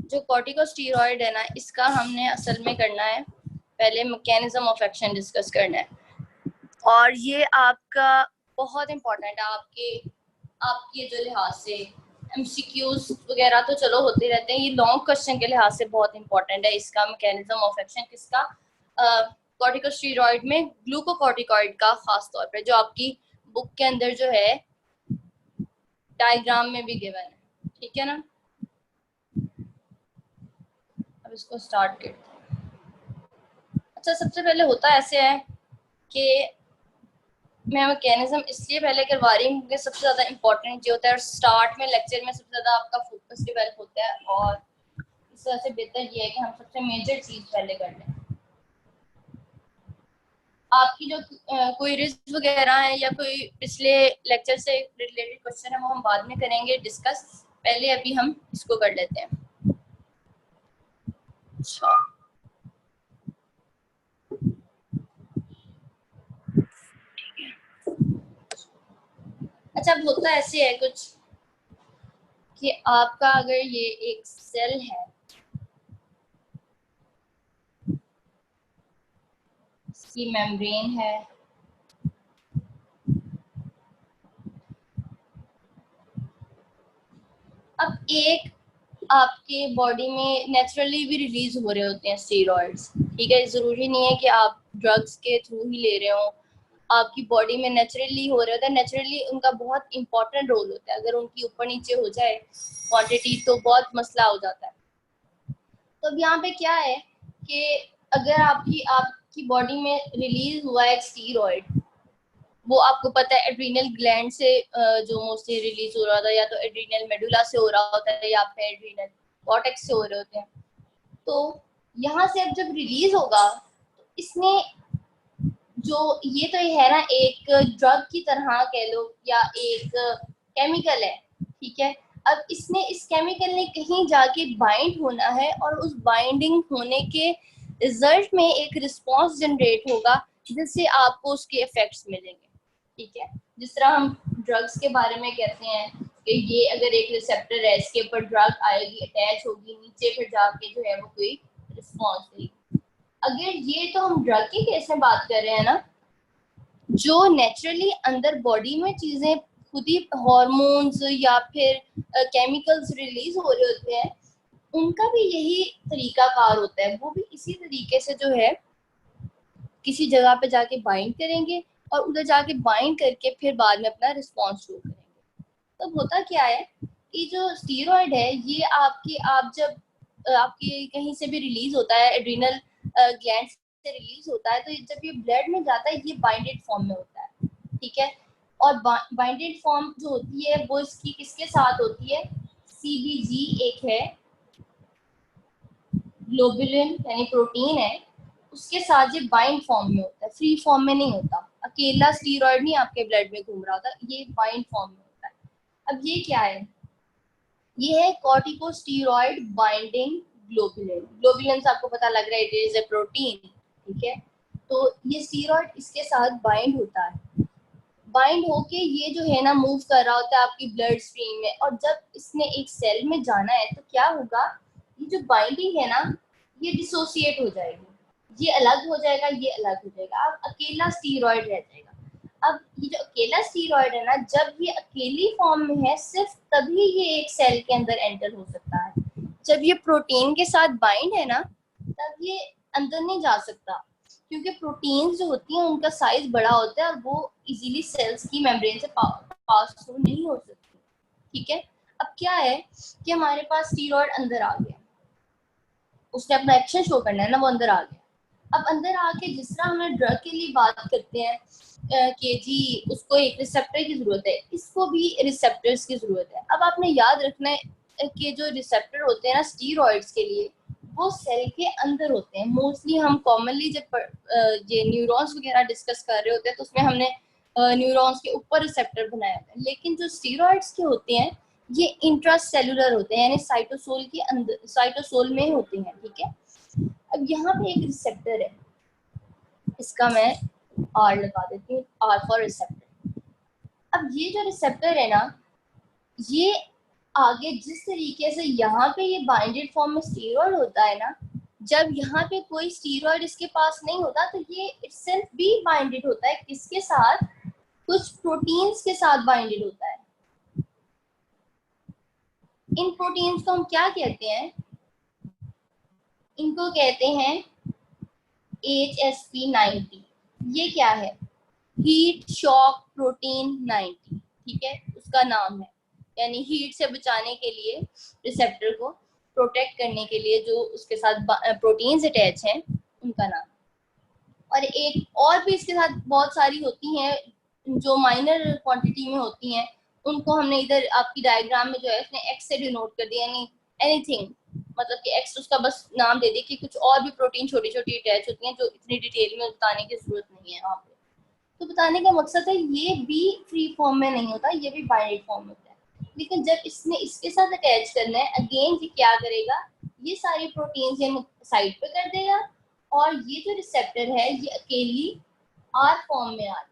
जो कॉर्टिकोस्टेरॉइड है ना, इसका हमने असल में करना है, पहले मैकेनिज्म ऑफ एक्शन डिस्कस करना है। और ये आपका बहुत इम्पोर्टेंट है आपके जो लिहाज से एमसीक्यूज वगैरह तो चलो होते रहते हैं, ये लॉन्ग क्वेश्चन के लिहाज से बहुत इंपॉर्टेंट है इसका मैकेनिज्म ऑफ एक्शन किसका, कॉर्टिकोस्टेरॉइड में ग्लूकोकॉर्टिकॉइड का, खास तौर पर जो आपकी बुक के अंदर जो है डायग्राम में भी गिवन है, ठीक है ना। अब इसको स्टार्ट करते हैं। अच्छा, सबसे पहले होता ऐसे है कि मैं मैकेनिज्म इसलिए पहले करवा रही हूँ क्योंकि सबसे ज़्यादा इंपॉर्टेंट ये होता है और स्टार्ट में लेक्चर में सबसे ज़्यादा आपका फोकस डेवलप होता है, और इस वजह से बेहतर ये है कि हम सबसे मेजर चीज़ पहले कर लें। आपकी जो कोई रिस्क वगैरह है या कोई पिछले लेक्चर से रिलेटेड क्वेश्चन है वो हम बाद में करेंगे डिस्कस, पहले अभी हम इसको कर लेते हैं। अच्छा, अब होता ऐसे है कुछ कि आपका अगर ये एक सेल है, इसकी मेम्ब्रेन है, अब एक आपके बॉडी में नेचुरली भी रिलीज हो रहे होते हैं स्टेरॉइड्स, ठीक है, जरूरी नहीं है कि आप ड्रग्स के थ्रू ही ले रहे हो, आपकी बॉडी में नेचुरली हो रहे होते हैं। नेचुरली उनका बहुत इंपॉर्टेंट रोल होता है, अगर उनकी ऊपर नीचे हो जाए क्वांटिटी तो बहुत मसला हो जाता है। तो अब यहाँ पे क्या है कि अगर आपकी बॉडी में रिलीज हुआ है एक स्टीरॉइड, वो आपको पता है एड्रीनल ग्लैंड से जो मोस्टली रिलीज हो रहा था, या तो एड्रीनल मेडुला से हो रहा होता है या फिर एड्रीनल कॉर्टेक्स से हो रहे होते हैं। तो यहाँ से अब जब रिलीज होगा तो इसने जो ये तो है ना एक ड्रग की तरह कह लो या एक केमिकल है, ठीक है। अब इसने इस केमिकल ने कहीं जाके बाइंड होना है और उस बाइंडिंग होने के रिजल्ट में एक रिस्पॉन्स जनरेट होगा जिससे आपको उसके इफेक्ट्स मिलेंगे, ठीक है। जिस तरह हम ड्रग्स के बारे में कहते हैं कि ये अगर एक रिसेप्टर है, इसके ऊपर ड्रग आएगी, अटैच होगी, नीचे फिर जाके जो है वो कोई रिस्पॉन्स देगी। अगर ये तो हम ड्रग के केस में बात कर रहे हैं ना, जो नेचुरली अंदर बॉडी में चीजें खुद ही हॉर्मोन्स या फिर केमिकल्स रिलीज हो रहे होते हैं, उनका भी यही तरीका कार होता है। वो भी इसी तरीके से जो है किसी जगह पे जाके बाइंड करेंगे और उधर जाके बाइंड करके फिर बाद में अपना रिस्पॉन्स शो करेंगे। तो होता क्या है कि जो स्टीरॉइड है ये आप जब आपके कहीं से भी रिलीज होता है, एड्रिनल ग्लैंड से रिलीज होता है, तो जब ये ब्लड में जाता है ये बाइंडेड फॉर्म में होता है, ठीक है। और बाइंडेड फॉर्म जो होती है वो इसकी किसके साथ होती है, सीबीजी एक है ग्लोबुलिन यानी प्रोटीन है, उसके साथ ये बाइंड फॉर्म में होता है, फ्री फॉर्म में नहीं होता। अकेला स्टीरॉइड नहीं आपके ब्लड में घूम रहा होता, ये बाइंड फॉर्म में होता है। अब ये क्या है, ये है कॉर्टिकोस्टेरॉइड बाइंडिंग ग्लोबुलिन। ग्लोबुलिन से आपको पता लग रहा है इट इज ए प्रोटीन, ठीक है। तो ये स्टीरॉइड इसके साथ बाइंड होता है, बाइंड होके ये जो है ना मूव कर रहा होता है आपकी ब्लड स्ट्रीम में, और जब इसने एक सेल में जाना है तो क्या होगा, ये जो बाइंडिंग है ना ये डिसोसिएट हो जाएगी, ये अलग हो जाएगा, ये अलग हो जाएगा, अब अकेला स्टीरॉइड रह जाएगा। अब ये जो अकेला स्टीरॉइड है ना, जब ये अकेली फॉर्म में है सिर्फ तभी ये एक सेल के अंदर एंटर हो सकता है। जब ये प्रोटीन के साथ बाइंड है ना तब ये अंदर नहीं जा सकता, क्योंकि प्रोटीन्स जो होती हैं उनका साइज बड़ा होता है और वो इजीली सेल्स की मेम्ब्रेन से पास थ्रू नहीं हो सकती, ठीक है। अब क्या है कि हमारे पास स्टीरॉइड अंदर आ गया, उसने अपना एक्शन शो करना है ना, वो अंदर आ गया। अब अंदर आके जिस तरह हम ड्रग के लिए बात करते हैं कि जी उसको एक रिसेप्टर की जरूरत है, इसको भी रिसेप्टर्स की जरूरत है। अब आपने याद रखना है कि जो रिसेप्टर होते हैं ना स्टीरॉइड्स के लिए, वो सेल के अंदर होते हैं। मोस्टली हम कॉमनली जब ये न्यूरॉन्स वगैरह डिस्कस कर रहे होते हैं तो उसमें हमने न्यूरॉन्स के ऊपर रिसेप्टर बनाए होते हैं, लेकिन जो स्टीरॉइड्स के होते हैं ये इंट्रासेलुलर होते हैं, यानी साइटोसोल के अंदर, साइटोसोल में होते हैं, ठीक है। अब यहाँ पे एक रिसेप्टर है, इसका मैं आर लगा देती हूँ, आर फॉर रिसेप्टर। अब ये जो रिसेप्टर है ना, ये आगे जिस तरीके से यहाँ पे ये बाइंडेड फॉर्म में स्टीरॉयड होता है ना, जब यहाँ पे कोई स्टीरॉयड इसके पास नहीं होता तो ये इटसेल्फ भी बाइंडेड होता है, किसके साथ, कुछ प्रोटीन्स के साथ बाइंडेड होता है। इन प्रोटीन्स को हम क्या कहते हैं, इनको कहते हैं HSP90। ये क्या है, हीट शॉक प्रोटीन 90, ठीक है, उसका नाम है। यानी हीट से बचाने के लिए, रिसेप्टर को प्रोटेक्ट करने के लिए जो उसके साथ प्रोटीन्स अटैच हैं, उनका नाम। और एक और भी इसके साथ बहुत सारी होती हैं जो माइनर क्वांटिटी में होती हैं, उनको हमने इधर आपकी डायग्राम में जो है उसने एक्स से डिनोट कर दिया, यानी एनीथिंग, मतलब कि एक्स उसका बस नाम दे दिया कि कुछ और भी प्रोटीन छोटी छोटी अटैच होती हैं जो इतनी डिटेल में बताने की जरूरत नहीं है यहाँ पे। तो बताने का मकसद है ये भी फ्री फॉर्म में नहीं होता, ये भी बाइंडेड फॉर्म में होता है। लेकिन जब इसने इसके साथ अटैच करना है, अगेन ये क्या करेगा, ये सारी प्रोटीन्स ये साइड पे कर देगा और ये जो रिसेप्टर है ये अकेली आर फॉर्म में आ जाएगा।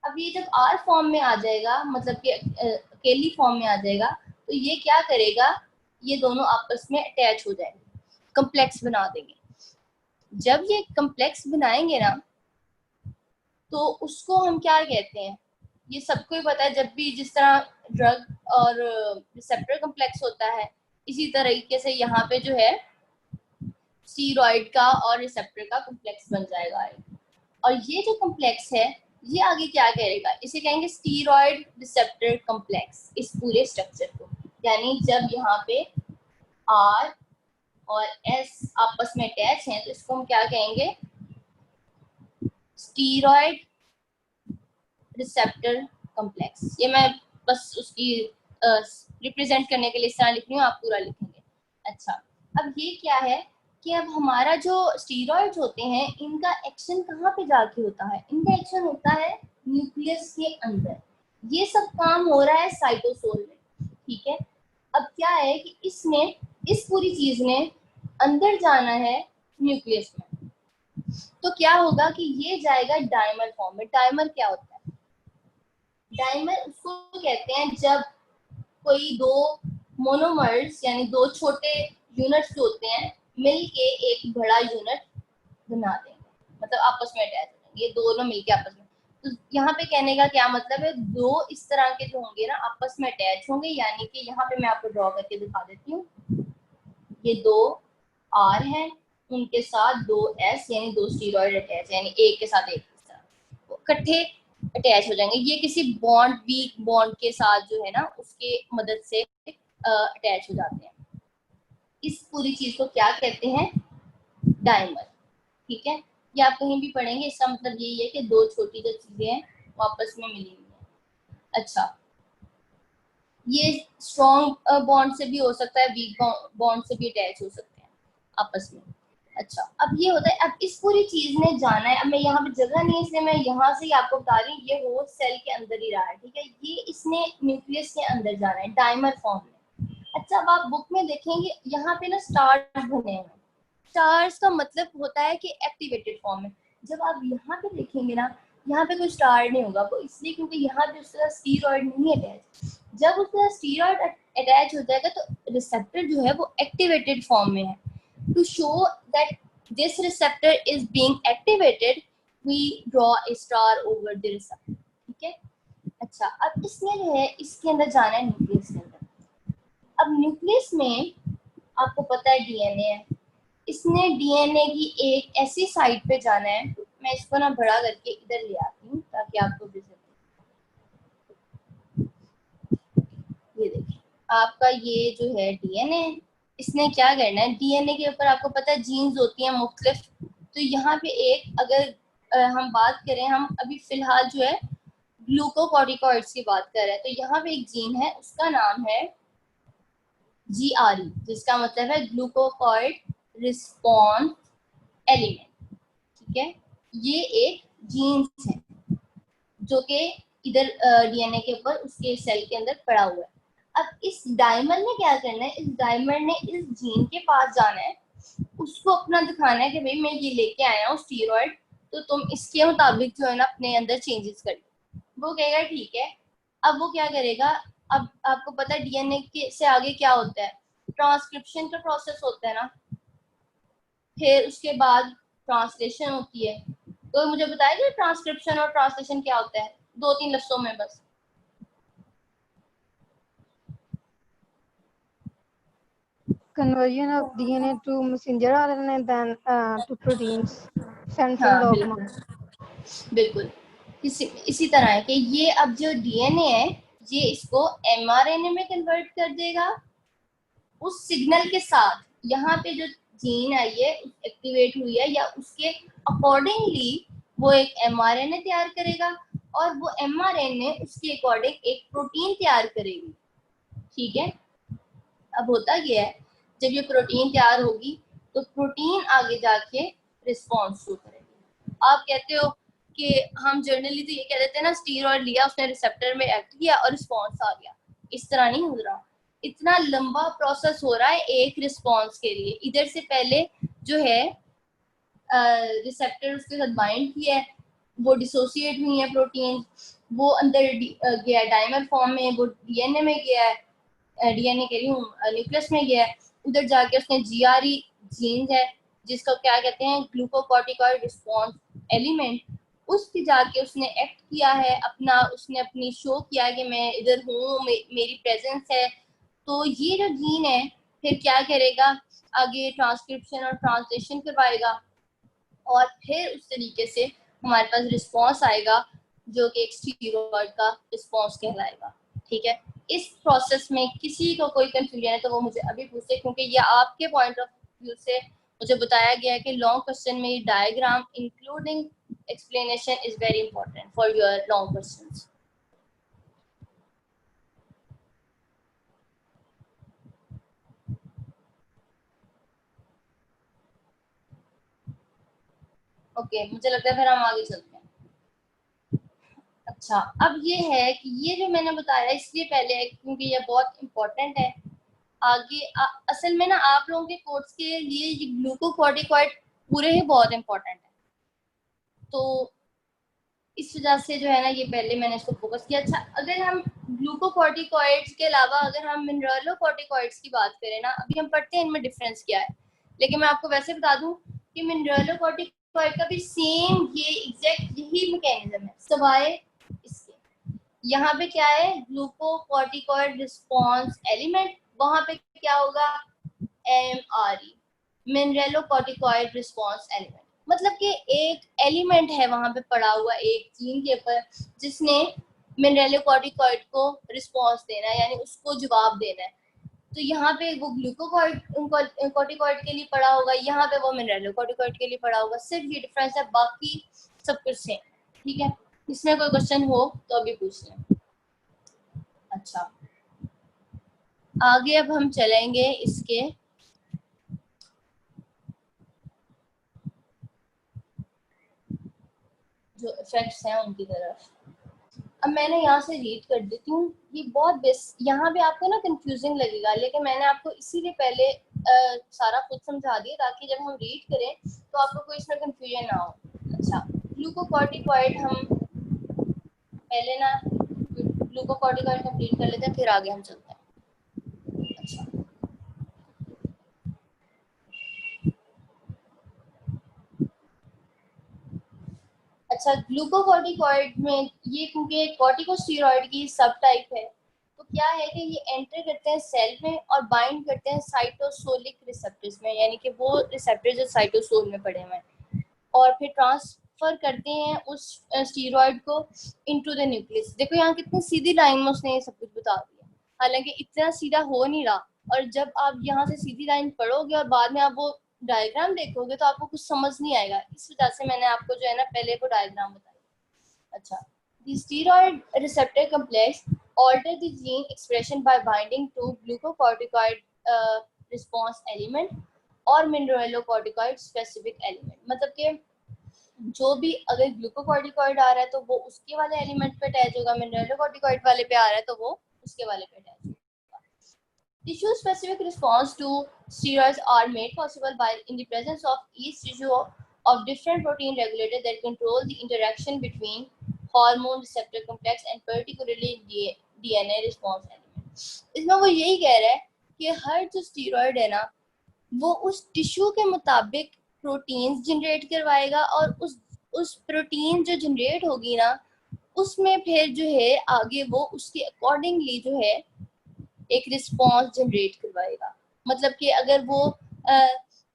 अब ये जब आर फॉर्म में आ जाएगा, मतलब कि अकेली फॉर्म में आ जाएगा, तो ये क्या करेगा, ये दोनों आपस में अटैच हो जाएंगे, कम्प्लेक्स बना देंगे। जब ये कम्प्लेक्स बनाएंगे ना, तो उसको हम क्या कहते हैं, ये सबको ही पता है, जब भी जिस तरह ड्रग और रिसेप्टर कम्प्लेक्स होता है, इसी तरीके से यहाँ पे जो है स्टीरॉयड का और रिसेप्टर का कम्प्लेक्स बन जाएगा। और ये जो कम्प्लेक्स है ये आगे क्या करेगा, इसे कहेंगे स्टीरॉयड रिसेप्टर कम्प्लेक्स, इस पूरे स्ट्रक्चर को। यानी जब यहाँ पे आर और एस आपस में अटैच हैं तो इसको हम क्या कहेंगे, स्टीरॉयड रिसेप्टर कम्प्लेक्स। ये मैं बस उसकी रिप्रेजेंट करने के लिए इस तरह लिख रही हूँ, आप पूरा लिखेंगे। अच्छा, अब ये क्या है कि अब हमारा जो स्टीरॉइड्स होते हैं इनका एक्शन कहाँ पे जाके होता है, इनका एक्शन होता है न्यूक्लियस के अंदर। ये सब काम हो रहा है साइटोसोल में, ठीक है। अब क्या है कि इसने, इस पूरी चीज ने अंदर जाना है न्यूक्लियस में, तो क्या होगा कि ये जाएगा डाइमर फॉर्म में। डाइमर क्या होता है, डाइमर उसको कहते हैं जब कोई दो मोनोमर्स यानी दो छोटे यूनिट्स होते हैं मिलके एक बड़ा यूनिट बना देंगे, मतलब आपस में अटैच होंगे, ये दोनों मिलके आपस में। तो यहाँ पे कहने का क्या मतलब है, दो इस तरह के जो होंगे ना आपस में अटैच होंगे, यानी कि यहाँ पे मैं आपको ड्रॉ करके दिखा देती हूँ। ये दो आर हैं, उनके साथ दो एस यानी दो स्टीरॉयड अटैच, यानी एक के साथ एक इस तरह इकट्ठे अटैच हो जाएंगे। ये किसी बॉन्ड, वीक बॉन्ड के साथ जो है ना उसके मदद से अटैच हो जाते हैं। इस पूरी चीज को क्या कहते हैं, डाइमर, ठीक है। ये आप कहीं भी पढ़ेंगे, इसका मतलब यही है कि दो छोटी जो चीजें हैं वो आपस में मिली हुई हैं। अच्छा, ये स्ट्रॉन्ग बॉन्ड से भी हो सकता है, वीक बॉन्ड से भी अटैच हो सकते हैं आपस में। अच्छा, अब ये होता है, अब इस पूरी चीज ने जाना है, अब मैं यहाँ पे जगह नहीं है इसलिए मैं यहाँ से ही आपको बता रही हूँ, ये वो सेल के अंदर ही रहा है, ठीक है। ये इसने न्यूक्लियस के अंदर जाना है डाइमर फॉर्म में। अच्छा, अब आप बुक में देखेंगे यहाँ पे ना स्टार्स बने हुए हैं। स्टार्स का मतलब होता है कि एक्टिवेटेड फॉर्म में। जब आप यहाँ पे देखेंगे ना, यहाँ पे कोई स्टार नहीं होगा, वो इसलिए क्योंकि यहाँ पे उसका स्टीरॉयड नहीं अटैच। जब उसका स्टीरॉयड अटैच हो जाएगा तो रिसेप्टर जो है वो एक्टिवेटेड फॉर्म में है। To show that this receptor is being activated, we draw a star over the receptor, ठीक है। अच्छा, अब इसने जो है इसके अंदर जाना है न्यूक्लियस के अंदर। अब न्यूक्लियस में आपको पता है डीएनए है, इसने डीएनए की एक ऐसी साइट पे जाना है, मैं इसको ना बड़ा करके इधर ले आती हूँ ताकि आपको भी ये देखिए, आपका ये जो है डीएनए, इसने क्या करना है, डीएनए के ऊपर आपको पता है जीन्स होती हैं मुख्तलिफ। तो यहाँ पे एक अगर हम बात करें, हम अभी फिलहाल जो है ग्लूकोकॉर्टिकॉइड्स की बात कर रहे हैं, तो यहाँ पे एक जीन है उसका नाम है GRE, जिसका मतलब है ग्लूकोकॉर्ड रिस्पॉन्स एलिमेंट, ठीक है। ये एक जीन्स है जो कि इधर डीएनए के ऊपर उसके सेल के अंदर पड़ा हुआ है। अब इस डाइमर ने क्या करना है, इस डाइमर ने इस जीन के पास जाना है, उसको अपना दिखाना है कि भाई मैं ये लेके आया हूँ स्टीरॉयड, तो तुम इसके मुताबिक जो है ना अपने अंदर चेंजेस कर लो। वो कहेगा ठीक है। अब वो क्या करेगा, अब आपको पता है डीएनए के से आगे क्या होता है, ट्रांसक्रिप्शन का प्रोसेस होता है ना, फिर उसके बाद ट्रांसलेशन होती है। तो मुझे बताइए ट्रांसक्रिप्शन और ट्रांसलेशन क्या होता है, 2-3 लफ्जों में बस। Conversion of DNA to messenger RNA, then to proteins, central हाँ dogma. बिल्कुल बिल्कुल, इसी तरह है कि ये अब जो डीएनए है ये इसको एमआरएनए में कन्वर्ट कर देगा उस सिग्नल के साथ। यहाँ पे जो जीन आई है एक्टिवेट हुई है या उसके अकॉर्डिंगली वो एक एमआरएनए तैयार करेगा और वो एमआरएनए उसके अकॉर्डिंग एक प्रोटीन तैयार करेगी। ठीक है, अब होता क्या है, जब ये प्रोटीन तैयार होगी तो प्रोटीन आगे जाके रिस्पॉन्स शो करेगी। आप कहते हो कि हम जनरली तो ये कह देते हैं ना, स्टीरॉयड लिया उसने रिसेप्टर में एक्ट किया और रिस्पॉन्स आ गया। इस तरह नहीं हो रहा, इतना लंबा प्रोसेस हो रहा है एक रिस्पॉन्स के लिए। इधर से पहले जो है रिसेप्टर उसके साथ बाइंड किया है, वो डिसोसिएट हुई है प्रोटीन, वो अंदर गया डाइमर फॉर्म में, वो डीएनए में गया है, डीएनए कह रही हूँ न्यूक्लियस में गया है। उधर जाके उसने जीआरई जीन है जिसको क्या कहते हैं ग्लूकोकॉर्टिकॉइड रिस्पॉन्स एलिमेंट, उस पे जाके उसने एक्ट किया है अपना, उसने अपनी शो किया है कि मैं इधर हूँ, मेरी प्रेजेंस है। तो ये जो जीन है फिर क्या करेगा, आगे ट्रांसक्रिप्शन और ट्रांसलेशन करवाएगा और फिर उस तरीके से हमारे पास रिस्पॉन्स आएगा जो कि एक स्टीरॉयड का रिस्पॉन्स कहलाएगा। ठीक है, इस प्रोसेस में किसी को कोई कंफ्यूजन है तो वो मुझे अभी पूछे, क्योंकि ये आपके पॉइंट ऑफ व्यू से मुझे बताया गया है कि लॉन्ग क्वेश्चन में ये diagram including explanation is very important for your long questions. Okay, मुझे लगता है फिर हम आगे चलते हैं। अच्छा, अब ये है कि ये जो मैंने बताया इसलिए पहले है क्योंकि ये बहुत इंपॉर्टेंट है आगे असल में ना आप लोगों के कोर्स के लिए ये ग्लूकोकॉर्टिकॉइड पूरे ही बहुत इंपॉर्टेंट है, तो इस वजह से जो है ना ये पहले मैंने इसको फोकस किया। अच्छा, अगर हम ग्लूकोकॉर्टिकॉइड्स के अलावा अगर हम मिनरलोकॉर्टिकॉइड्स की बात करें ना, अभी हम पढ़ते हैं इनमें डिफरेंस क्या है, लेकिन मैं आपको वैसे बता दूं कि मिनरलोकॉर्टिकॉइड का भी सेम ये एग्जैक्ट यही मैकेनिज्म है सवाए इसके। यहाँ पे क्या है, ग्लूकोकॉर्टिकॉइड रिस्पॉन्स एलिमेंट, वहां पे क्या होगा एमआरई, मिनरलोकॉर्टिकॉइड रिस्पॉन्स एलिमेंट। मतलब कि एक एलिमेंट है वहां पे पड़ा हुआ एक जीन के ऊपर जिसने मिनरलोकॉर्टिकॉइड को रिस्पॉन्स देना है यानी उसको जवाब देना है। तो यहाँ पे वो ग्लूकोकॉर्टिकॉइड के लिए पड़ा होगा, यहाँ पे वो मिनरलोकॉर्टिकॉइड के लिए पड़ा होगा, सिर्फ ये डिफरेंस है, बाकी सब कुछ सेम। ठीक है, इसमें कोई क्वेश्चन हो तो अभी पूछ लें। अच्छा, आगे अब हम चलेंगे इसके जो इफेक्ट्स हैं उनकी तरफ। अब मैंने यहाँ से रीड कर देती हूँ, ये बहुत बेस यहाँ पे आपको ना कंफ्यूजिंग लगेगा, लेकिन मैंने आपको इसीलिए पहले सारा खुद समझा दिया ताकि जब हम रीड करें तो आपको कोई इसमें कंफ्यूजन ना हो। अच्छा, ग्लूकोकॉर्टिकॉइड हम पहले ना ग्लूकोकॉर्टिकॉइड कंप्लीट कर लेते हैं फिर आगे हम चलते हैं। अच्छा, अच्छा ग्लूकोकॉर्टिकॉइड में ये क्योंकि कॉर्टिकोस्टेरॉइड की सब टाइप है, तो क्या है कि ये एंटर करते हैं सेल में और बाइंड करते हैं साइटोसोलिक रिसेप्टर्स में, यानी कि वो रिसेप्टर जो साइटोसोल में पड़े हुए हैं, और फिर ट्रांसफर करते हैं उस स्टीरॉइड को इनटू द न्यूक्लियस। देखो यहाँ कितनी सीधी लाइन में उसने ये सब कुछ बता दिया, हालांकि इतना सीधा हो नहीं रहा, और जब आप यहाँ से सीधी लाइन पढ़ोगे और बाद में आप वो डायग्राम देखोगे तो आपको कुछ समझ नहीं आएगा, इस वजह से मैंने आपको जो है ना पहले वो डायग्राम बताया। अच्छा, the steroid receptor complex alter the gene expression by binding to glucocorticoid response element और mineralocorticoid specific element। मतलब कि जो भी अगर ग्लूकोकॉर्टिकॉइड आ रहा है तो वो उसके वाले एलिमेंट पे अटैच होगा, मिनरलोकॉर्टिकॉइड वाले पे आ रहा है तो वो उसके वाले पे अटैच होगा। Tissue specific response to steroids are made possible by in the presence of each tissue of different protein regulators that control the interaction between hormone receptor complex and particularly DNA response element। इसमें वो यही कह रहा है कि हर जो steroid है ना वो उस टिश्यू के मुताबिक प्रोटीन्स जनरेट करवाएगा और उस प्रोटीन जो जनरेट होगी ना उसमें फिर जो है आगे वो उसके अकॉर्डिंगली जो है एक रिस्पॉन्स जनरेट करवाएगा। मतलब कि अगर वो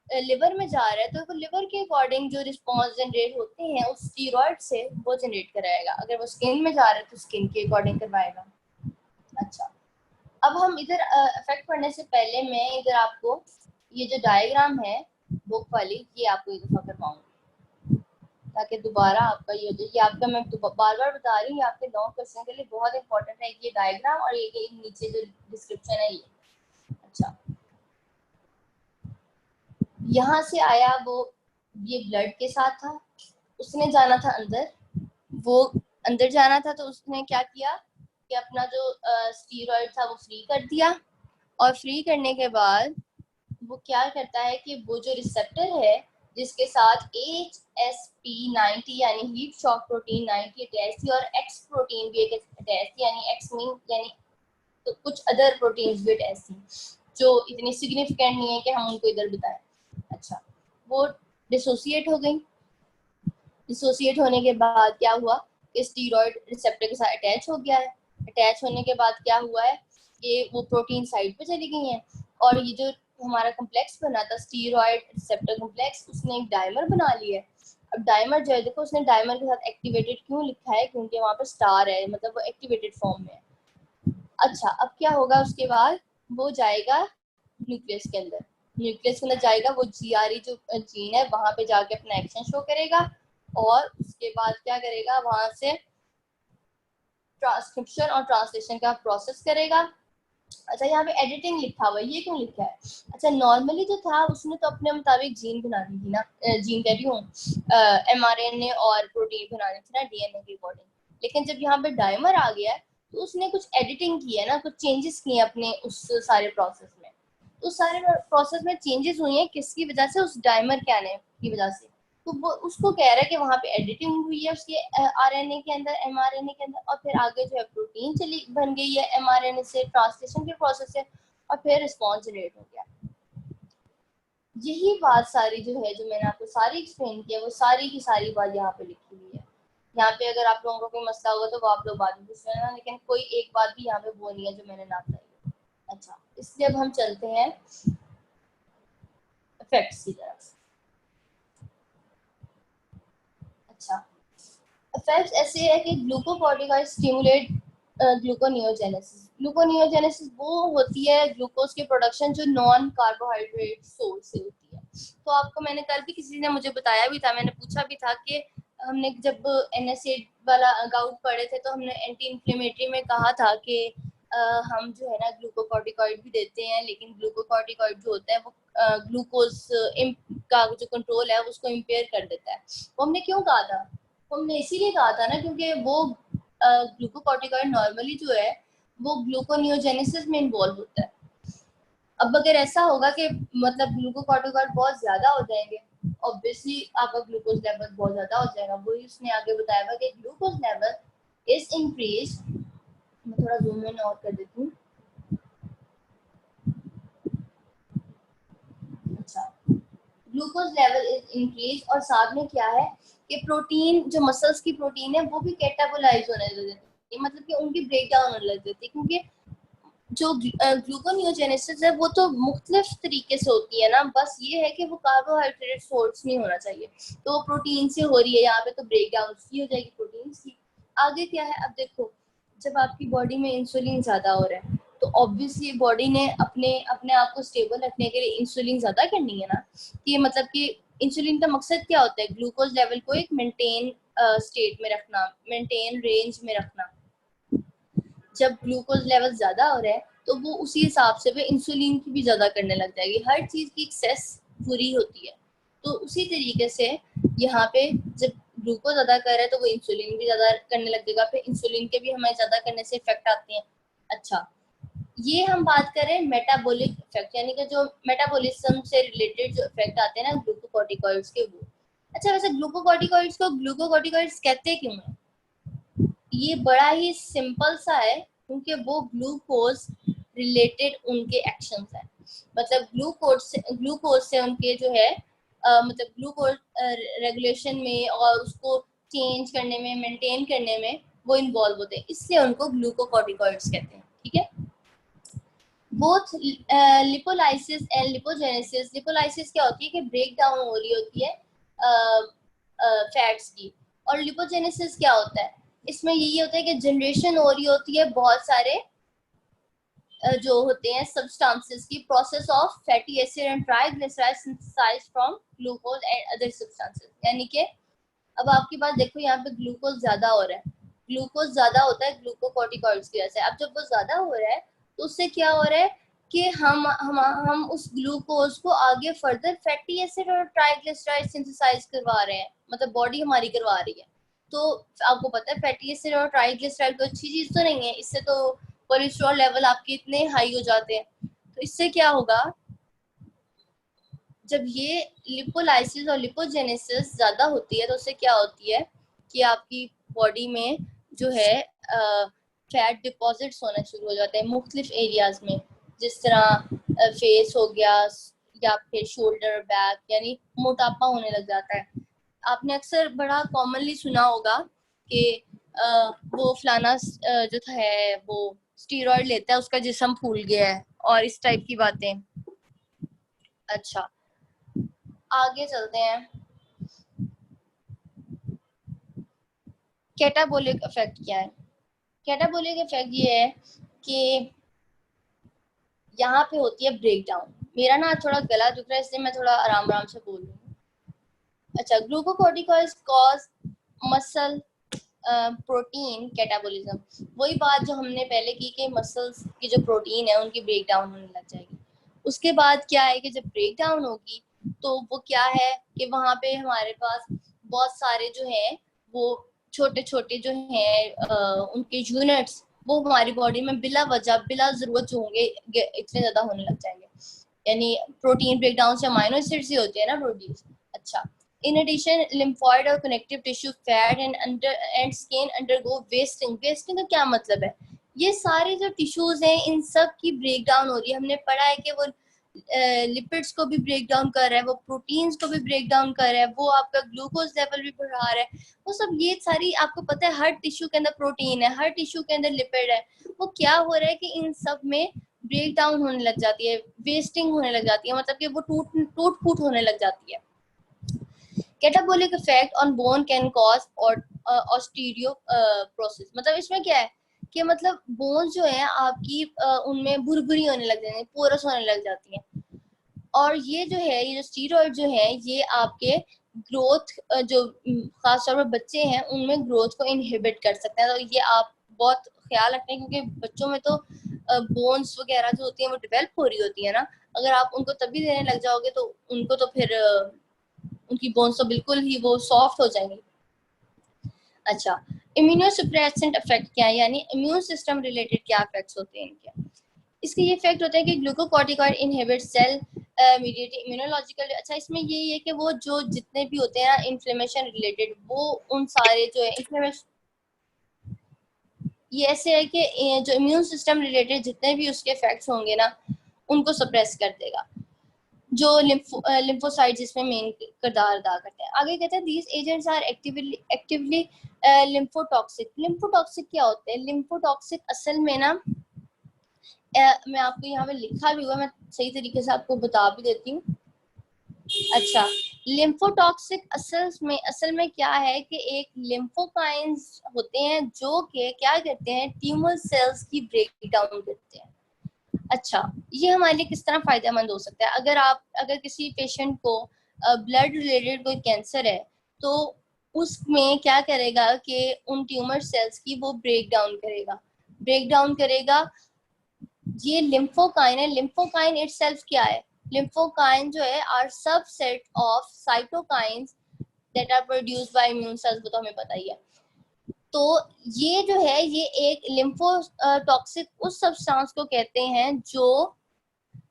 लिवर में जा रहा है तो वो लिवर के अकॉर्डिंग जो रिस्पॉन्स जनरेट होते हैं उस स्टीरॉयड से वो जनरेट कराएगा। अगर वो स्किन में जा रहा है तो स्किन के अकॉर्डिंग करवाएगा। अच्छा, अब हम इधर इफेक्ट पढ़ने से पहले मैं इधर आपको ये जो डायग्राम है बुक वाली ये आपको एक दफा करवाऊंगी ताकि दोबारा आपका ये हो जाए। ये आपका मैं बार बार बता रही हूँ, ये आपके लॉन्ग क्वेश्चन के लिए बहुत इंपॉर्टेंट है ये डायग्राम और ये नीचे जो डिस्क्रिप्शन है ये। अच्छा, यहाँ से आया वो, ये ब्लड के साथ था, उसने जाना था अंदर, वो अंदर जाना था तो उसने क्या किया कि अपना जो स्टीरॉयड था वो फ्री कर दिया और फ्री करने के बाद वो क्या करता है कि वो जो रिसेप्टर है जिसके साथ HSP90 यानी हीट शॉक प्रोटीन 90 अटैच थी और एक्स प्रोटीन भी एक अटैच थी, यानी एक्स मीन यानी तो कुछ अदर प्रोटीन्स भी अटैच थी जो इतनी सिग्निफिकेंट नहीं है कि हम उनको इधर बताएं। अच्छा, वो डिसोसिएट हो गई। डिसोसिएट होने के बाद क्या हुआ कि स्टीरॉयड रिसेप्टर के साथ अटैच हो गया है। अटैच होने के बाद क्या हुआ है कि वो प्रोटीन साइड पे चली गई हैं और ये जो हमारा कॉम्प्लेक्स बना था स्टीरॉयड रिसेप्टर कॉम्प्लेक्स उसने एक डायमर बना लिया है। अब डायमर जो है देखो उसने डायमर के साथ एक्टिवेटेड क्यों लिखा है, क्योंकि वहाँ पे स्टार है, मतलब वो एक्टिवेटेड फॉर्म में है। अच्छा, अब क्या होगा उसके बाद वो जाएगा न्यूक्लियस के अंदर। न्यूक्लियस के अंदर जाएगा, वो जीआरई जो जीन है वहां पे जाके अपना एक्शन शो करेगा और उसके बाद क्या करेगा वहां से ट्रांसक्रिप्शन और ट्रांसलेशन का प्रोसेस करेगा। अच्छा, यहाँ पे एडिटिंग लिखा हुआ है, ये क्यों लिखा है? अच्छा, नॉर्मली जो था उसने तो अपने मुताबिक जीन बना दी थी ना, जीन कह रही हूँ mRNA और प्रोटीन बनानी थी ना डीएनए के अकॉर्डिंग। लेकिन जब यहाँ पे डायमर आ गया है तो उसने कुछ एडिटिंग की है ना, कुछ चेंजेस किए अपने उस सारे प्रोसेस में। उस सारे प्रोसेस में चेंजेस हुई हैं किसकी वजह से? उस डायमर के आने की वजह से। तो वो उसको कह रहा है कि वहाँ पे एडिटिंग हुई है उसके आरएनए के अंदर, एमआरएनए के अंदर, और फिर आगे जो है प्रोटीन चली बन गई है एमआरएनए से ट्रांसलेशन के प्रोसेस से और फिर रिस्पॉन्स जनरेट हो गया। यही बात सारी जो है जो मैंने आपको सारी एक्सप्लेन किया वो सारी की सारी बात यहाँ पे लिखी हुई है। यहाँ पे अगर आप लोगों को कोई मसला होगा तो वो आप लोग बाद में पूछ लेना, लेकिन कोई एक बात भी यहाँ पे वो नहीं है जो मैंने ना बताई। अच्छा, इसलिए अब हम चलते हैं इफेक्ट्स की तरफ। अच्छा, इफेक्ट्स ऐसे है कि ग्लूकोकॉर्टिकॉइड स्टिमुलेट ग्लूकोनियोजेनेसिस। ग्लूकोनियोजेनेसिस वो होती है ग्लूकोज की प्रोडक्शन जो नॉन कार्बोहाइड्रेट सोर्स से होती है। तो आपको मैंने कल भी किसी ने मुझे बताया भी था, मैंने पूछा भी था कि हमने जब NSAID वाला गाउट पढ़े थे तो हमने एंटी इन्फ्लेमेटरी में कहा था कि हम जो है ना ग्लूकोकॉर्टिकॉइड भी देते हैं, लेकिन ग्लूकोकॉर्टिकॉइड जो होता है वो ग्लूकोज का जो कंट्रोल है उसको इम्पेयर कर देता है। वो हमने क्यों कहा था? हमने इसीलिए कहा था ना क्योंकि वो ग्लूकोकॉर्टिकॉइड नॉर्मली जो है वो ग्लूकोनियोजेनेसिस में इन्वॉल्व होता है। अब अगर ऐसा होगा कि मतलब ग्लूकोकॉर्टिकॉइड बहुत ज्यादा हो जाएंगे, ऑब्वियसली आपका ग्लूकोज लेवल बहुत ज्यादा हो जाएगा। वही उसने आगे बताया था कि ग्लूकोज लेवल इज इंक्रीज। मैं थोड़ा जूम इन और कर देती हूँ। अच्छा, ग्लूकोज लेवल इज इंक्रीज और साथ में क्या है कि प्रोटीन जो मसल्स की प्रोटीन है वो भी कैटाबोलाइज होने लग जाती है, मतलब कि उनकी ब्रेक डाउन होने लग जाती है। क्योंकि जो ग्लूकोनियोजेनेसिस है वो तो मुख्तलिफ तरीके से होती है ना, बस ये है कि वो कार्बोहाइड्रेट सोर्स नहीं होना चाहिए, तो वो प्रोटीन से हो रही है यहाँ पे, तो ब्रेक डाउन उसकी हो जाएगी प्रोटीन की। आगे क्या है, अब देखो जब आपकी बॉडी में इंसुलिन ज्यादा हो रहा है तो ऑब्वियसली बॉडी ने अपने अपने आप को स्टेबल रखने के लिए इंसुलिन ज्यादा करनी है ना। कि मतलब कि इंसुलिन का मकसद क्या होता है? ग्लूकोज लेवल को एक मेंटेन स्टेट में रखना, मेंटेन रेंज में रखना। जब ग्लूकोज लेवल ज्यादा हो रहा है तो वो उसी हिसाब से वो इंसुलिन की भी ज्यादा करने लग जाएगी। हर चीज की एक्सेस पूरी होती है, तो उसी तरीके से यहाँ पे जब ग्लूकोज ज्यादा कर रहा है तो वो इंसुलिन भी ज्यादा करने लग जाएगा, फिर इंसुलिन के भी हमें ज्यादा करने से इफेक्ट आते हैं। अच्छा, ये हम बात करें मेटाबॉलिक इफेक्ट, यानी कि जो मेटाबॉलिज्म से रिलेटेड जो इफेक्ट आते हैं ना ग्लूकोकॉर्टिकॉइड्स के वो। अच्छा, वैसे ग्लूकोकॉर्टिकॉइड्स को ग्लूकोकॉर्टिकॉइड्स कहते क्यों हैं? ये बड़ा ही सिंपल सा है, क्योंकि वो ग्लूकोज रिलेटेड उनके एक्शंस हैं। मतलब ग्लूकोज से उनके जो है मतलब ग्लूकोज रेगुलेशन में और उसको चेंज करने में, मेंटेन करने में वो इन्वॉल्व होते हैं, इसलिए उनको ग्लूकोकॉर्टिकॉइड्स कहते हैं। ठीक है। Both lipolysis and lipogenesis, lipolysis क्या होती है कि ब्रेक डाउन हो रही होती है फैट्स की, और लिपोजेनेसिस क्या होता है, इसमें यही होता है कि जनरेशन हो रही होती है बहुत सारे जो होते हैं सब्सटेंसेस की, process of fatty acid and triglyceride synthesized from glucose and other substances. यानी कि अब आपकी बात देखो, यहाँ पे ग्लूकोज ज्यादा हो रहा है, ग्लूकोज ज्यादा होता है ग्लूकोकॉर्टिकॉइड्स की वजह से। अब जब वो ज्यादा हो रहा है तो उससे क्या हो रहा है कि हम उस ग्लूकोज को आगे फर्दर फैटी एसिड और ट्राइग्लिसराइड सिंथेसाइज करवा रहे हैं, मतलब बॉडी हमारी करवा रही है। तो आपको पता है फैटी एसिड और ट्राइग्लिसराइड कोई अच्छी चीज तो नहीं है, इससे तो कोलेस्ट्रॉल लेवल आपके इतने हाई हो जाते हैं। तो इससे क्या होगा, जब ये लिपोलाइसिस और लिपोजेनेसिस ज्यादा होती है तो उससे क्या होती है कि आपकी बॉडी में जो है फैट डिपॉजिट्स होना शुरू हो जाते हैं मुख्तलिफ एरियाज में, जिस तरह फेस हो गया या फिर शोल्डर बैक, यानी मोटापा होने लग जाता है। आपने अक्सर बड़ा कॉमनली सुना होगा कि वो फलाना जो है वो स्टीरॉयड लेता है, उसका जिस्म फूल गया है, और इस टाइप की बातें। अच्छा, आगे चलते हैं। कैटाबोलिक इफेक्ट क्या है? कैटाबोलिक इफेक्ट ये है कि यहाँ पे होती है ब्रेक डाउन। मेरा ना थोड़ा गला दुख रहा है, इसलिए मैं थोड़ा आराम आराम से बोल रही हूँ। अच्छा, glucocorticoids cause muscle protein catabolism. वही बात जो हमने पहले की कि मसल्स की जो प्रोटीन है उनकी ब्रेक डाउन होने लग जाएगी। उसके बाद क्या है कि जब ब्रेक डाउन होगी तो वो क्या है कि वहां पे हमारे पास बहुत सारे जो हैं वो छोटे छोटे जो हैं उनके यूनिट्स वो हमारी बॉडी में बिला वजह बिला जरूरत जो होंगे इतने ज्यादा होने लग जाएंगे। यानी प्रोटीन ब्रेक डाउन से अमाइनो एसिड्स ही होते हैं ना प्रोड्यूस। अच्छा, in addition lymphoid और connective tissue fat and skin undergo wasting। wasting का क्या मतलब है, ये सारे जो टिश्यूज हैं इन सब की ब्रेक डाउन हो रही है। हमने पढ़ा है कि वो लिपिड्स को भी ब्रेक डाउन कर रहा है, वो प्रोटीन्स को भी ब्रेक डाउन कर रहा है, वो आपका ग्लूकोज लेवल भी बढ़ा रहा है, वो सब ये सारी आपको पता है हर टिश्यू के अंदर प्रोटीन है, हर टिश्यू के अंदर लिपिड है। वो क्या हो रहा है कि इन सब में ब्रेक डाउन होने लग जाती है, वेस्टिंग होने लग जाती है, मतलब कि वो टूट फूट होने लग जाती है। Catabolic effect on bone can cause और ऑस्टियोपोरोसिस। मतलब इसमें क्या है कि मतलब बोन्स जो है आपकी उनमें भुरभुरी होने लग जाती है, पोरस होने लग जाती है, और ये जो है ये जो स्टीरॉइड जो है ये आपके ग्रोथ जो खास तौर पर बच्चे हैं उनमें ग्रोथ को इनहिबिट कर सकते हैं। तो ये आप बहुत ख्याल रखते हैं, क्योंकि बच्चों में तो बोन्स वगैरह जो होती है वो डेवलप हो रही होती है ना, अगर आप उनको तभी देने लग जाओगे तो उनको तो फिर उनकी बोन्स तो बिल्कुल ही वो सॉफ्ट हो जाएंगी। अच्छा, इम्यूनोसप्रेसेंट इफेक्ट क्या है, यानी इम्यून सिस्टम रिलेटेड क्या इफेक्ट्स होते हैं इनके? इसके ये इफेक्ट होते हैं कि glucocorticoid inhibit cell mediated immunological. अच्छा, इसमें यही है कि वो जो जितने भी होते हैं ना इन्फ्लेमेशन रिलेटेड, वो उन सारे जो है इन्फ्लेमेशन, ये ऐसे है कि जो इम्यून सिस्टम रिलेटेड जितने भी उसके इफेक्ट्स होंगे ना उनको सप्रेस कर देगा, जो लिम्फोसाइट्स इसमें मेन किरदार अदा करते हैं। आगे कहते हैं दीज एजेंट्स आर एक्टिवली लिम्फोटॉक्सिक। लिम्फोटॉक्सिक क्या होते हैं? लिम्फोटॉक्सिक असल में ना मैं आपको यहाँ पे लिखा भी हुआ, मैं सही तरीके से आपको बता भी देती हूँ। अच्छा, लिम्फोटॉक्सिक असल में क्या है कि एक लिम्फोकाइंस होते हैं जो कि क्या करते हैं, ट्यूमर सेल्स की ब्रेक डाउन करते हैं। अच्छा, ये हमारे लिए किस तरह फायदेमंद हो सकता है? अगर किसी पेशेंट को ब्लड रिलेटेड कोई कैंसर है तो उसमें क्या करेगा कि उन ट्यूमर सेल्स की वो ब्रेक डाउन करेगा। ये लिम्फोकाइन है। लिम्फोकाइन इटसेल्फ क्या है? लिम्फोकाइन जो है are subset of cytokines that are produced by immune cells, वो तो हमें पता ही है। तो ये जो है ये एक लिम्फोटॉक्सिक उस सब्सटेंस को कहते हैं जो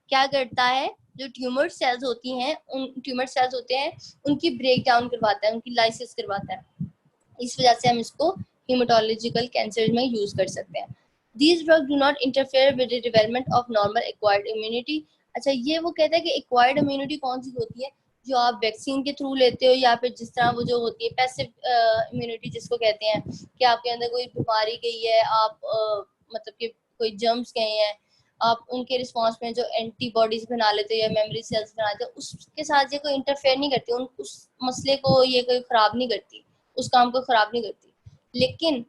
क्या करता है, जो ट्यूमर सेल्स होती हैं उनकी ब्रेक डाउन करवाता है, उनकी लाइसिस करवाता है। इस वजह से हम इसको हेमाटोलॉजिकल कैंसर में यूज कर सकते हैं। These drugs do not interfere with the development of normal acquired immunity. अच्छा, ये वो कहता है कि acquired immunity कौन सी होती है, जो आप वैक्सीन के थ्रू लेते हो, या फिर जिस तरह वो जो होती है पैसिव इम्यूनिटी जिसको कहते हैं, कि आपके अंदर कोई बीमारी गई है, आप मतलब कि कोई जर्म्स गए हैं, आप उनके रिस्पॉन्स में जो एंटीबॉडीज बना लेते हो या मेमोरी सेल्स बना लेते हो, उसके साथ ये कोई इंटरफेयर नहीं करती, उस मसले को ये कोई खराब नहीं करती, उस काम को खराब नहीं करती। लेकिन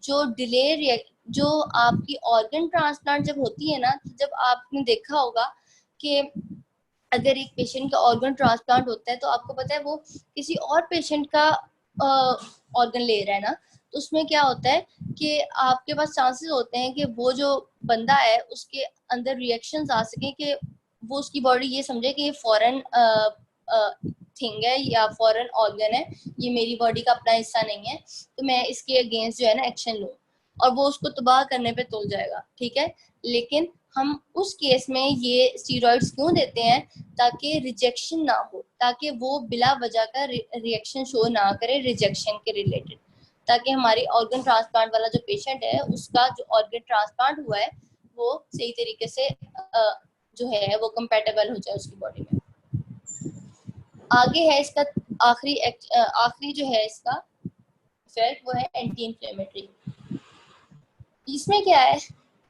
जो डिले, जो आपकी ऑर्गन ट्रांसप्लांट जब होती है ना, तो जब आपने देखा होगा कि अगर एक पेशेंट का ऑर्गन ट्रांसप्लांट होता है, तो आपको पता है वो किसी और पेशेंट का ऑर्गन ले रहा है ना, तो उसमें क्या होता है कि आपके पास चांसेस होते हैं कि वो जो बंदा है उसके अंदर रिएक्शंस आ सके, कि वो उसकी बॉडी ये समझे कि ये फॉरेन थिंग है या फॉरेन ऑर्गन है, ये मेरी बॉडी का अपना हिस्सा नहीं है, तो मैं इसके अगेंस्ट जो है ना एक्शन लूँ, और वो उसको तबाह करने पे तुल जाएगा। ठीक है, लेकिन हम उस केस में ये स्टीरॉइड्स क्यों देते हैं, ताकि रिजेक्शन ना हो, ताकि वो बिला वजह का रिएक्शन शो ना करे रिजेक्शन के रिलेटेड, ताकि हमारी ऑर्गन ट्रांसप्लांट वाला जो पेशेंट है उसका जो ऑर्गन ट्रांसप्लांट हुआ है वो सही तरीके से जो है वो कंपैटिबल हो जाए उसकी बॉडी में। आगे है इसका आखिरी जो है इसका इफेक्ट, वो है एंटी इंफ्लेमेटरी। इसमें क्या है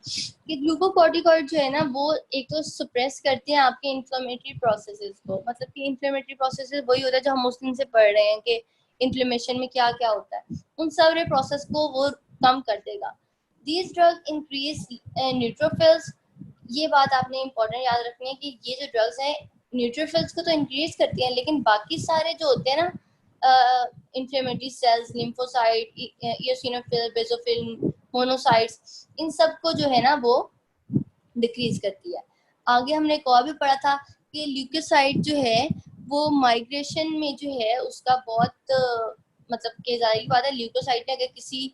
कि ग्लूकोकॉर्टिकॉइड जो है ना, वो एक तो सप्रेस करते हैं आपके इन्फ्लेमेटरी प्रोसेसेस को, मतलब कि इन्फ्लेमेटरी प्रोसेसेस वही होता है जो हम उस दिन से पढ़ रहे हैं कि इन्फ्लेमेशन में क्या क्या होता है, उन सारे प्रोसेस को वो कम कर देगा। दीज ड्रग इंक्रीज न्यूट्रोफिल्स, ये बात आपने इंपॉर्टेंट याद रखनी है कि ये जो ड्रग्स हैं न्यूट्रोफिल्स को तो इंक्रीज करती हैं, लेकिन बाकी सारे जो होते हैं ना inflammatory cells, lymphocyte, eosinophil, basophil, monocytes, इन सब को जो है ना वो डिक्रीज करती है। आगे हमने एक और भी पढ़ा था कि ल्यूकोसाइट जो है वो माइग्रेशन में जो है उसका बहुत मतलब कि जाहिर बात है, ल्यूकोसाइट ने अगर किसी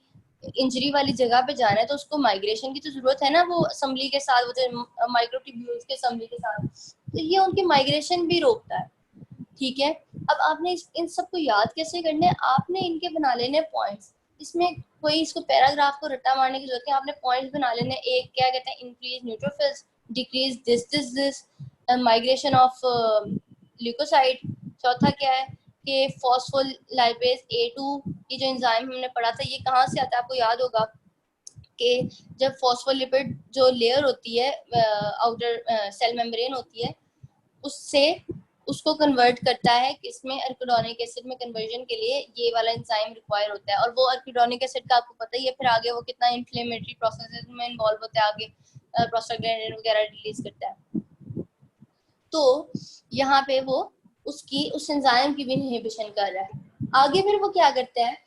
इंजरी वाली जगह पे जाना है तो उसको माइग्रेशन की तो जरूरत है ना, वो असेंबली के साथ, वो जो माइक्रोट्यूब्यूल्स के असेंबली के साथ, तो ये उनकी माइग्रेशन भी रोकता है। ठीक है, अब आपने इन सबको याद कैसे करने हैं, आपने इनके बना लेने पॉइंट्स, इसमें कोई इसको पैराग्राफ को रट्टा मारने की जरूरत है, आपने पॉइंट्स बना लेने। एक क्या कहते हैं, increase neutrophils, decrease this migration of leukocyte. चौथा क्या है कि फॉस्फोलाइपेज A2, ये जो एंजाइम हमने पढ़ा था, ये कहाँ से आता है, आपको याद होगा कि जब फॉस्फोलिपिड जो लेयर होती है आउटर सेल मेम्ब्रेन होती है, उससे उसको कन्वर्ट करता है किसमें, अर्किडोनिक एसिड में कन्वर्जन के लिए ये वाला एंजाइम रिक्वायर होता है, और वो अर्किडोनिक एसिड का आपको पता ही है फिर आगे वो कितना इन्फ्लेमेटरी प्रोसेसेस में इन्वॉल्व होता है, आगे प्रोस्टाग्लैंडिन वगैरह रिलीज करता है। तो यहाँ पे वो उसकी उस एंजाइम की भी इनहिबिशन कर रहा है। आगे फिर वो क्या करता है,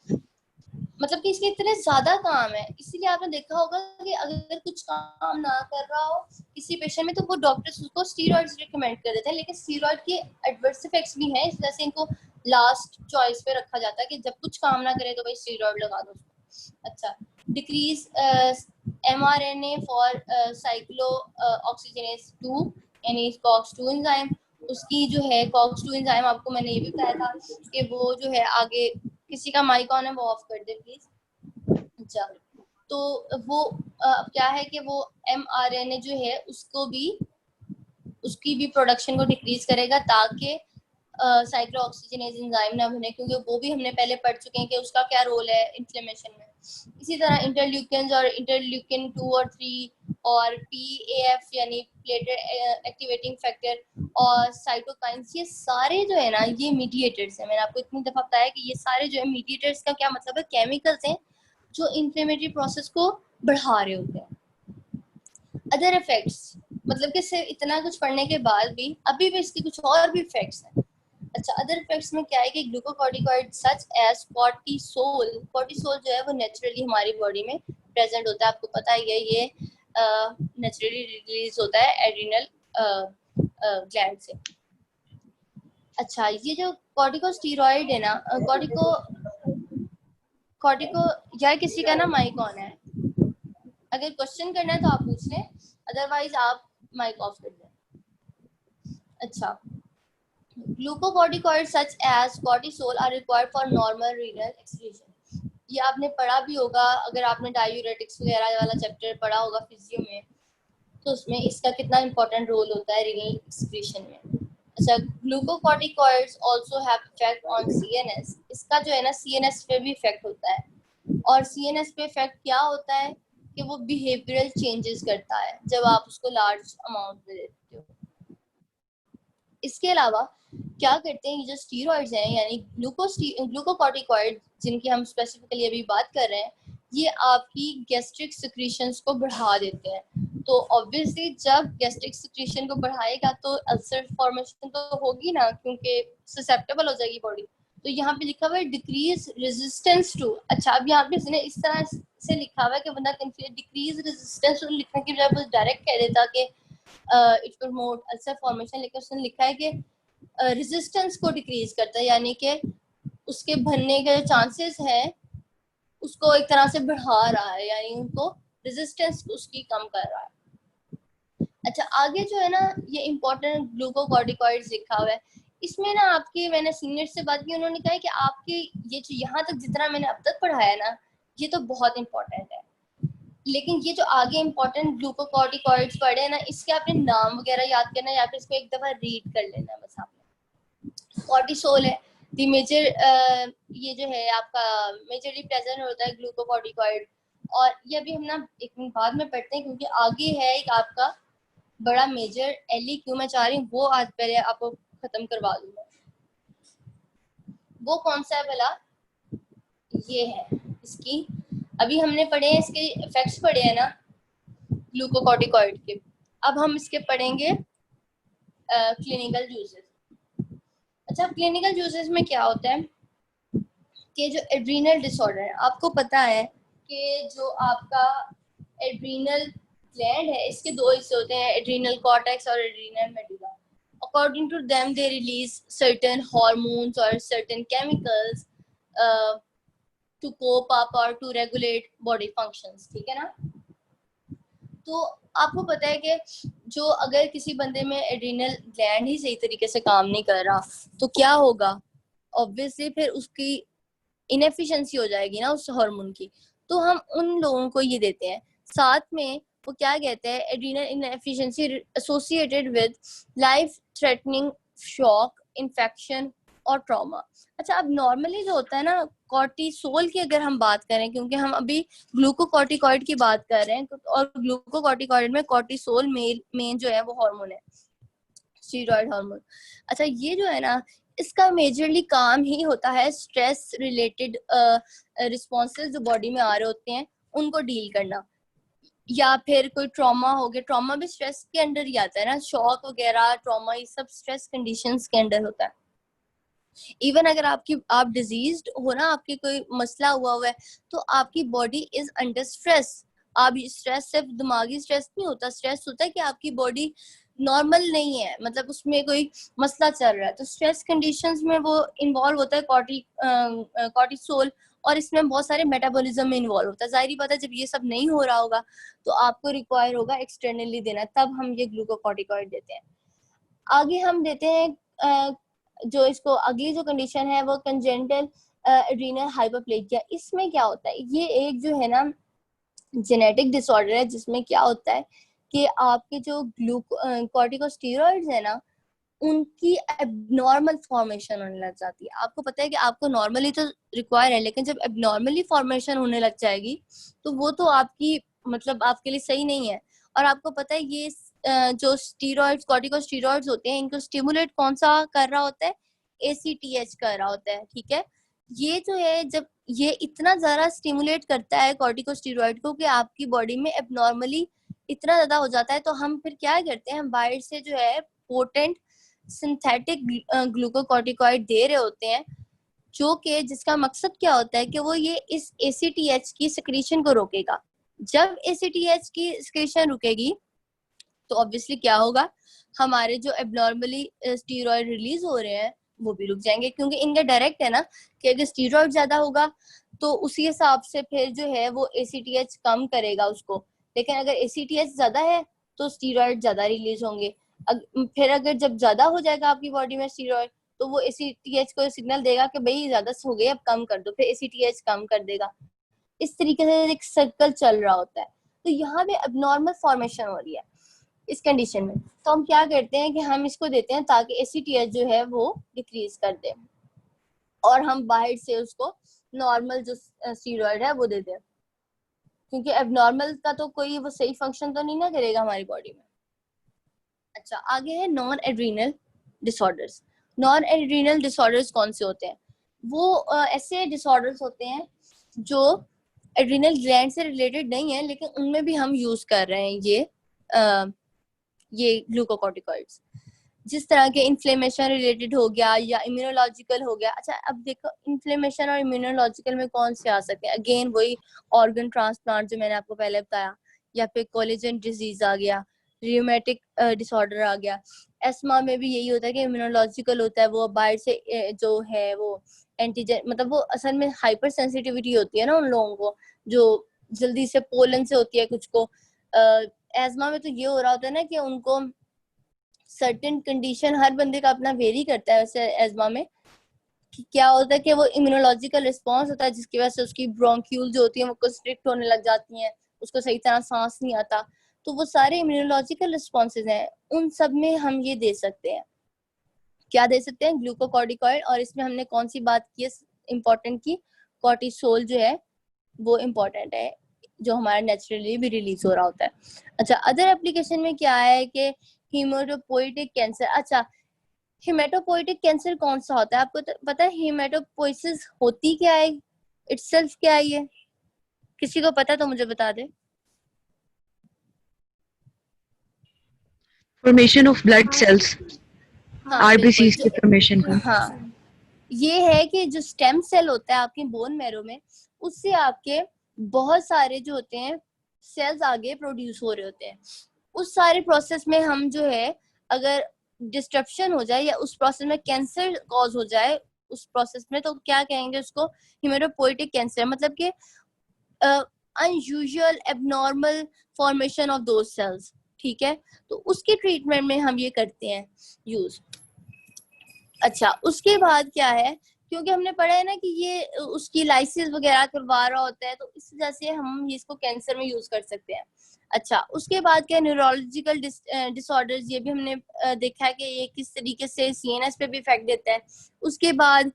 मतलब कि इसके इतने ज्यादा काम है, इसीलिए आपने देखा होगा कि अगर कुछ काम ना कर रहा हो किसी पेशेंट में तो वो डॉक्टर्स उसको स्टीरॉइड्स रिकमेंड कर देते हैं, लेकिन स्टीरॉइड के एडवर्स इफेक्ट्स भी हैं, इस वजह से इनको लास्ट चॉइस पे रखा जाता है कि जब कुछ काम ना करे तो भाई स्टीरॉइड लगा दो उसको। अच्छा, decrease mRNA for cyclo oxygenase 2 यानी COX-2 एंजाइम, उसकी जो है COX-2 एंजाइम, आपको मैंने ये भी बताया था कि वो जो है आगे, किसी का माइक ऑन है वो ऑफ कर दे प्लीज। अच्छा, तो वो क्या है कि वो mRNA जो है उसको भी, उसकी भी प्रोडक्शन को डिक्रीज करेगा, ताकि साइक्लो ऑक्सीजनेज एंजाइम ना बने, क्योंकि वो भी हमने पहले पढ़ चुके हैं कि उसका क्या रोल है इन्फ्लेमेशन में। इसी तरह इंटरल्यूकिन्स और इंटरल्यूकिन 2 और 3 और PAF यानी प्लेटलेट एक्टिवेटिंग फैक्टर और साइटोकाइंस, ये सारे जो है ना ये मीडिएटर्स हैं। मैंने आपको इतनी दफा बताया कि ये सारे जो है मीडिएटर्स का क्या मतलब है, केमिकल्स हैं जो इन्फ्लेमेटरी प्रोसेस को बढ़ा रहे होते हैं। अदर इफेक्ट्स, मतलब कि सिर्फ इतना कुछ पढ़ने के बाद भी अभी भी इसके कुछ और भी इफेक्ट्स हैं। अच्छा, अदर इफेक्ट्स में क्या है कि glucocorticoid such as cortisol, cortisol जो है वो नेचुरली हमारी बॉडी में प्रेजेंट होता है, आपको पता ही है, ये नेचुरली रिलीज होता है एड्रिनल ग्लैंड से। अच्छा, ये जो कॉर्टिकोस्टेरॉइड है ना, कॉर्टिको यार किसी का ना माइक ऑन है, अगर क्वेश्चन करना है तो आप पूछ लें, अदरवाइज आप माइक ऑफ कर दें। अच्छा, glucocorticoids such as cortisol are required for normal renal excretion. ये आपने पढ़ा भी होगा, अगर आपने डायूरेटिक्स वगैरह वाला चैप्टर पढ़ा होगा फिजियो में, तो उसमें इसका कितना इंपॉर्टेंट रोल होता है रीनल एक्सक्रीशन में। अच्छा, glucocorticoids also have effect on CNS. इसका जो है ना सीएनएस पे भी इफेक्ट होता है, और सीएनएस पे इफेक्ट क्या होता है कि वो बिहेवियरल चेंजेस करता है जब आप उसको लार्ज अमाउंट में देते हो। इसके अलावा क्या करते हैं, ये जो स्टीरॉइड्स हैं यानी ग्लूकोकॉर्टिकॉइड जिनकी हम स्पेसिफिकली अभी बात कर रहे हैं, ये आपकी गैस्ट्रिक सिक्रीशंस को बढ़ा देते हैं। तो ऑब्वियसली जब गैस्ट्रिक सिक्रीशन को बढ़ाएगा तो अल्सर फॉर्मेशन तो होगी ना, क्योंकि ससेप्टेबल हो जाएगी बॉडी। तो यहाँ पे लिखा हुआ है डिक्रीज रेजिस्टेंस टू। अच्छा, अब यहाँ पे इसने इस तरह से लिखा हुआ है कि बंदा कंफ्यूज, डिक्रीज रेजिस्टेंस टू लिखने की बजाय बस डायरेक्ट कह देता कि इट प्रमोट अल्सर फॉर्मेशन, लेकिन उसने लिखा है कि रेजिस्टेंस को डिक्रीज करता है, यानी कि उसके बनने के चांसेस हैं उसको एक तरह से बढ़ा रहा है, यानी उनको रेजिस्टेंस उसकी कम कर रहा है। अच्छा, आगे जो है ना ये इम्पोर्टेंट ग्लूकोकॉर्टिकॉइड्स लिखा हुआ है, इसमें ना आपके, मैंने सीनियर से बात की, उन्होंने कहा है कि आपके ये जो यहाँ तक जितना मैंने अब तक पढ़ाया है ना, ये तो बहुत इंपॉर्टेंट है, लेकिन ये जो आगे इंपॉर्टेंट ग्लूकोकॉर्टिकॉइड्स पढ़े ना, इसके आपने नाम वगैरह याद करना है या फिर इसको एक दफा रीड कर लेना बस आपने। कॉर्टिसोल है दी मेजर, ये जो है आपका मेजरली प्रेजेंट होता है ग्लूकोकॉर्टिकॉइड, और ये अभी हम ना एक मिनट बाद में पढ़ते हैं क्योंकि आगे है एक आपका बड़ा मेजर LEQ, मैं चाह रही हूँ वो आज पहले आपको खत्म करवा दूंगा। वो कौन सा है भला? ये है इसकी, अभी हमने पढ़े हैं इसके इफेक्ट्स पढ़े हैं ना ग्लूकोकॉर्टिकॉइड के, अब हम इसके पढ़ेंगे क्लिनिकल यूजेस। अच्छा, क्लिनिकल यूजेस में क्या होता है कि जो एड्रीनल डिसऑर्डर है, आपको पता है कि जो आपका एड्रीनल ग्लैंड है इसके दो हिस्से होते हैं, एड्रीनल कॉर्टेक्स और adrenal medulla. According to them they release certain hormones और certain chemicals to cope up और टू रेगुलेट बॉडी फंक्शंस, ठीक है ना। तो आपको पता है कि जो अगर किसी बंदे में एड्रीनल ग्लैंड ही सही तरीके से काम नहीं कर रहा तो क्या होगा, ऑब्वियसली फिर उसकी इनएफिशिएंसी हो जाएगी ना उस हार्मोन की। तो हम उन लोगों को ये देते हैं, साथ में वो क्या कहते हैं, adrenal inefficiency associated with life threatening shock, infection और ट्रॉमा। अच्छा, अब नॉर्मली जो होता है ना कॉर्टिसोल की अगर हम बात करें, क्योंकि हम अभी ग्लूकोकॉर्टिकॉइड की बात कर रहे हैं, और ग्लूकोकॉर्टिकॉइड में कॉर्टिसोल मेन जो है वो हार्मोन है, स्टीरॉयड हार्मोन। अच्छा, ये जो है ना इसका मेजरली काम ही होता है स्ट्रेस रिलेटेड रिस्पॉन्सेज जो बॉडी में आ रहे होते हैं उनको डील करना, या फिर कोई ट्रॉमा हो गया, ट्रॉमा भी स्ट्रेस के अंडर ही आता है ना, शॉक वगैरह ट्रॉमा ये सब स्ट्रेस कंडीशंस के अंडर होता है। इवन अगर आप डिजीज्ड हो ना, आपकी कोई मसला हुआ है तो आपकी बॉडी इज अंडर स्ट्रेस। आप स्ट्रेस सिर्फ दिमागी स्ट्रेस नहीं होता, स्ट्रेस होता है कि आपकी बॉडी नॉर्मल नहीं है, मतलब उसमें कोई मसला चल रहा है, तो स्ट्रेस कंडीशंस में वो इन्वॉल्व होता है कॉर्टिसोल, और इसमें बहुत सारे मेटाबॉलिज्म में इन्वॉल्व होता है। जाहिर बात है जब ये सब नहीं हो रहा होगा तो आपको रिक्वायर होगा एक्सटर्नली देना, तब हम ये ग्लूकोकॉर्टिकॉइड देते हैं। आगे हम देते हैं जो इसको अगली जो कंडीशन है वो कंजेंटल एड्रीनल हाइपरप्लेजिया। इसमें क्या होता है, ये एक जो है ना जेनेटिक डिसऑर्डर है जिसमें क्या होता है कि आपके जो कॉर्टिकोस्टेरॉइड्स है ना उनकी एबनॉर्मल फॉर्मेशन होने लग जाती है। आपको पता है कि आपको नॉर्मली तो रिक्वायर है, लेकिन जब एबनॉर्मली फॉर्मेशन होने लग जाएगी तो वो तो आपकी मतलब आपके लिए सही नहीं है। और आपको पता है ये जो स्टीरॉइड्स कॉर्टिकोस्टेरॉइड्स होते हैं इनको स्टिमुलेट कौन सा कर रहा होता है, ACTH कर रहा होता है, ठीक है। ये जो है जब ये इतना ज्यादा स्टिमुलेट करता है कॉर्टिकोस्टेरॉइड को कि आपकी बॉडी में एबनॉर्मली इतना ज्यादा हो जाता है, तो हम फिर क्या करते हैं, हम बाहर से जो है पोटेंट सिंथेटिक ग्लूकोकॉर्टिकॉइड दे रहे होते हैं, जो कि जिसका मकसद क्या होता है कि वो ये इस ACTH की सिक्रीशन को रोकेगा। जब ACTH की सिक्रीशन रुकेगी तो ऑब्वियसली क्या होगा, हमारे जो एबनॉर्मली स्टीरॉयड रिलीज हो रहे हैं वो भी रुक जाएंगे, क्योंकि इनका डायरेक्ट है ना कि अगर स्टीरॉयड ज्यादा होगा तो उसी हिसाब से फिर जो है वो ACTH कम करेगा उसको, लेकिन अगर ACTH ज्यादा है तो स्टीरॉयड ज्यादा रिलीज होंगे। फिर अगर जब ज्यादा हो जाएगा आपकी बॉडी में स्टीरॉयड तो वो ACTH को सिग्नल देगा कि भाई ज्यादा हो गई, अब कम कर दो, फिर ACTH कम कर देगा। इस तरीके से एक सर्कल चल रहा होता है। तो यहाँ पे अबनॉर्मल फॉर्मेशन हो रही है इस कंडीशन में, तो हम क्या करते हैं कि हम इसको देते हैं ताकि ACTH जो है वो डिक्रीज कर दे, और हम बाहर से उसको नॉर्मल जो स्टीरॉयड है वो दे दें, क्योंकि एबनॉर्मल का तो कोई वो सही फंक्शन तो नहीं ना करेगा हमारी बॉडी में। अच्छा, आगे है non adrenal disorders. Non adrenal disorders कौन से होते हैं? वो ऐसे डिसऑर्डर्स होते हैं जो एड्रीनल ग्लैंड से रिलेटेड नहीं है, लेकिन उनमें भी हम यूज कर रहे हैं ये ग्लूकोकॉर्टिकॉइड्स। जिस तरह के इन्फ्लेमेशन रिलेटेड हो गया या इम्यूनोलॉजिकल हो गया। अच्छा, अब देखो इन्फ्लेमेशन और इम्यूनोलॉजिकल में कौन से आ सकते हैं? अगेन वही ऑर्गन ट्रांसप्लांट जो मैंने आपको पहले बताया, या फिर कोलेजन डिजीज आ गया, रियूमेटिक डिसऑर्डर आ गया। एस्मा में भी यही होता है कि इम्यूनोलॉजिकल होता है, वो बाहर से जो है वो एंटीजन, मतलब वो असल में हाइपर सेंसिटिविटी होती है ना उन लोगों को, जो जल्दी से पोलन से होती है कुछ को। एस्मा में तो ये हो रहा होता है ना कि उनको सर्टेन कंडीशन, हर बंदे का अपना वेरी करता है वैसे एस्मा में, कि क्या होता है कि वो इम्यूनोलॉजिकल रिस्पॉन्स होता है जिसकी वजह से उसकी ब्रोंक्यूल जो होती है वो कंस्ट्रिक्ट होने लग जाती हैं, उसको सही तरह सांस नहीं आता। तो वो सारे इम्यूनोलॉजिकल रिस्पॉन्सेज हैं, उन सब में हम ये दे सकते हैं। क्या दे सकते हैं? ग्लूकोकॉर्टिकॉइड। और इसमें हमने कौन सी बात की है इम्पोर्टेंट की? कॉर्टिसोल जो है वो इम्पोर्टेंट है, जो हमारा नेचुरली भी रिलीज हो रहा होता है। अच्छा, अदर एप्लीकेशन में क्या है कि हीमेटोपोइटिक कैंसर। अच्छा, हीमेटोपोइटिक कैंसर कौन सा होता है? आपको तो पता है हीमेटोपोइसिस होती क्या है, इटसेल्फ क्या है? ये किसी को पता तो मुझे बता दे। फॉर्मेशन ऑफ ब्लड सेल्स, हाँ आरबीसीज की बिल्कुल। फॉर्मेशन का। हाँ, ये है कि जो स्टेम सेल होता है आपके बोन मैरो में, उससे आपके बहुत सारे जो होते हैं सेल्स आगे प्रोड्यूस हो रहे होते हैं। उस सारे प्रोसेस में हम जो है, अगर डिस्ट्रप्शन हो जाए या उस प्रोसेस में कैंसर कॉज हो जाए उस प्रोसेस में, तो क्या कहेंगे उसको? Hematopoietic cancer. मतलब कि unusual abnormal formation of those cells. ठीक है, तो उसके ट्रीटमेंट में हम ये करते हैं यूज। अच्छा, उसके बाद क्या है, क्योंकि हमने पढ़ा है ना कि ये उसकी लाइसिस वगैरह करवा रहा होता है, तो इस वजह से हम इसको कैंसर में यूज कर सकते हैं। अच्छा, उसके बाद क्या, न्यूरोलॉजिकल डिसऑर्डर्स, ये भी हमने देखा है कि ये किस तरीके से CNS पे भी इफेक्ट देता है। उसके बाद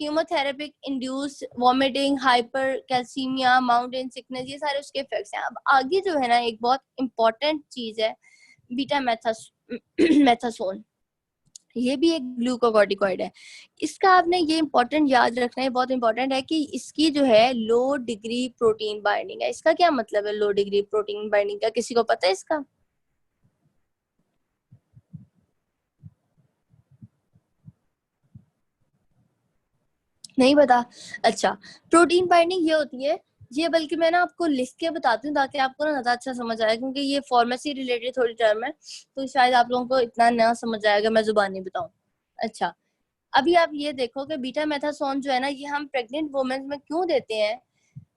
कीमोथेरेपिक induce vomiting, hyper calcaemia, mountain sickness, ये सारे उसके इफेक्ट्स हैं। अब आगे जो है ना, एक बहुत इंपॉर्टेंट चीज है बीटा मेथासोन। ये भी एक ग्लूकोकॉर्टिकॉइड है। इसका आपने ये इंपॉर्टेंट याद रखना है, बहुत इंपॉर्टेंट है, कि इसकी जो है लो डिग्री प्रोटीन बाइंडिंग है। इसका क्या मतलब है लो डिग्री प्रोटीन बाइंडिंग का? किसी को पता है इसका? नहीं पता? अच्छा, प्रोटीन बाइंडिंग ये होती है, ये बल्कि मैं ना आपको लिख के बताती हूँ ताकि आपको ना ज्यादा अच्छा समझ आए, क्योंकि ये फार्मेसी रिलेटेड थोड़ी टर्म है, तो शायद आप लोगों को इतना ना समझ आएगा मैं जुबानी बताऊं। अच्छा, अभी आप ये देखो कि बीटा मेथासोन जो है ना, ये हम प्रेग्नेंट वुमेन में क्यों देते हैं?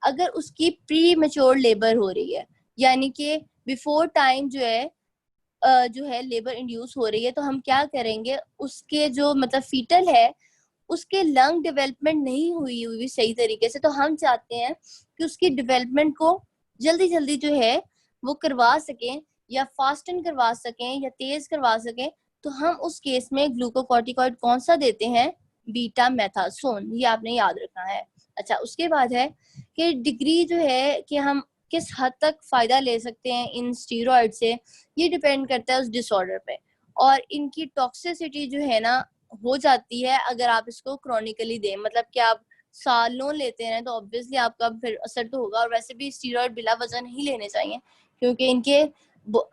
अगर उसकी प्री मेच्योर लेबर हो रही है, यानी कि बिफोर टाइम जो है लेबर इंड्यूस हो रही है, तो हम क्या करेंगे, उसके जो मतलब फीटल है उसके लंग डेवलपमेंट नहीं हुई सही तरीके से, तो हम चाहते हैं कि उसकी डेवलपमेंट को जल्दी जल्दी जो है वो करवा सकें, या फास्टन करवा सकें, या तेज करवा सकें। तो हम उस केस में ग्लूकोकॉर्टिकॉइड कौन सा देते हैं? बीटा मेथासोन। ये आपने याद रखना है। अच्छा, उसके बाद है कि डिग्री जो है कि हम किस हद तक फायदा ले सकते हैं इन स्टीरॉइड से, ये डिपेंड करता है उस डिसऑर्डर पे। और इनकी टॉक्सिसिटी जो है ना हो जाती है अगर आप इसको क्रॉनिकली दें, मतलब कि आप सालों लेते हैं तो ऑब्वियसली आपका फिर असर तो होगा। और वैसे भी स्टीरॉइड बिला वजह नहीं लेने चाहिए, क्योंकि इनके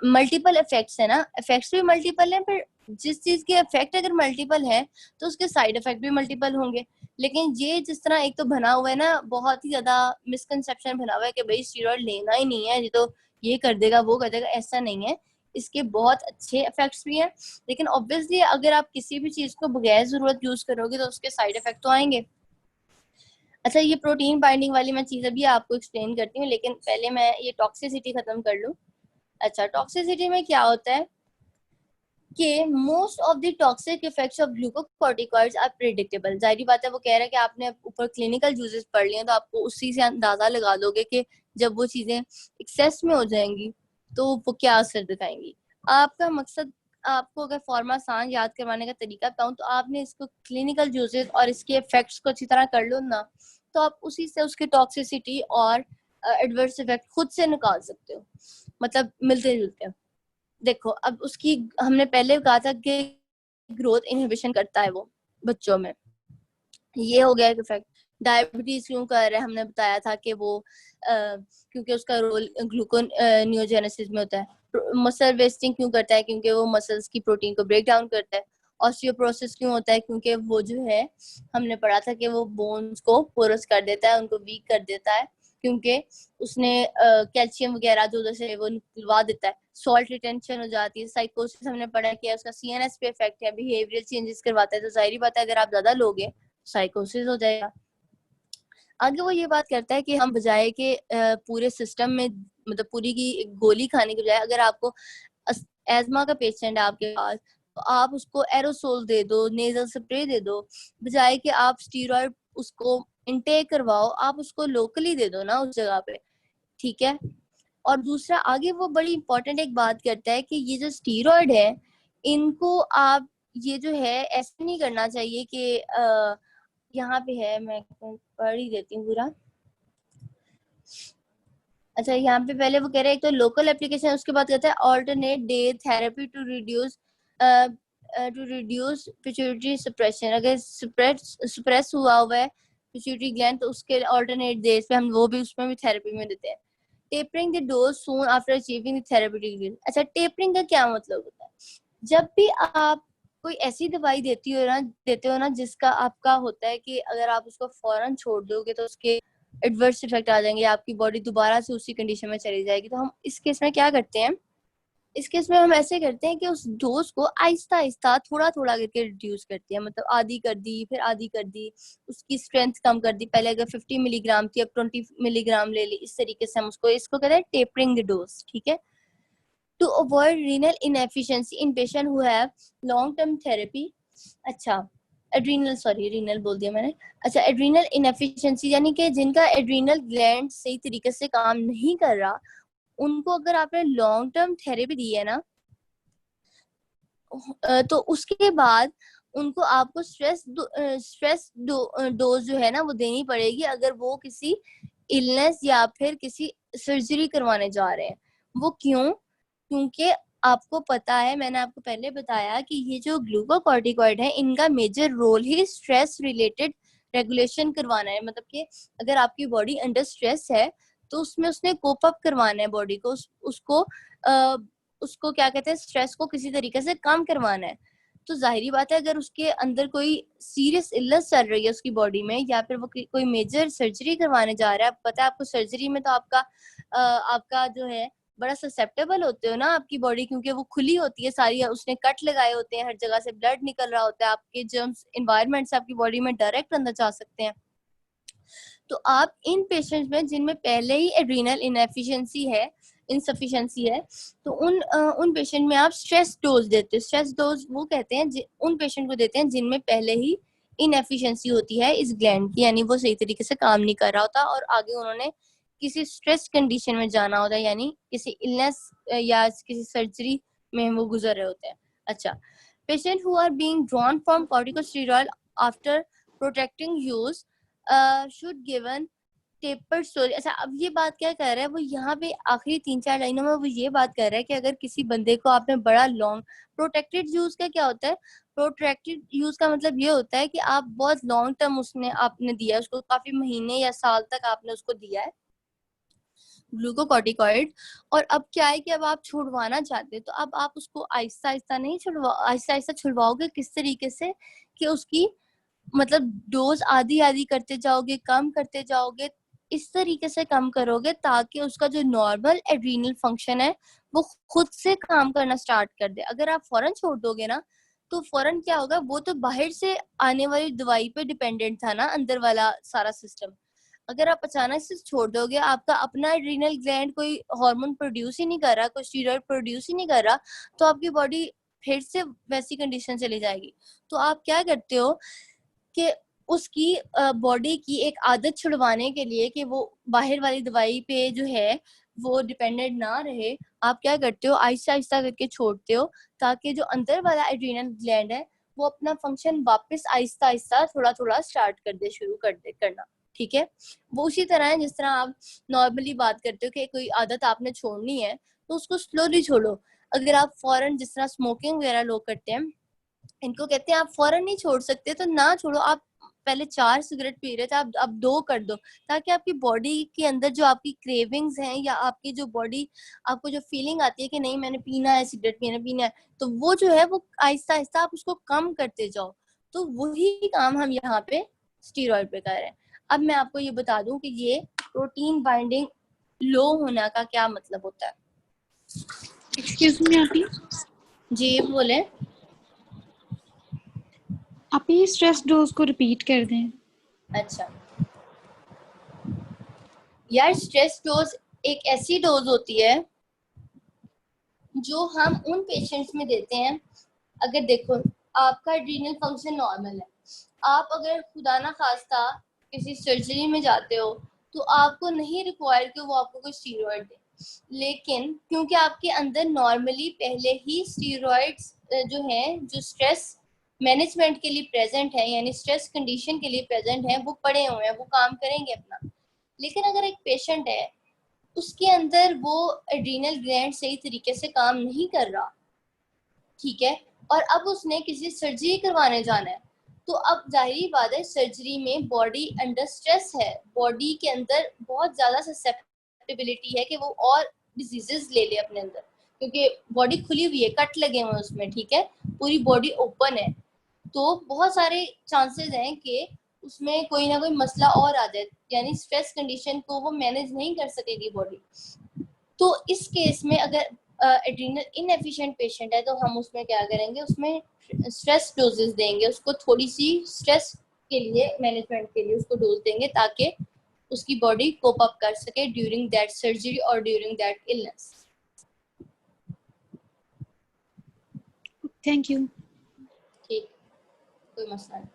मल्टीपल इफेक्ट्स है ना, इफेक्ट्स भी मल्टीपल हैं, फिर जिस चीज के इफेक्ट अगर मल्टीपल है तो उसके साइड इफेक्ट भी मल्टीपल होंगे। लेकिन ये जिस तरह एक तो बना हुआ है ना, बहुत ही ज्यादा मिसकंसेप्शन बना हुआ है कि भाई स्टीरॉइड लेना ही नहीं है, ये तो ये कर देगा वो कर देगा, ऐसा नहीं है। इसके बहुत अच्छे इफेक्ट्स भी हैं, लेकिन ऑब्वियसली अगर आप किसी भी चीज को बगैर जरूरत यूज करोगे तो उसके साइड इफेक्ट तो आएंगे। अच्छा, ये प्रोटीन बाइंडिंग वाली मैं चीज अभी आपको एक्सप्लेन करती हूँ, लेकिन पहले मैं ये टॉक्सिसिटी खत्म कर लूँ। अच्छा, टॉक्सिसिटी में क्या होता है कि most of the toxic effects of glucocorticoids are predictable. जाहिर बात है, वो कह रहे हैं कि आपने ऊपर क्लिनिकल यूजेस पढ़ लिए तो आपको उसी से अंदाजा लगा लोगे कि जब वो चीजें एक्सेस में हो जाएंगी तो वो क्या असर दिखाएंगी। आपका मकसद, आपको अगर फॉर्मा आसान याद करवाने का तरीका बताऊं तो आपने इसको क्लिनिकल यूजेस और इसके इफेक्ट्स को अच्छी तरह कर लो ना, तो आप उसी से उसकी टॉक्सिसिटी और एडवर्स इफेक्ट खुद से निकाल सकते हो, मतलब मिलते जुलते। देखो, अब उसकी हमने पहले कहा था कि ग्रोथ इनहिबिशन करता है वो बच्चों में, ये हो गया एक इफेक्ट। डायबिटीज क्यों कर रहा है, हमने बताया था कि वो क्योंकि उसका रोल ग्लूकोन न्यूरोजेनेसिस में होता है। मसल वेस्टिंग क्यों करता है, क्योंकि वो मसल्स की प्रोटीन को ब्रेक डाउन करता है। ऑस्टियोपोरोसिस क्यों होता है, क्योंकि वो जो है हमने पढ़ा था कि वो बोन्स को पोरस कर देता है, उनको वीक कर देता है, क्योंकि उसने कैल्शियम वगैरह जो उधर से वो निकलवा देता है। सॉल्ट रिटेंशन हो जाती है। साइकोसिस हमने पढ़ा कि उसका सीएनएस पे इफेक्ट है, बिहेवियरल चेंजेस करवाता है। तो जाहिर बात है अगर आप ज्यादा लोगे साइकोसिस हो जाएगा। आगे वो ये बात करता है कि हम बजाय के पूरे सिस्टम में, मतलब पूरी की गोली खाने के बजाय, अगर आपको एजमा का पेशेंट है आपके पास, तो आप उसको एरोसोल दे दो, नेजल स्प्रे दे दो, बजाय कि आप स्टीरॉयड उसको इनटेक करवाओ, आप उसको लोकली दे दो ना उस जगह पे, ठीक है। और दूसरा, आगे वो बड़ी इंपॉर्टेंट एक बात करता है कि ये जो स्टीरॉयड है, इनको आप, ये जो है ऐसे नहीं करना चाहिए कि यहाँ पे है, मैं पढ़ ही देती हूँ पूरा। अच्छा, यहाँ पे पहले वो कह रहे हैं एक तो लोकल एप्लीकेशन, उसके बाद कहता है alternate day therapy to reduce pituitary suppression. अगर सप्रेस हुआ है पिट्यूटरी ग्लैंड, तो उसके ऑल्टरनेट डेज पे हम वो भी उसमें भी थेरेपी में देते हैं। Tapering the dose soon after achieving the therapeutic. अच्छा, टेपरिंग का क्या मतलब होता है? जब भी आप कोई ऐसी दवाई देते हो ना जिसका आपका होता है कि अगर आप उसको फौरन छोड़ दोगे तो उसके एडवर्स इफेक्ट आ जाएंगे, आपकी बॉडी दोबारा से उसी कंडीशन में चली जाएगी। तो हम इस केस में क्या करते हैं, इस केस में हम ऐसे करते हैं कि उस डोज को आहिस्ता आहिस्ता थोड़ा थोड़ा करके रिड्यूस करते हैं, मतलब आधी कर दी, फिर आधी कर दी, उसकी स्ट्रेंथ कम कर दी। पहले अगर 50 मिलीग्राम थी, अब 20 मिलीग्राम ले ली। इस तरीके से हम इसको कहते हैं टेपरिंग द डोज, ठीक है। To avoid renal insufficiency in patient who have long term therapy. अच्छा, रीनल बोल दिया मैंने। अच्छा, एड्रीनल इनएफिशिएंसी यानी कि जिनका एड्रीनल ग्लैंड सही तरीके से काम नहीं कर रहा, उनको अगर आपने लॉन्ग टर्म थेरेपी दी है ना, तो उसके बाद उनको आपको स्ट्रेस डोज जो है ना वो देनी पड़ेगी, अगर वो किसी इलनेस या फिर किसी सर्जरी करवाने जा रहे हैं। वो क्यों? क्योंकि आपको पता है, मैंने आपको पहले बताया कि ये जो ग्लूकोकॉर्टिकॉइड है, इनका मेजर रोल ही स्ट्रेस रिलेटेड रेगुलेशन करवाना है। मतलब कि अगर आपकी बॉडी अंडर स्ट्रेस है तो उसमें उसने कोप अप करवाना है बॉडी को, उसको क्या कहते हैं, स्ट्रेस को किसी तरीके से कम करवाना है। तो जाहिर बात है अगर उसके अंदर कोई सीरियस इलनेस चल रही है उसकी बॉडी में, या फिर वो कोई मेजर सर्जरी करवाने जा रहा है, पता है आपको सर्जरी में तो आपका जो है बड़ा ससेप्टेबल होते हो ना आपकी बॉडी, क्योंकि वो खुली होती है सारी, उसने कट लगाए होते हैं, हर जगह से ब्लड निकल रहा होता है, आपके जर्म्स एनवायरनमेंट से आपकी बॉडी में डायरेक्ट अंदर जा सकते हैं। तो आप इन पेशेंट्स में जिनमें पहले ही एड्रीनल इनसफिशिएंसी है, तो उन पेशेंट में आप स्ट्रेस डोज देते हो। स्ट्रेस डोज वो कहते हैं उन पेशेंट को देते हैं जिनमें पहले ही इनएफिशिएंसी होती है इस ग्लैंड की, यानी वो सही तरीके से काम नहीं कर रहा होता और आगे उन्होंने किसी स्ट्रेस कंडीशन में जाना होता है, यानी किसी इलनेस या किसी सर्जरी में वो गुजर रहे होते हैं। अच्छा, patient who are being drawn from corticosteroid after protecting use should given taper story. अच्छा, अब ये बात क्या कर रहा है वो, यहाँ पे आखिरी 3-4 लाइनों में वो ये बात कर रहा है कि अगर किसी बंदे को आपने बड़ा लॉन्ग प्रोटेक्टेड यूज का क्या होता है, प्रोटेक्टेड यूज का मतलब ये होता है कि आप बहुत लॉन्ग टर्म आपने दिया है उसको, काफी महीने या साल तक आपने उसको दिया है ग्लूकोकॉर्टिकॉइड, और अब क्या है कि अब आप छुड़वाना चाहते हैं, तो अब आप उसको आहिस्ता आहिस्ता छुड़वाओगे। किस तरीके से कि उसकी मतलब डोज आधी आधी करते जाओगे, कम करते जाओगे, इस तरीके से कम करोगे ताकि उसका जो नॉर्मल एड्रीनल फंक्शन है वो खुद से काम करना स्टार्ट कर दे। अगर आप फौरन छोड़ दोगे ना, तो फौरन क्या होगा, वो तो बाहर से आने वाली दवाई पे डिपेंडेंट था ना, अंदर वाला सारा सिस्टम। अगर आप अचानक से छोड़ दोगे, आपका अपना एड्रीनल ग्लैंड कोई हार्मोन प्रोड्यूस ही नहीं कर रहा, कोई स्टीरॉयड प्रोड्यूस ही नहीं कर रहा, तो आपकी बॉडी फिर से वैसी कंडीशन चली जाएगी। तो आप क्या करते हो कि उसकी बॉडी की एक आदत छुड़वाने के लिए कि वो बाहर वाली दवाई पे जो है वो डिपेंडेंट ना रहे, आप क्या करते हो आहिस्ता आहिस्ता करके छोड़ते हो, ताकि जो अंदर वाला एड्रीनल ग्लैंड है वो अपना फंक्शन वापस आहिस्ता आहिस्ता थोड़ा थोड़ा स्टार्ट करना। ठीक है, वो उसी तरह है जिस तरह आप नॉर्मली बात करते हो कि कोई आदत आपने छोड़नी है तो उसको स्लोली छोड़ो। अगर आप फौरन, जिस तरह स्मोकिंग वगैरह लोग करते हैं, इनको कहते हैं आप फौरन नहीं छोड़ सकते तो ना छोड़ो, आप पहले 4 सिगरेट पी रहे थे, आप 2 कर दो, ताकि आपकी बॉडी के अंदर जो आपकी क्रेविंग्स हैं या आपकी जो बॉडी, आपको जो फीलिंग आती है कि नहीं मैंने पीना है, सिगरेट पीना है, तो वो जो है वो आहिस्ता आहिस्ता आप उसको कम करते जाओ। तो वही काम हम यहाँ पे स्टीरॉयड पे कर रहे हैं। अब मैं आपको ये बता दूं कि ये प्रोटीन बाइंडिंग लो होना का क्या मतलब होता है। एक्सक्यूज मी आंटी, जी बोले। आप ये स्ट्रेस डोज को रिपीट कर दें। अच्छा यार, स्ट्रेस डोज एक ऐसी डोज होती है जो हम उन पेशेंट्स में देते हैं, अगर देखो आपका एड्रीनल फंक्शन नॉर्मल है, आप अगर खुदा ना खास्ता किसी सर्जरी में जाते हो तो आपको नहीं रिक्वायर कि वो आपको कोई स्टीरॉयड दे, लेकिन क्योंकि आपके अंदर नॉर्मली पहले ही स्टीरॉयड्स जो हैं जो स्ट्रेस मैनेजमेंट के लिए प्रेजेंट है, यानी स्ट्रेस कंडीशन के लिए प्रेजेंट है, वो पड़े हुए हैं, वो काम करेंगे अपना। लेकिन अगर एक पेशेंट है उसके अंदर वो एड्रीनल ग्लैंड सही तरीके से काम नहीं कर रहा, ठीक है, और अब उसने किसी सर्जरी करवाने जाना है, तो अब जाहिर बात है सर्जरी में बॉडी अंडर स्ट्रेस है, बॉडी के अंदर बहुत ज्यादा ससेप्टेबिलिटी है कि वो और डिजीजेस ले ले अपने अंदर, क्योंकि बॉडी खुली हुई है, कट लगे हुए हैं उसमें, ठीक है, पूरी बॉडी ओपन है, तो बहुत सारे चांसेस हैं कि उसमें कोई ना कोई मसला और आ जाए, यानी स्ट्रेस कंडीशन को वो मैनेज नहीं कर सकेगी बॉडी। तो इस केस में अगर एड्रीनल इनएफिशिएंट पेशेंट है तो हम उसमें क्या करेंगे, उसमें स्ट्रेस डोजेस देंगे, उसको थोड़ी सी स्ट्रेस के लिए, मैनेजमेंट के लिए उसको डोज देंगे ताकि उसकी बॉडी कोप अप कर सके ड्यूरिंग दैट सर्जरी और during that illness. Thank you. ठीक, कोई मसला नहीं।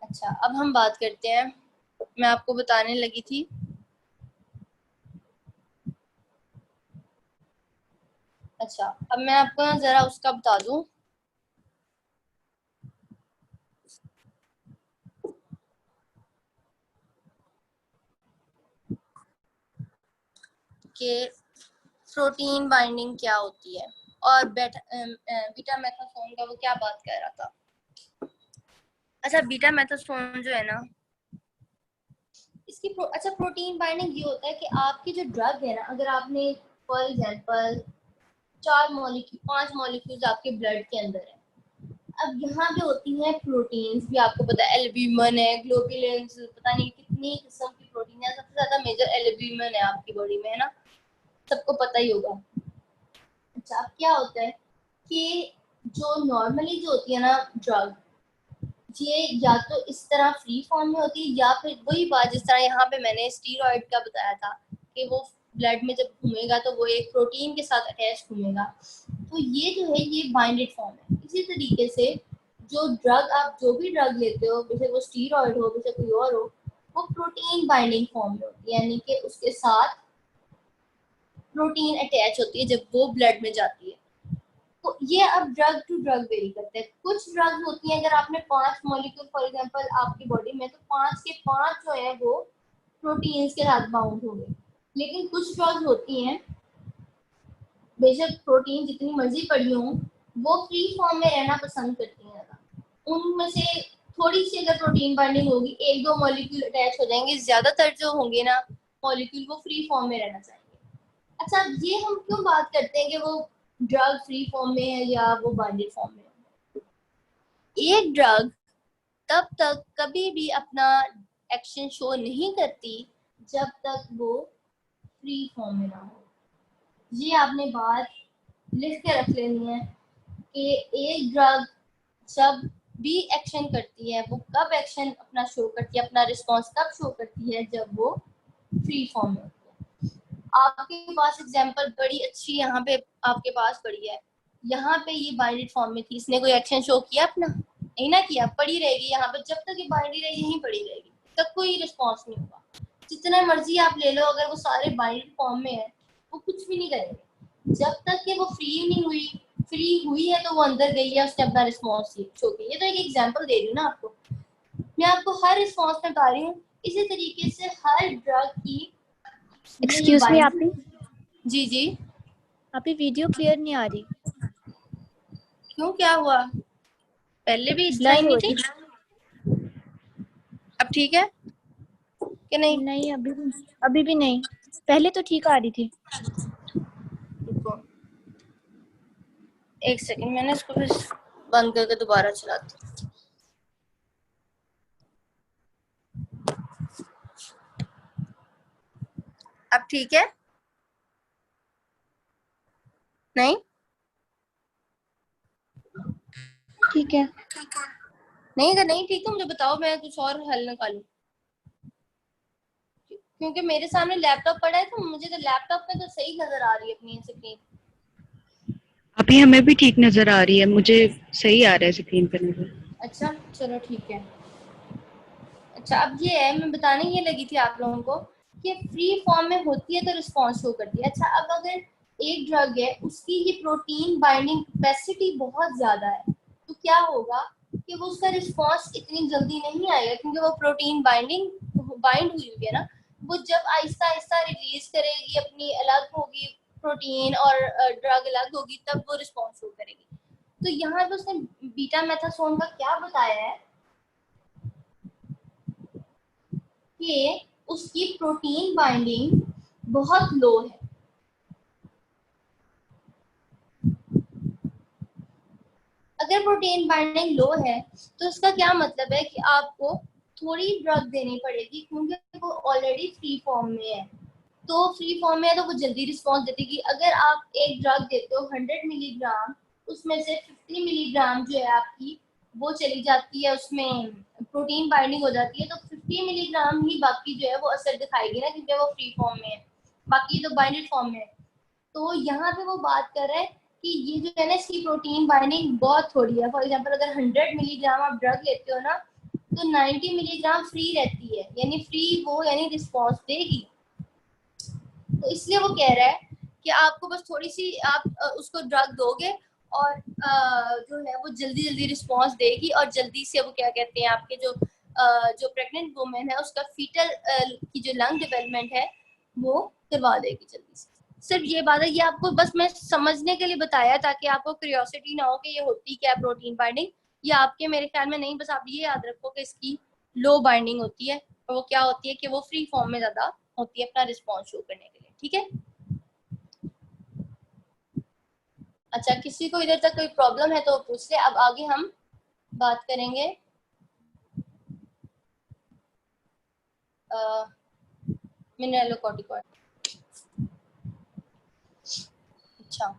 अच्छा अब हम बात करते हैं, मैं आपको बताने लगी थी अच्छा अब मैं आपको ना जरा उसका बता दूं कि प्रोटीन बाइंडिंग क्या होती है और बीटा मेथासोन का वो क्या बात कर रहा था। अच्छा बीटा मेथासोन जो है ना इसकी अच्छा प्रोटीन बाइंडिंग ये होता है कि आपकी जो ड्रग है ना, अगर आपने फॉर एग्जांपल 5 मॉलिक्यूल्स आपके ब्लड के अंदर है, अब यहाँ पे होती हैं प्रोटीन्स भी, आपको पता है एल्ब्यूमिन है, ग्लोबुलिन्स, पता नहीं कितनी किस्म की प्रोटीन है, सबसे ज्यादा मेजर एल्ब्यूमिन है आपकी बॉडी में, है ना, सबको पता ही होगा। अच्छा अब क्या होता है कि जो नॉर्मली जो होती है ना ड्रग, ये या तो इस तरह फ्री फॉर्म में होती है या फिर वही बात जिस तरह यहाँ पे मैंने स्टीरॉयड का बताया था कि वो ब्लड में जब घूमेगा तो वो एक प्रोटीन के साथ अटैच घूमेगा, तो ये जो है ये बाइंडेड फॉर्म है। इसी तरीके से जो ड्रग, आप जो भी ड्रग लेते हो, जैसे वो स्टीरॉयड हो जैसे कोई और हो, वो प्रोटीन बाइंडिंग फॉर्म में होती है, यानी कि उसके साथ प्रोटीन अटैच होती है जब वो ब्लड में जाती है। तो ये अब ड्रग टू ड्रग वेरी करते हैं। कुछ ड्रग्स होती हैं, अगर आपने 5 मॉलिक्यूल फॉर एग्जांपल आपकी बॉडी में, तो 5 के 5 जो है वो प्रोटीन्स के साथ बाउंड होंगे। लेकिन कुछ ड्रग्स होती हैं, बेशक प्रोटीन जितनी मर्जी पड़ी हो, वो फ्री फॉर्म में रहना पसंद करती हैं ज्यादा। उनमें से थोड़ी सी अगर प्रोटीन बाइंडिंग होगी, 1-2 मॉलिक्यूल अटैच हो जाएंगे, ज्यादातर जो होंगे ना मॉलिक्यूल वो फ्री फॉर्म में रहना चाहिए। अच्छा ये हम क्यों बात करते हैं कि वो ड्रग फ्री फॉर्म में है या वो बाइंडेड फॉर्म में है। एक ड्रग तब तक कभी भी अपना एक्शन शो नहीं करती जब तक वो फ्री फॉर्म में ना हो। ये आपने बात लिख के रख लेनी है कि एक ड्रग जब भी एक्शन करती है वो कब एक्शन अपना शो करती है, अपना रिस्पॉन्स कब शो करती है, जब वो फ्री फॉर्म में होती है। आपके पास एग्जांपल बड़ी अच्छी यहाँ पे आपके पास पड़ी है यहाँ पे ये बाइंडेड फॉर्म में थी, इसने कोई एक्शन शो किया अपना? नहीं ना किया, पड़ी रहेगी यहाँ पे, जब तक ये बाइंडेड रहेगी यहीं पड़ी रहेगी, तब कोई रिस्पॉन्स नहीं होगा। जितना मर्जी आप ले लो, अगर वो सारे बाइंडेड फॉर्म में है वो कुछ भी नहीं करेंगे जब तक कि वो फ्री नहीं हुई। फ्री हुई है तो वो अंदर गई है, उसने अपना रिस्पॉन्स शो किया। ये तो एक एग्जांपल दे रही हूँ ना आपको, मैं आपको हर रिस्पॉन्स में बता रही हूँ। इसी तरीके से हर ड्रग की एक्सक्यूज मी आपी, जी जी आपकी वीडियो क्लियर नहीं आ रही। क्यों, क्या हुआ? पहले भी इस तरह ब्लर ही हो नहीं रही। थी? अब ठीक है कि नहीं? नहीं, अभी भी नहीं। पहले तो ठीक आ रही थी। रुको एक सेकंड, मैंने इसको फिर बंद करके दोबारा चलाती हूँ। अब ठीक है? नहीं ठीक है। नहीं, अगर नहीं ठीक है मुझे बताओ, मैं कुछ और हल निकालूं। क्योंकि मेरे सामने लैपटॉप पड़ा है तो मुझे तो लैपटॉप में तो सही नजर आ रही है अपनी स्क्रीन। अभी हमें भी ठीक नजर आ रही है, मुझे सही आ रहा है स्क्रीन पे नजर। अच्छा चलो ठीक है। अच्छा अब ये है, मैं बताने ये लगी थी आप लोगों को कि फ्री फॉर्म में होती है तो रिस्पॉन्स शो करती है। अच्छा अब अगर एक ड्रग है, उसकी ये प्रोटीन बाइंडिंग कैपेसिटी बहुत ज्यादा है, तो क्या होगा कि वो उसका रिस्पॉन्स इतनी जल्दी नहीं आएगा, क्योंकि वो प्रोटीन बाइंड हुई है ना। वो जब आहिस्ता आहिस्ता रिलीज करेगी अपनी, अलग होगी प्रोटीन और ड्रग अलग होगी, तब वो रिस्पॉन्स शो करेगी। तो यहाँ पे उसने बीटा मेथासोन का क्या बताया है कि उसकी प्रोटीन बाइंडिंग बहुत लो है। अगर प्रोटीन बाइंडिंग लो है तो इसका क्या मतलब है कि आपको थोड़ी ड्रग देनी पड़ेगी, क्योंकि वो ऑलरेडी फ्री फॉर्म में है। तो फ्री फॉर्म में है तो वो जल्दी रिस्पॉन्स देगी। अगर आप एक ड्रग देते हो 100 मिलीग्राम, उसमें से 50 मिलीग्राम जो है आपकी वो चली जाती है, उसमें प्रोटीन बाइंडिंग हो जाती है, तो 50 मिलीग्राम ही बाकी जो है वो असर दिखाएगी ना, क्योंकि वो फ्री फॉर्म में है, बाकी तो बाइंडेड फॉर्म में है। तो यहाँ पे वो बात कर रहा है कि ये जो है ना, इसकी प्रोटीन बाइंडिंग बहुत थोड़ी है। फॉर एग्जांपल अगर 100 मिलीग्राम आप ड्रग लेते हो ना, तो 90 मिलीग्राम फ्री रहती है, यानी फ्री वो यानी रिस्पॉन्स देगी। तो इसलिए वो कह रहा है कि आपको बस थोड़ी सी आप उसको ड्रग दोगे और जो है वो जल्दी जल्दी रिस्पॉन्स देगी, और जल्दी से वो क्या कहते हैं आपके जो प्रेग्नेंट वुमेन है उसका फीटल की जो लंग डेवलपमेंट है वो करवा देगी जल्दी से। सिर्फ ये बात है, ये आपको बस मैं समझने के लिए बताया ताकि आपको क्यूरियोसिटी ना हो कि ये होती क्या है प्रोटीन बाइंडिंग। ये आपके मेरे ख्याल में नहीं, बस आप ये याद रखो कि इसकी लो बाइंडिंग होती है, और वो क्या होती है कि वो फ्री फॉर्म में ज्यादा होती है अपना रिस्पॉन्स शो करने के लिए। ठीक है? अच्छा किसी को इधर तक कोई प्रॉब्लम है तो पूछ ले। अब आगे हम बात करेंगे मिनरलोकॉर्टिकॉइड। अच्छा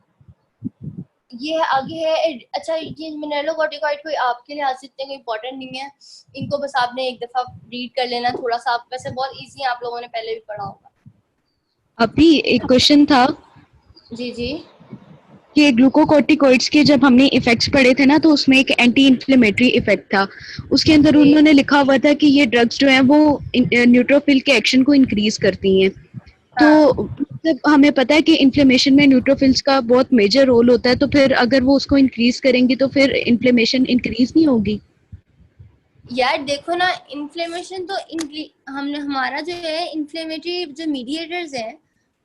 ये आगे है। अच्छा ये मिनरलोकॉर्टिकॉइड कोई आपके लिहाज से इतने कोई इम्पोर्टेंट नहीं है, इनको बस आपने एक दफा रीड कर लेना थोड़ा सा। आप वैसे बहुत इजी है, आप लोगों ने पहले भी पढ़ा होगा। अभी एक क्वेश्चन था जी जी कि ग्लूकोकॉर्टिकॉइड्स के जब हमने इफेक्ट्स पढ़े थे ना, तो उसमें एक एंटी इन्फ्लेमेटरी इफेक्ट था। उसके अंदर उन्होंने लिखा हुआ था कि ये ड्रग्स जो हैं वो न्यूट्रोफिल के एक्शन को इंक्रीज करती हैं। तो जब हमें पता है कि इन्फ्लेमेशन में न्यूट्रोफिल्स का बहुत मेजर रोल होता है, तो फिर अगर वो उसको इंक्रीज करेंगी तो फिर इन्फ्लेमेशन इंक्रीज नहीं होगी? यार देखो ना, इन्फ्लेमेशन तो हमने हमारा जो है इन्फ्लेमेटरी जो मीडिएटर्स हैं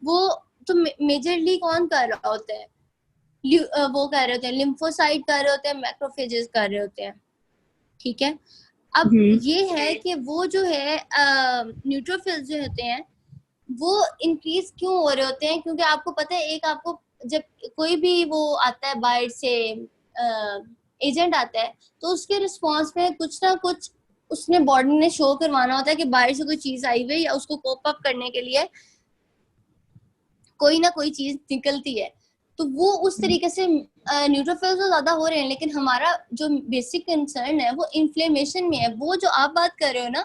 वो तो मेजरली कौन कर रहा होता है? वो कर रहे होते हैं लिम्फोसाइट, कर रहे होते हैं मैक्रोफेजेस, कर रहे होते हैं। ठीक है? अब ये है कि वो जो है न्यूट्रोफिल्स जो होते हैं वो इंक्रीज क्यों हो रहे होते हैं? क्योंकि आपको पता है, एक आपको जब कोई भी वो आता है बाहर से एजेंट आता है, तो उसके रिस्पॉन्स में कुछ ना कुछ उसने बॉडी ने शो करवाना होता है कि बाहर से कोई चीज आई हुई, या उसको कोप अप करने के लिए कोई ना कोई चीज निकलती है। तो वो उस तरीके से न्यूट्रोफिल्स तो ज्यादा हो रहे हैं, लेकिन हमारा जो बेसिक कंसर्न है वो इन्फ्लेमेशन में है। वो जो आप बात कर रहे हो ना,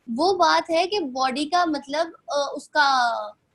वो बात है कि बॉडी का मतलब उसका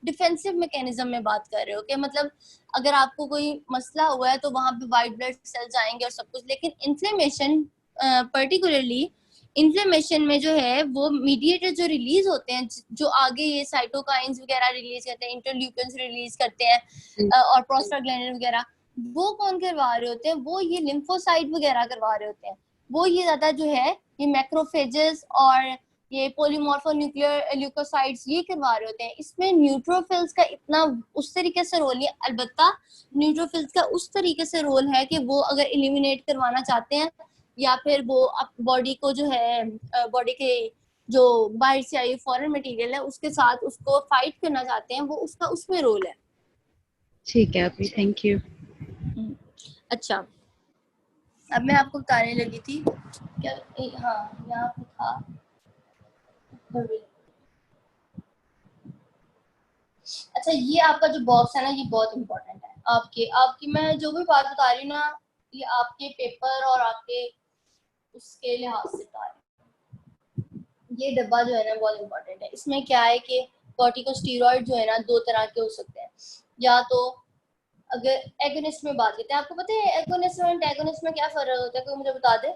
डिफेंसिव मैकेनिज्म में बात कर रहे हो कि मतलब अगर आपको कोई मसला हुआ है तो वहां पे वाइट ब्लड सेल्स आएंगे और सब कुछ, लेकिन इन्फ्लेमेशन पर्टिकुलरली इन्फ्लेमेशन में जो है वो मीडिएटर जो रिलीज होते हैं, जो आगे ये साइटोकाइंस वगैरह रिलीज करते हैं, इंटरल्यूकिन्स रिलीज करते हैं और प्रोस्टाग्लैंडिन वगैरह, वो कौन करवा रहे होते हैं? वो ये लिम्फोसाइट वगैरह करवा रहे होते हैं। वो ये ज्यादा जो है ये मैक्रोफेजेस और ये पॉलीमॉर्फोन्यूक्लियर ल्यूकोसाइट्स ये करवा रहे होते हैं। इसमें न्यूट्रोफिल्स का इतना उस तरीके से रोल नहीं है, अलबत्ता न्यूट्रोफिल्स का उस तरीके से रोल है कि वो अगर एलिमिनेट करवाना चाहते हैं या फिर वो बॉडी को जो है बॉडी के जो बाहर से आई फॉरेन मटेरियल है उसके साथ उसको फाइट करना चाहते हैं, वो उसका उसमें रोल है। ठीक है अभी, थैंक यू। अच्छा, अब मैं आपको बताने लगी थी क्या, हाँ यहाँ पे था, अच्छा ये आपका जो बॉक्स है ना ये बहुत इंपॉर्टेंट है आपकी मैं जो भी बात बता रही हूँ ना ये आपके पेपर और आपके उसके लिहाज से बता रही हूँ। ये डब्बा जो है ना बहुत इंपॉर्टेंट है। इसमें क्या है कि कॉर्टिकोस्टेरॉइड जो है ना दो तरह के हो सकते हैं, या तो अगर एगोनिस्ट में बात करते हैं, आपको पता है एगोनिस्ट और एंटागोनिस्ट में क्या फर्क होता है, कोई मुझे बता दे?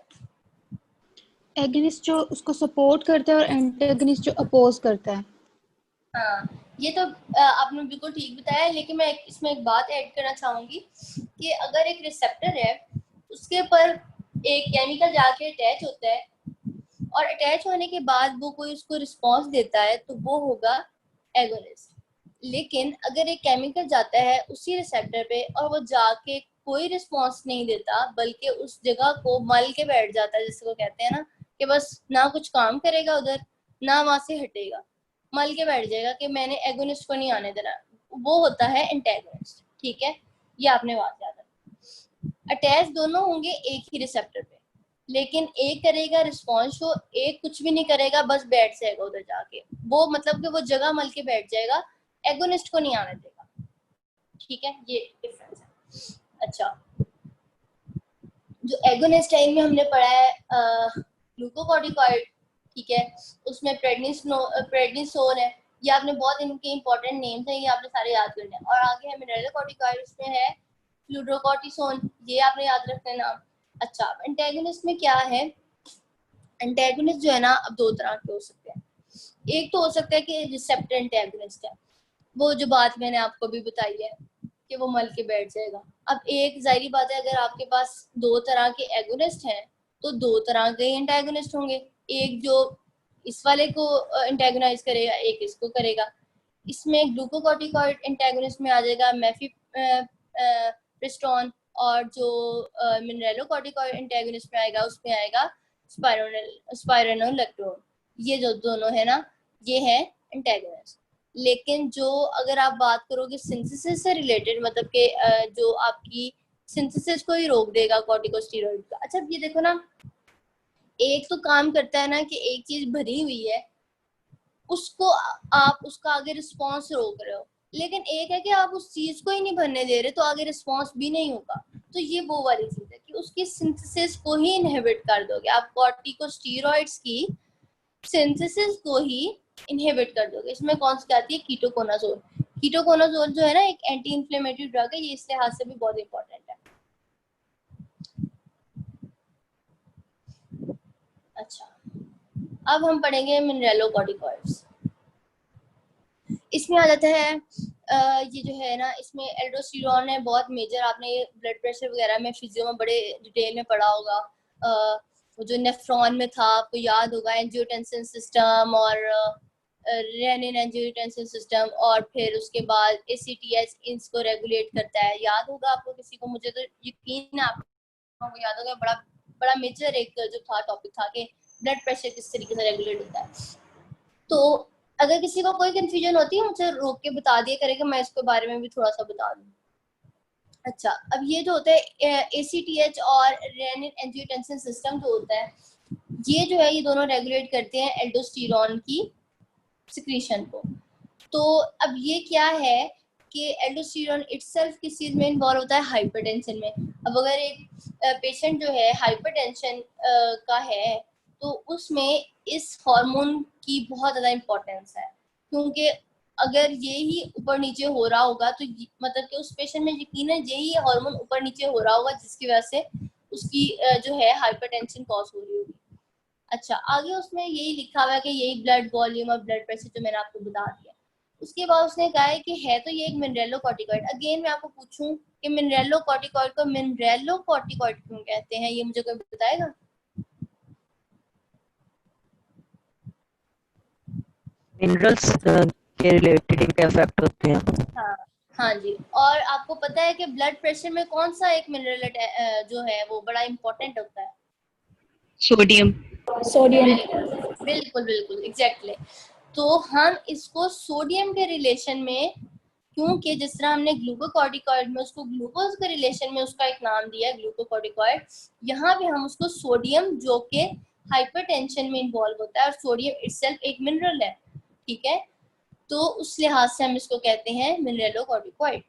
एगनिस्ट जो उसको सपोर्ट करता है और एंटागनिस्ट जो अपोज करता है। हाँ, ये तो आपने बिल्कुल ठीक बताया, लेकिन मैं इसमें एक बात ऐड करना चाहूंगी कि अगर एक रिसेप्टर है उसके पर एक केमिकल जाके अटैच होता है और अटैच होने के बाद वो कोई उसको रिस्पांस देता है तो वो होगा एगोनिस्ट। लेकिन अगर एक केमिकल जाता है उसी रिसेप्टर पे और वो जाके कोई रिस्पांस नहीं देता बल्कि उस जगह को मल के बैठ जाता है, जिसको कहते हैं ना कि बस ना कुछ काम करेगा उधर ना वहां से हटेगा, मल के बैठ जाएगा कि मैंने एगोनिस्ट को नहीं आने देना, वो होता है एंटागोनिस्ट। ठीक है, ये आपने बात याद रखनी। अटैच दोनों होंगे एक ही रिसेप्टर पे, लेकिन एक करेगा रिस्पॉन्स शो, एक कुछ भी नहीं करेगा बस बैठ जाएगा उधर जाके, वो मतलब कि वो जगह मल के बैठ जाएगा, एगोनिस्ट को नहीं आने देगा। ठीक है, ये डिफरेंस है। अच्छा, जो एगोनिस्ट है इनमें हमने पढ़ा है ग्लूकोकॉर्टिकॉइड, ठीक है, उसमें प्रेडनिसोन है, ये आपने बहुत इनके इंपॉर्टेंट नेम्स हैं, ये आपने सारे याद करने हैं। और आगे है मिनरलोकॉर्टिकॉइड, उसमें है फ्लूरोकॉर्टिसोन, ये आपने याद रखना नाम। अच्छा, एंटागोनिस्ट में क्या है? एंटागोनिस्ट जो है ना अब दो तरह के हो सकते हैं। एक तो हो सकता है कि रिसेप्टर एंटागोनिस्ट है, वो जो बात मैंने आपको भी बताई है कि वो मल के बैठ जाएगा। अब एक जाहिर बात है अगर आपके पास दो तरह के एगोनिस्ट हैं तो दो तरह के एंटागोनिस्ट होंगे, एक जो इस वाले को एंटागोनाइज करेगा एक इसको करेगा। इसमें ग्लूकोकॉर्टिकॉइड एंटागोनिस्ट में आ जाएगा मेफिप्रिस्टोन, और जो मिनरलोकॉर्टिकॉइड एंटागोनिस्ट में आएगा उसमें आएगा स्पाइरोनोलेक्टोन। ये जो दोनों है ना ये है एंटागोनिस्ट। लेकिन जो अगर आप बात करोगे सिंथेसिस से रिलेटेड, मतलब कि जो आपकी सिंथेसिस को ही रोक देगा कॉर्टिकोस्टेरॉइड का। अच्छा ये देखो ना, एक तो काम करता है ना कि एक चीज भरी हुई है उसको आप उसका आगे रिस्पांस रोक रहे हो, लेकिन एक है कि आप उस चीज को ही नहीं भरने दे रहे तो आगे रिस्पांस भी नहीं होगा। तो ये वो वाली चीज है कि उसकी सिंथेसिस को ही इनहिबिट कर दोगे आप, कॉर्टिकोस्टेरॉइड्स की सिंथेसिस को ही इनहिबिट कर दोगे। इसमें कौन सी आती है? कीटोकोनाजोल। कीटोकोनाजोल जो है ना एक एंटी इन्फ्लेमेटरी ड्रग है, ये इस लिहाज से भी बहुत इंपॉर्टेंट है। अच्छा, अब हम पढ़ेंगे मिनरलोकॉर्टिकॉइड्स। इसमें आ जाता है ये जो है ना इसमें एल्डोस्टेरोन है बहुत मेजर, आपने ये ब्लड प्रेशर वगैरह में फिजियो में बड़े डिटेल में पढ़ा होगा। वो जो नेफ्रॉन में था आपको याद होगा, एंजियोटेंसिन सिस्टम और रेनिन एंजियोटेंसिन सिस्टम, और फिर उसके बाद ACTH इनको रेगुलेट करता है। याद होगा आपको किसी को? मुझे तो यकीन है आपको याद होगा। बड़ा बड़ा मेजर एक जो था टॉपिक था कि ब्लड प्रेशर किस तरीके से रेगुलेट होता है। तो अगर किसी को कोई कंफ्यूजन होती है मुझे रोक के बता दिया करेगा, मैं इसके बारे में भी थोड़ा सा बता दूँ। अच्छा, अब ये जो होता है ACTH और रेनिन एंजियोटेंसिन सिस्टम जो होता है ये जो है ये दोनों रेगुलेट करते हैं एल्डोस्टेरोन की सिक्रीशन को। तो अब ये क्या है कि एल्डोस्टेरोन इटसेल्फ किस चीज में इन्वॉल्व होता है? हाइपरटेंशन में। अब अगर एक पेशेंट जो है हाइपरटेंशन का है तो उसमें इस हार्मोन की बहुत ज़्यादा इम्पोर्टेंस है, क्योंकि अगर ये ही ऊपर नीचे हो रहा होगा तो मतलब कि उस पेशेंट में यकीनन यही हार्मोन ऊपर नीचे हो रहा होगा जिसकी वजह से उसकी जो है हाइपरटेंशन कॉज हो रही होगी। अच्छा, आगे उसमें यही लिखा हुआ है कि यही ब्लड वॉल्यूम और ब्लड प्रेशर जो मैंने आपको बता दिया। उसके बाद उसने कहा है कि है तो ये एक मिनरेलोकॉर्टिकॉइड। अगेन मैं आपको पूछूं कि मिनरेलोकॉर्टिकॉइड को मिनरेलोकॉर्टिकॉइड क्यों कहते हैं, ये मुझे कोई बताएगा? मिनरल्स के रिलेटेड इनके इफेक्ट होते हैं। हाँ हाँ जी। और आपको पता है कि ब्लड प्रेशर में कौन सा एक मिनरल जो है वो बड़ा इंपॉर्टेंट होता है? सोडियम। बिल्कुल बिल्कुल एग्जैक्टली। तो हम इसको सोडियम के रिलेशन में, क्योंकि जिस तरह हमने ग्लूकोकॉर्टिकॉइड में उसको ग्लूकोज के रिलेशन में उसका एक नाम दिया है ग्लूकोकॉर्टिकॉइड, यहाँ पे हम उसको सोडियम जो कि हाइपरटेंशन में इन्वॉल्व होता है और सोडियम इटसेल्फ एक मिनरल है, ठीक है, तो उस लिहाज से हम इसको कहते हैं मिनरेलोकॉर्टिकॉइड।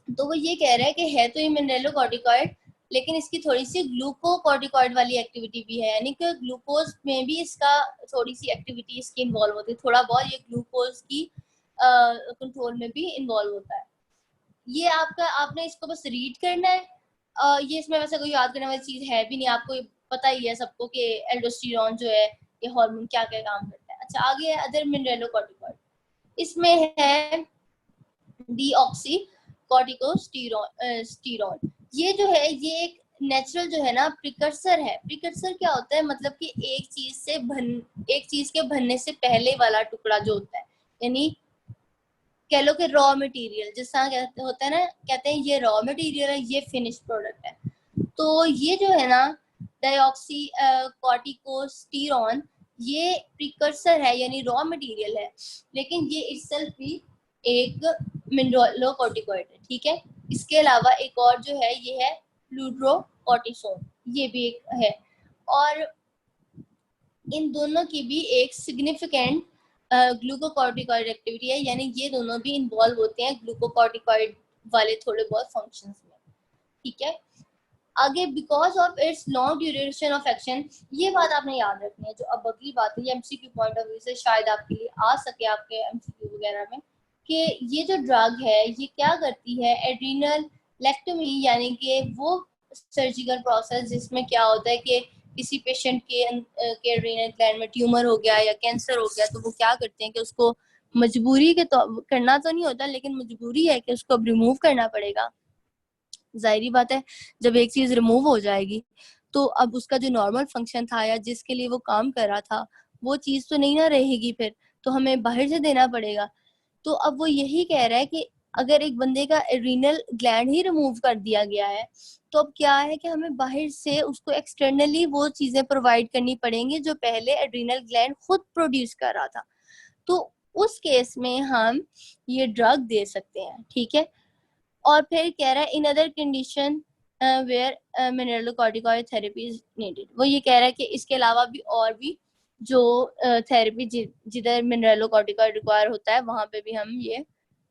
तो वो ये कह रहा है कि है तो ये मिनरेलोकॉर्टिकॉइड लेकिन इसकी थोड़ी सी ग्लूकोकॉर्टिकॉइड वाली एक्टिविटी भी है, यानी कि ग्लूकोज में भी इसका थोड़ी सी एक्टिविटी इसकी इन्वॉल्व होती है, थोड़ा बहुत ये ग्लूकोज की कंट्रोल में भी इन्वॉल्व होता है। ये आपका, आपने इसको बस रीड करना है। ये इसमें वैसे कोई याद करने वाली चीज है भी नहीं, आपको पता ही है सबको कि एल्डोस्टेरोन जो है ये हार्मोन क्या क्या काम करता है। अच्छा, आगे है अदर मिनरेलोकॉर्टिकॉइड। इसमें है डीऑक्सी कॉर्टिकोस्टेरॉन। ये जो है ये एक नेचुरल जो है ना प्रिकर्सर है। प्रिकर्सर क्या होता है, मतलब कि एक चीज के बनने से पहले वाला टुकड़ा जो होता है, यानी कह लो कि रॉ मटेरियल, जिस तरह होता है ना, कहते हैं ये रॉ मटेरियल है, ये फिनिश प्रोडक्ट है। तो ये जो है ना डाइऑक्सी कॉर्टिकोस्टेरॉन ये प्रिकर्सर है यानी रॉ मटेरियल है, लेकिन ये इटसेल्फ भी एक मिनरेलोकॉर्टिकॉइड है, ठीक है। इसके अलावा एक और जो है ये है फ्लूड्रोकॉर्टिसोन, ये भी एक है। और इन दोनों की भी एक सिग्निफिकेंट ग्लूकोकॉर्टिकॉइड एक्टिविटी है, यानी ये दोनों भी इन्वॉल्व होते हैं ग्लूकोकॉर्टिकॉइड वाले थोड़े बहुत फंक्शंस में, ठीक है। आगे because of its long duration of action, ये बात आपने याद रखनी है। जो अब अगली बात है ये एमसीक्यू पॉइंट ऑफ व्यू से शायद आपके लिए आ सके आपके एमसीक्यू वगैरह में, कि ये जो ड्रग है ये क्या करती है, एड्रीनल लेक्टोमी, यानी कि वो सर्जिकल प्रोसेस जिसमें क्या होता है कि किसी पेशेंट के एड्रीनल ग्लैंड में ट्यूमर हो गया या कैंसर हो गया, तो वो क्या करते हैं कि उसको मजबूरी के तो करना तो नहीं होता, लेकिन मजबूरी है कि उसको अब रिमूव करना पड़ेगा। जाहिर बात है जब एक चीज रिमूव हो जाएगी तो अब उसका जो नॉर्मल फंक्शन था या जिसके लिए वो काम कर रहा था वो चीज तो नहीं ना रहेगी, फिर तो हमें बाहर से देना पड़ेगा। तो अब वो यही कह रहा है कि अगर एक बंदे का एड्रीनल ग्लैंड ही रिमूव कर दिया गया है तो अब क्या है कि हमें बाहर से उसको एक्सटर्नली वो चीजें प्रोवाइड करनी पड़ेंगी जो पहले एड्रीनल ग्लैंड खुद प्रोड्यूस कर रहा था। तो उस केस में हम ये ड्रग दे सकते हैं, ठीक है। और फिर कह रहा है in other condition where mineralocorticoid therapy is needed, वो ये कह रहा है कि इसके अलावा भी और भी जो थेरेपी जिधर मिनरेलोकॉर्टिकॉइड रिक्वायर होता है वहां पे भी हम ये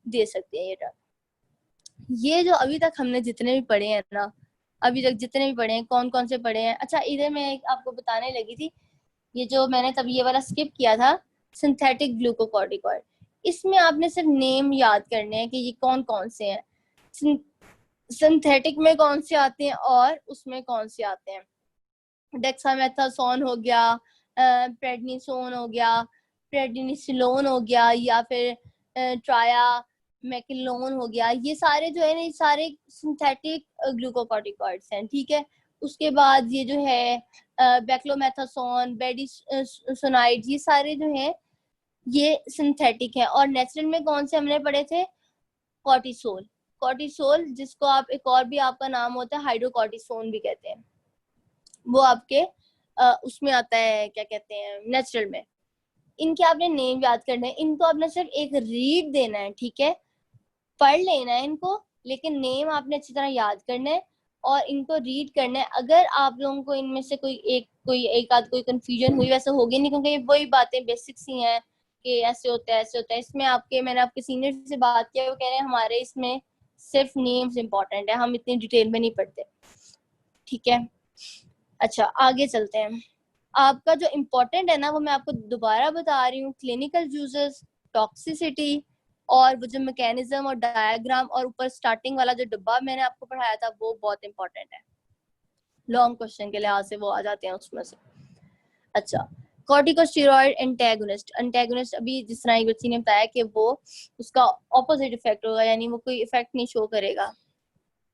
दे सकते हैं ये ड्रग। ये जो अभी तक हमने जितने भी पढ़े हैं ना, अभी तक जितने भी पढ़े हैं, कौन कौन से पढ़े हैं। अच्छा, इधर मैं एक आपको बताने लगी थी, ये जो मैंने तब ये वाला स्किप किया था सिंथेटिक ग्लूकोकॉर्टिकॉइड, इसमें आपने सिर्फ नेम याद करने हैं कि ये कौन कौन से हैं, सिंथेटिक में कौन से आते हैं और उसमें कौन से आते हैं। डेक्सामेथासोन हो गया, प्रेडनिसोन हो गया, प्रेडनिसिलोन हो गया, या फिर ट्रायामेकिलोन हो गया, ये सारे जो है ना ये सारे सिंथेटिक ग्लूकोकॉर्टिकॉइड्स हैं, ठीक है। उसके बाद ये जो है बेक्लोमेथासोन, बेडिसोनाइड, ये सारे जो हैं ये सिंथेटिक है। और नेचुरल में कौन से हमने पढ़े थे, कॉर्टिसोल, कॉर्टिसोल जिसको आप एक और भी आपका नाम होता है हाइड्रोकॉर्टिसोन भी कहते हैं, वो आपके उसमें आता है, क्या कहते हैं, नेचुरल में। इनके आपने नेम याद करने हैं, इनको आपने सिर्फ एक रीड देना है, ठीक है, पढ़ लेना है इनको, लेकिन नेम आपने अच्छी तरह याद करना है और इनको रीड करना है। अगर आप लोगों को इनमें से कोई एक आध कोई कंफ्यूजन हुई, वैसे होगी नहीं क्योंकि वही बातें बेसिक्स ही हैं कि ऐसे होता है ऐसे होता है। इसमें मैंने आपके सीनियर से बात किया, वो कह रहे हैं हमारे इसमें सिर्फ नेम्स इंपॉर्टेंट है, हम इतनी डिटेल में नहीं पढ़ते, ठीक है। अच्छा, आगे चलते हैं। आपका जो इम्पोर्टेंट है ना वो मैं आपको दोबारा बता रही हूँ, क्लिनिकल यूजेस, टॉक्सिसिटी और वो जो मैकेनिज्म और डायग्राम और ऊपर स्टार्टिंग वाला जो डब्बा मैंने आपको पढ़ाया था वो बहुत इंपॉर्टेंट है, लॉन्ग क्वेश्चन के लिहाज से वो आ जाते हैं उसमें से। अच्छा, कॉर्टिकोस्टेरॉइड एंटेगोनिस्ट, एंटेगोनिस्ट अभी जिस तरह एक बच्ची ने बताया कि वो उसका ऑपोजिट इफेक्ट होगा, यानी वो कोई इफेक्ट नहीं शो करेगा।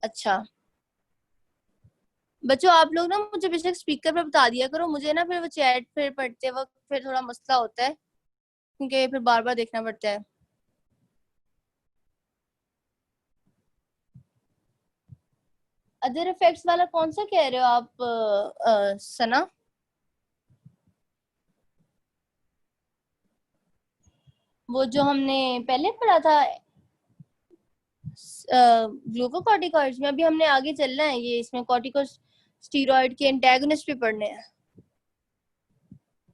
अच्छा बच्चों, आप लोग ना मुझे बेशक स्पीकर पे बता दिया करो, मुझे ना फिर वो चैट फिर पढ़ते वक्त फिर थोड़ा मसला होता है क्योंकि फिर बार बार देखना पड़ता है। अदर इफेक्ट्स वाला कौन सा कह रहे हो आप सना? वो जो हमने पहले पढ़ा था ग्लूकोकॉर्टिकॉइड्स में, अभी हमने आगे चलना है, ये इसमें कॉर्टिकोस्टेरॉइड के एंटागोनिस्ट भी पढ़ने हैं।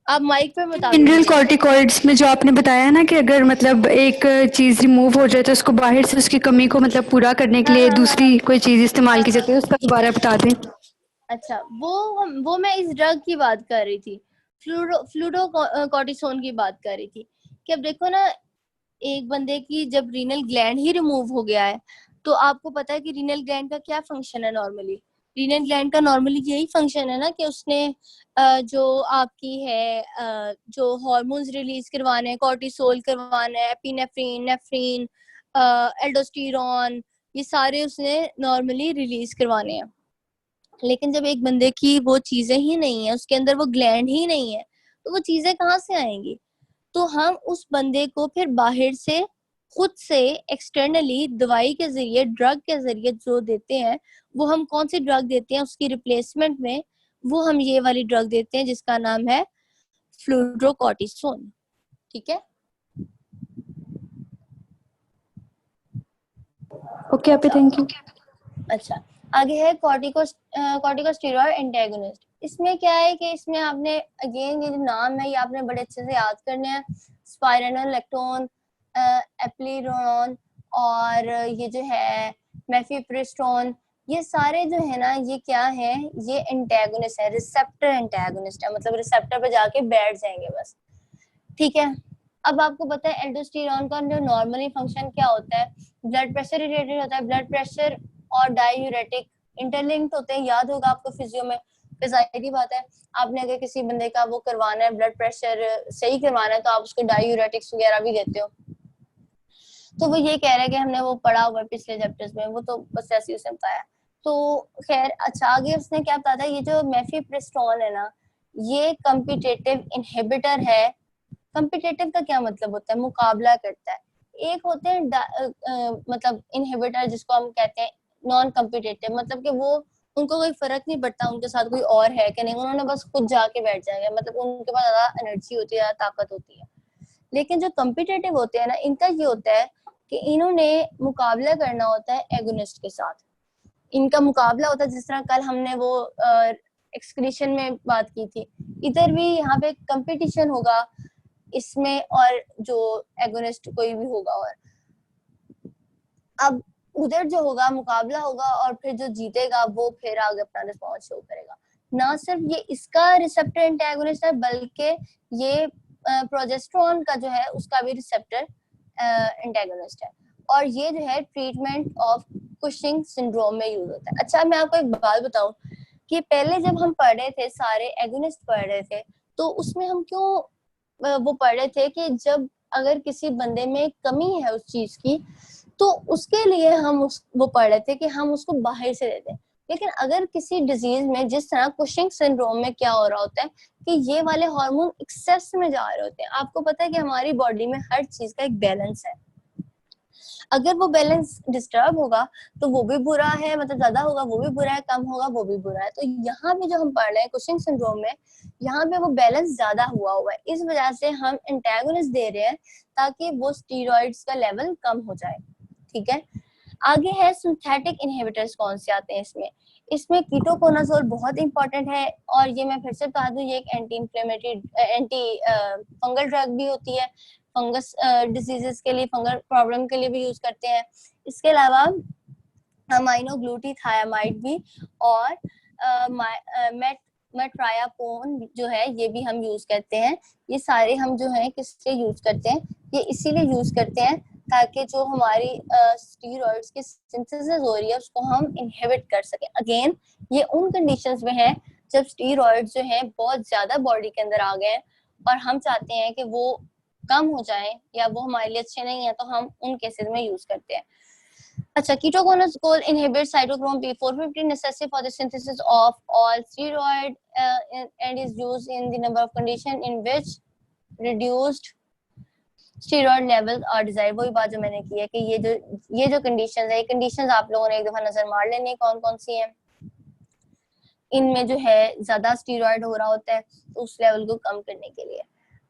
आप माइक पे बता दो। मिनरल कॉर्टिकॉइड्स में जो आपने बताया ना कि अगर मतलब एक चीज रिमूव हो जाए तो उसको बाहर से उसकी कमी को मतलब पूरा करने के लिए दूसरी कोई चीज इस्तेमाल की जाती है, उसका दोबारा बता दें। अच्छा, वो मैं इस ड्रग की बात कर रही थी, फ्लूडोकॉर्टिसोन की बात कर रही थी कि अब देखो ना, एक बंदे की जब रीनल ग्लैंड ही रिमूव हो गया है तो आपको पता है कि रीनल ग्लैंड का क्या फंक्शन है नॉर्मली। रीनल ग्लैंड का नॉर्मली यही फंक्शन है ना कि उसने जो आपकी है जो हार्मोन्स रिलीज करवाने हैं, कॉर्टिसोल करवाना है, एपिनेफ्रिन, नेफ्रिन, एल्डोस्टेरॉन, ये सारे उसने नॉर्मली रिलीज करवाने हैं। लेकिन जब एक बंदे की वो चीजें ही नहीं है, उसके अंदर वो ग्लैंड ही नहीं है, तो वो चीजें कहाँ से आएंगी? तो हम उस बंदे को फिर बाहर से खुद से एक्सटर्नली दवाई के जरिए, ड्रग के जरिए जो देते हैं, वो हम कौन सी ड्रग देते हैं उसकी रिप्लेसमेंट में? वो हम ये वाली ड्रग देते हैं जिसका नाम है फ्लूड्रोकॉर्टिसोन। ठीक है, ओके आपे, थैंक यू। अच्छा आगे है कॉर्टिकोस्टेरॉइड एंटागोनिस्ट। इसमें क्या है कि इसमें आपने अगेन ये जो नाम है ये आपने बड़े अच्छे से याद करने हैं, स्पाइरानोलेक्टोन, एप्लिरोन और ये जो है मेफिप्रिस्टोन, ये सारे जो है ना ये क्या है, ये एंटागोनिस्ट है, रिसेप्टर एंटागोनिस्ट है, मतलब रिसेप्टर पे जाके बैठ जाएंगे बस। ठीक है, अब आपको पता है एल्डोस्टेरॉन का जो नॉर्मली फंक्शन क्या होता है, ब्लड प्रेशर रिलेटेड होता है। ब्लड प्रेशर और डायूरेटिक इंटरलिंक्ड होते हैं, याद होगा आपको फिजियो में। जाहिर बात है, आपने अगर किसी बंदे का वो करवाना है, ब्लड प्रेशर सही करवाना है, तो आप उसको डायूरेटिक्स वगैरह भी देते हो। तो वो ये कह रहे हैं कि हमने वो पढ़ा हुआ है पिछले चैप्टर्स में, वो तो बस ऐसे ही उसने बताया। तो खैर अच्छा, आगे उसने क्या बताया था, ये जो मेफिप्रिस्टोन है ना, ये कम्पिटिटिव इनहिबिटर है। कम्पिटिटिव का क्या मतलब होता है? मुकाबला करता है। एक होते हैं मतलब इनहिबिटर जिसको हम कहते हैं नॉन कम्पिटिटिव, मतलब कि वो उनको कोई फर्क नहीं पड़ता उनके साथ कोई और है कि नहीं, उन्होंने बस खुद जाके बैठ जाएंगे, मतलब उनके पास ज्यादा एनर्जी होती है, ज्यादा ताकत होती है। लेकिन जो कम्पिटिटिव होते हैं ना, इनका ये होता है कि इन्होंने मुकाबला करना होता है एगोनिस्ट के साथ। इनका मुकाबला होता है, जिस तरह कल हमने वो एक्सक्रीशन में बात की थी, इधर भी यहाँ पे कंपटीशन होगा इसमें, और जो एगोनिस्ट कोई भी होगा। और अब उधर जो होगा मुकाबला होगा, और फिर जो जीतेगा वो फिर आगे अपना रिस्पॉन्स शो करेगा। ना सिर्फ ये इसका रिसेप्टर एंटागोनिस्ट है, बल्कि ये प्रोजेस्टेरोन का जो है उसका भी रिसेप्टर एंटागोनिस्ट है। और ये जो है ट्रीटमेंट ऑफ कुशिंग सिंड्रोम में यूज होता है। अच्छा, मैं आपको एक बात बताऊं कि पहले जब हम पढ़ रहे थे, सारे एगोनिस्ट पढ़ रहे थे, तो उसमें हम क्यों वो पढ़ रहे थे कि जब अगर किसी बंदे में कमी है उस चीज की, तो उसके लिए हम वो पढ़ रहे थे कि हम उसको बाहर से देते हैं। लेकिन अगर किसी डिजीज में, जिस तरह कुशिंग सिंड्रोम में क्या हो रहा होता है कि ये वाले हार्मोन एक्सेस में जा रहे होते हैं। आपको पता है कि हमारी बॉडी में हर चीज का एक बैलेंस है, अगर वो बैलेंस डिस्टर्ब होगा तो वो भी बुरा है, मतलब ज्यादा होगा वो भी बुरा है, कम होगा वो भी बुरा है। तो यहाँ पे जो हम पढ़ रहे हैं कुशिंग सिंड्रोम में, यहाँ पे वो बैलेंस ज्यादा हुआ है, इस वजह से हम एंटागोनिस्ट दे रहे हैं ताकि वो स्टीरॉइड्स का लेवल कम हो जाए। ठीक है, आगे है सिंथेटिक इनहिबिटर्स कौन से आते हैं इसमें कीटोकोनाजोल बहुत इंपॉर्टेंट है। और ये मैं फिर से बता दूं, ये एक anti inflammatory, anti fungal drug भी होती है, फंगस डिजीजेस के लिए, फंगल प्रॉब्लम के लिए भी यूज करते हैं। इसके अलावा अमाइनोग्लूटाथायामाइड भी और मेट्रायापोन जो है ये भी हम यूज करते हैं। ये सारे हम जो है किससे यूज करते हैं, ये इसीलिए यूज करते हैं ताकि जो हमारी स्टीरॉइड्स की सिंथेसिस हो रही है उसको हम इनहिबिट कर सकें। अगेन ये उन कंडीशंस में है जब स्टीरॉइड्स जो है बहुत ज्यादा बॉडी के अंदर आ गए हैं और हम चाहते हैं कि वो कम हो जाए या वो हमारे लिए अच्छे नहीं है, तो हम उन केसेस में यूज करते हैं। अच्छा, ketoconazole inhibits cytochrome P450 necessary for the synthesis of all steroid and is used in the number of conditions in which reduced steroid levels are desired। वही बात जो मैंने की है कि ये जो कंडीशंस है, ये कंडीशंस आप लोगों ने एक दफा नजर मार लेनी है कौन कौन सी हैं। इनमें जो है ज्यादा स्टीरॉयड हो रहा होता है तो उस लेवल को कम करने के लिए।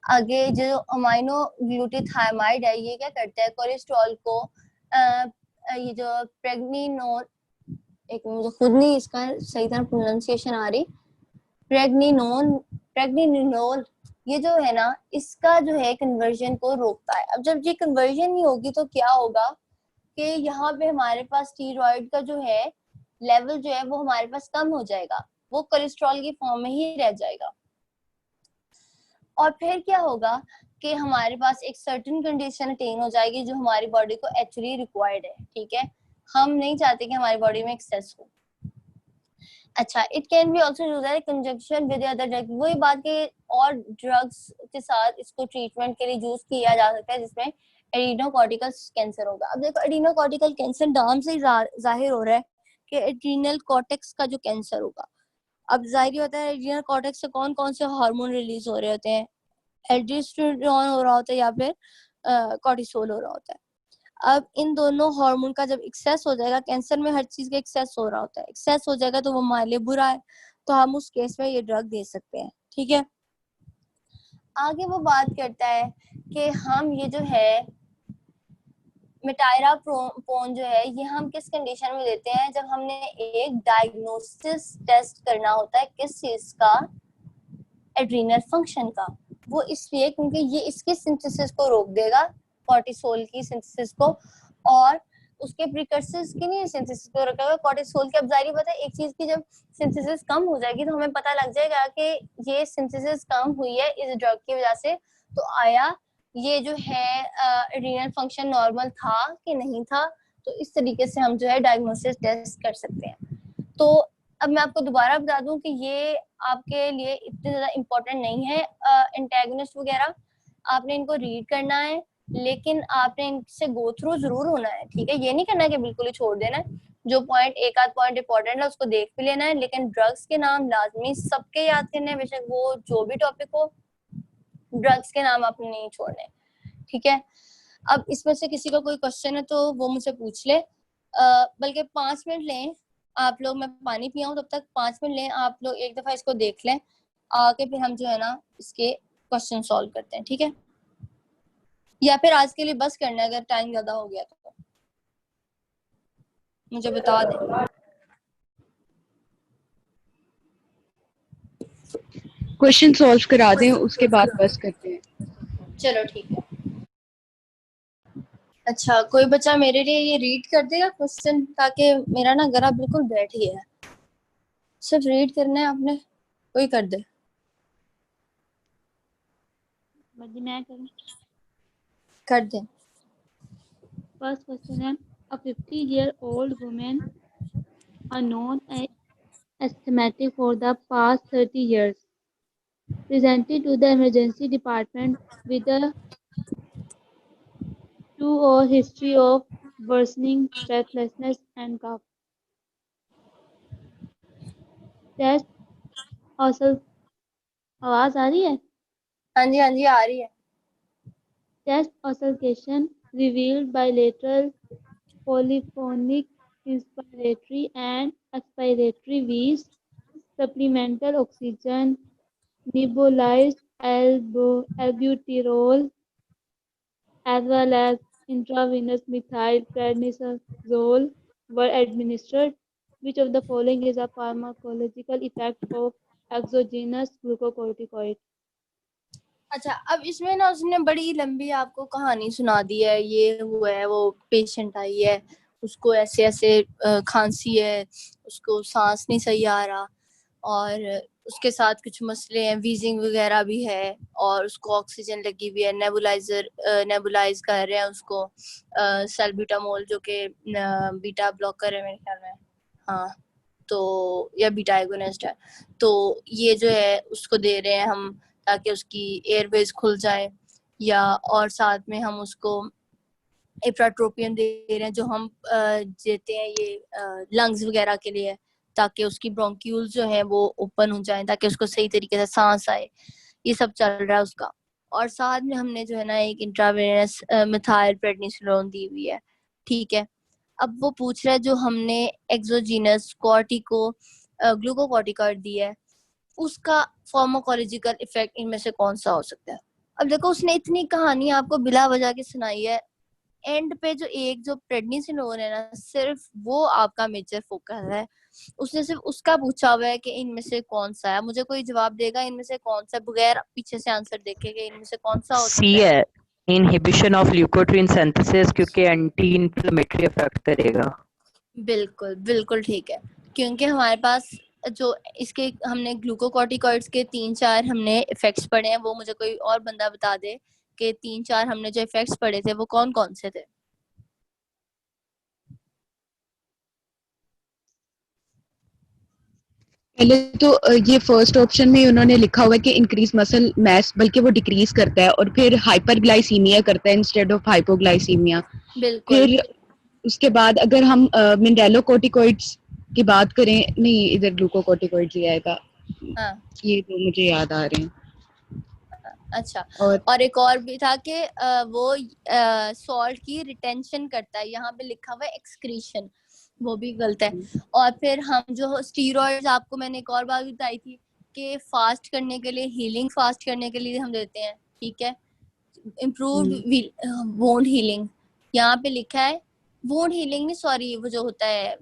आगे जो अमाइनो ग्लूटाथाइमाइड है ये क्या करता है, कोलेस्ट्रॉल को ये जो प्रेग्निनोल, एक मुझे खुद नहीं इसका सही तरह प्रोनाउंसिएशन आ रही, प्रेग्निनोल ये जो है ना इसका जो है कन्वर्जन को रोकता है। अब जब ये कन्वर्जन नहीं होगी तो क्या होगा कि यहाँ पे हमारे पास स्टीरॉयड का जो है लेवल जो है वो हमारे पास कम हो जाएगा, वो कोलेस्ट्रॉल की फॉर्म में ही रह जाएगा। और फिर क्या होगा कि हमारे पास एक सर्टेन कंडीशन अटेन हो जाएगी जो हमारी बॉडी को एक्चुअली रिक्वायर्ड है। ठीक है, हम नहीं चाहते कि हमारी बॉडी में एक्सेस हो। अच्छा, it can be also used in conjunction with other drug. वही बात कि और ड्रग्स के साथ इसको ट्रीटमेंट के लिए यूज किया जा सकता है जिसमें एडिनोकॉर्टिकल कैंसर होगा। अब देखो एडिनोकॉर्टिकल कैंसर नाम से ही जाहिर हो रहा है कि एड्रीनल कॉर्टेक्स का जो कैंसर होगा। अब जाहिर होता है एड्रीनल कॉर्टेक्स से कौन कौन से हार्मोन रिलीज हो रहे होते हैं, एल्डोस्टेरोन हो रहा होता है या फिर कॉर्टिसोल हो रहा होता है। अब इन दोनों हार्मोन का जब एक्सेस हो जाएगा, कैंसर में हर चीज का एक्सेस हो रहा होता है, एक्सेस हो जाएगा तो वो हमारे लिए बुरा है, तो हम उस केस में ये ड्रग दे सकते हैं। ठीक है, आगे वो बात करता है कि हम ये जो है मेटायरापोन जो है ये हम किस कंडीशन में देते हैं, जब हमने एक डायग्नोसिस टेस्ट करना होता है किस चीज का, एड्रीनल फंक्शन का। वो इसलिए क्योंकि ये इसकी सिंथेसिस को रोक देगा, कॉर्टिसोल की सिंथेसिस को, और उसके प्रिकर्सर्स की नहीं सिंथेसिस को रोकेगा कॉर्टिसोल के। अब जारी बात है एक चीज की जब सिंथेसिस कम हो जाएगी तो हमें पता लग जाएगा कि ये सिंथेसिस कम हुई है इस ड्रग की वजह से, तो आया ये जो है एड्रीनल फंक्शन नॉर्मल था कि नहीं था। तो इस तरीके से हम जो है डायग्नोसिस टेस्ट कर सकते हैं। तो अब मैं आपको दोबारा बता दूं कि ये आपके लिए इतने ज्यादा इम्पोर्टेंट नहीं है एंटागोनिस्ट वगैरह, आपने इनको रीड करना है लेकिन आपने इनसे गो थ्रू जरूर होना है। ठीक है, ये नहीं करना कि बिल्कुल ही छोड़ देना है, जो पॉइंट एक आध पॉइंट इंपॉर्टेंट है उसको देख भी लेना है, लेकिन ड्रग्स के नाम लाजमी सबके याद करने हैं, बेशक वो जो भी टॉपिक हो, ड्रग्स के नाम आपने नहीं छोड़ने। ठीक है, अब इसमें से किसी का कोई क्वेश्चन है तो वो मुझसे पूछ ले, बल्कि 5 मिनट लें आप लोग, मैं पानी पियाऊं तब तक 5 मिनट लें आप लोग, एक दफा इसको देख लें, आके फिर हम जो है ना इसके क्वेश्चन सॉल्व करते हैं। ठीक है, या फिर आज के लिए बस करना है, अगर टाइम ज्यादा हो गया तो मुझे बता दें। क्वेश्चन सॉल्व करा दें उसके बाद बस करते हैं। चलो ठीक है। अच्छा, कोई बच्चा मेरे लिए ये रीड कर देगा क्वेश्चन, ताकि मेरा ना गला बिल्कुल बैठ गया है, सिर्फ रीड करना है आपने, कोई कर दे। मैं करूं? कर दे। First question है, a 50-year-old woman unknown asthmatic for the past 30 years presented to the emergency department with a 2-year history of worsening breathlessness and cough. Chest आवाज आ रही है? हाँ जी आ रही है। Chest auscultation revealed bilateral polyphonic inspiratory and expiratory wheeze, supplemental oxygen, nebulized albuterol, as well as intravenous methyl prednisone were administered. Which of the following is a pharmacological effect of exogenous glucocorticoid? अच्छा, अब इसमें ना उसने बड़ी लंबी आपको कहानी सुना दी है, ये हुआ है, वो पेशेंट आई है, उसको ऐसे ऐसे खांसी है, उसको सांस नहीं सही आ रहा, और उसके साथ कुछ मसले हैं, वीजिंग वगैरह भी है, और उसको ऑक्सीजन लगी हुई है, नेबुलाइज कर रहे हैं उसको सल्ब्यूटामोल जो कि बीटा ब्लॉकर है मेरे ख्याल में, हाँ, तो या बीटा एगोनिस्ट है, तो ये जो है उसको दे रहे हैं हम ताकि उसकी एयरवेज खुल जाए, या और साथ में हम उसको इप्राट्रोपियन दे रहे हैं जो हम देते हैं ये लंग्स वगैरह के लिए, ताकि उसकी ब्रोंक्यूल्स जो है वो ओपन हो जाए, ताकि उसको सही तरीके से सांस आए। ये सब चल रहा है उसका। और साथ में हमने जो है ना एक इंट्रावेनस मिथाइल प्रेडनिसोलोन दी हुई है, ठीक है। अब वो पूछ रहा है जो हमने एक्सोजीनस कॉर्टिको ग्लूकोकॉर्टिकॉइड दी है, उसका फार्माकोलॉजिकल इफेक्ट इनमें से कौन सा हो सकता है। अब देखो उसने इतनी कहानी आपको बिला वजह के सुनाई है, एंड पे जो प्रेडनिसोलोन है ना, सिर्फ वो आपका मेजर फोकस है। उसने सिर्फ उसका पूछा हुआ है कि इनमें से कौन सा है। मुझे कोई जवाब देगा इनमें से कौन सा, बगैर पीछे से आंसर देखे कि इनमें से कौन सा हो सी सकता है। है, इनहिबिशन ऑफ ल्यूकोट्रिन सिंथेसिस, क्योंकि एंटी इन्फ्लेमेटरी इफेक्ट करेगा। बिल्कुल बिल्कुल ठीक है, क्योंकि हमारे पास जो इसके हमने ग्लूकोकॉर्टिकॉइड्स के 3-4 हमने इफेक्ट्स पढ़े हैं, वो मुझे कोई और बंदा बता दे कि 3-4 हमने जो इफेक्ट्स पढ़े थे वो कौन कौन से थे। पहले तो ये फर्स्ट ऑप्शन में उन्होंने लिखा हुआ है कि इंक्रीज मसल मास, बल्कि वो डिक्रीज करता है, और फिर हाइपरग्लाइसीमिया करता है इंस्टेड ऑफ हाइपोग्लाइसीमिया। बिल्कुल फिर उसके बाद अगर हम मिनरलोकॉर्टिकॉइड्स की बात करें, नहीं इधर ग्लूकोकॉर्टिकॉइड्स ही आएगा, हाँ, ये तो मुझे याद आ रहे हैं। अच्छा। और और एक और भी था कि वो सॉल्ट की रिटेंशन करता है, यहाँ पे लिखा हुआ है एक्सक्रीशन, वो भी गलत है। और फिर हम जो स्टीरॉइड्स, आपको मैंने एक और बात बताई थी कि फास्ट करने के लिए, हीलिंग फास्ट करने के लिए हम देते हैं, ठीक है, इम्प्रूव्ड वोंड हीलिंग, यहाँ पे लिखा है वोंड हीलिंग नहीं, सॉरी, वो जो होता है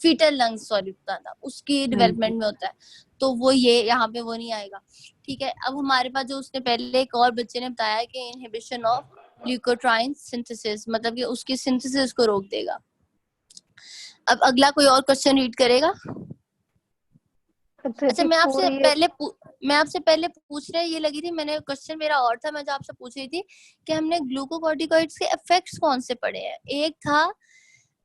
फीटल लंग्स, सॉरी बताना, उसकी डेवलपमेंट में होता है, तो वो ये यहाँ पे वो नहीं आएगा, ठीक है। अब हमारे पास जो उसने पहले एक और बच्चे ने बताया कि इनहिबिशन ऑफ ल्यूकोट्राइन सिंथेसिस, मतलब कि उसकी सिंथेसिस को रोक देगा। अब अगला कोई और क्वेश्चन रीड करेगा। अच्छा, मैं आपसे पहले पूछ रही, ये लगी थी मैंने, क्वेश्चन मेरा और था, मैं जो आपसे पूछ रही थी कि हमने ग्लूकोकॉर्टिकॉइड्स के इफेक्ट्स कौन से पढ़े हैं। एक था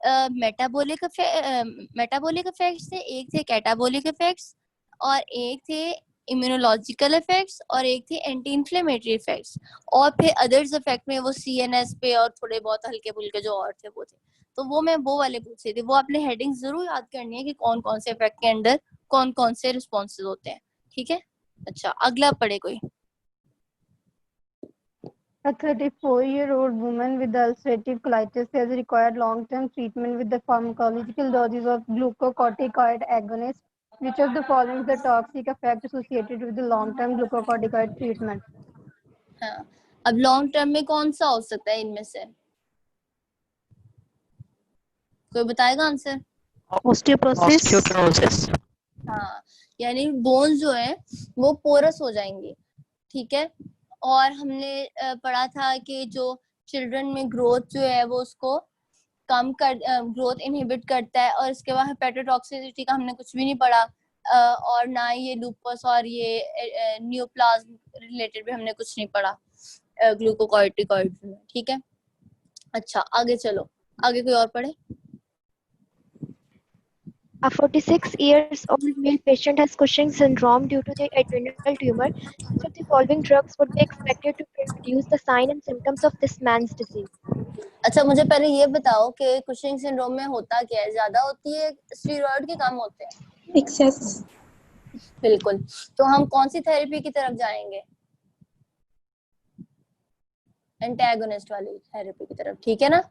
मेटाबॉलिक इफेक्ट्स थे, एक थे कैटाबॉलिक इफेक्ट्स, और एक थे इम्यूनोलॉजिकल इफेक्ट्स, और एक थे एंटी इन्फ्लेमेटरी इफेक्ट्स, और फिर अदर्स इफेक्ट में वो सीएनएस पे और थोड़े बहुत हल्के फुल्के जो और थे वो थे। तो वो मैं वो वाले पूछ रही थी, वो आपने हेडिंग जरूर याद करनी है कि कौन कौन से इफेक्ट के अंदर कौन कौन से रिस्पॉन्सेज होते हैं, ठीक है। अच्छा, अगला पढ़े कोई। A 34-year-old woman with ulcerative colitis has required long-term treatment with the pharmacological doses of glucocorticoid agonist. Which of the following is the toxic effect associated with the long-term glucocorticoid treatment? हाँ, अब long term में कौन सा हो सकता है इनमें से, कोई बताएगा आंसर। ऑस्टियोपोरोसिस। हाँ, यानी बोन्स जो है वो पोरस हो जाएंगे, ठीक है। और हमने पढ़ा था कि जो चिल्ड्रन में ग्रोथ जो है वो उसको कम कर, ग्रोथ इनहिबिट करता है, और इसके बाद हेपेटोटॉक्सिसिटी का हमने कुछ भी नहीं पढ़ा, और ना ये लूपस और ये न्यूप्लाज्म रिलेटेड भी हमने कुछ नहीं पढ़ा ग्लूकोकॉर्टिकॉइड में, ठीक है। अच्छा, आगे चलो, आगे कोई और पढ़े। A 46 years old male patient has Cushing's syndrome due to the adrenal tumor. Which of the following drugs would be expected to reduce the signs and symptoms of this man's disease? अच्छा, मुझे पहले ये बताओ कि Cushing syndrome में होता क्या है, ज्यादा होती है स्टेरॉइड के कम होते हैं? एक्सेस। बिल्कुल, तो हम कौन सी थेरेपी की तरफ जाएंगे? एंटागोनिस्ट वाली थेरेपी की तरफ, ठीक है ना,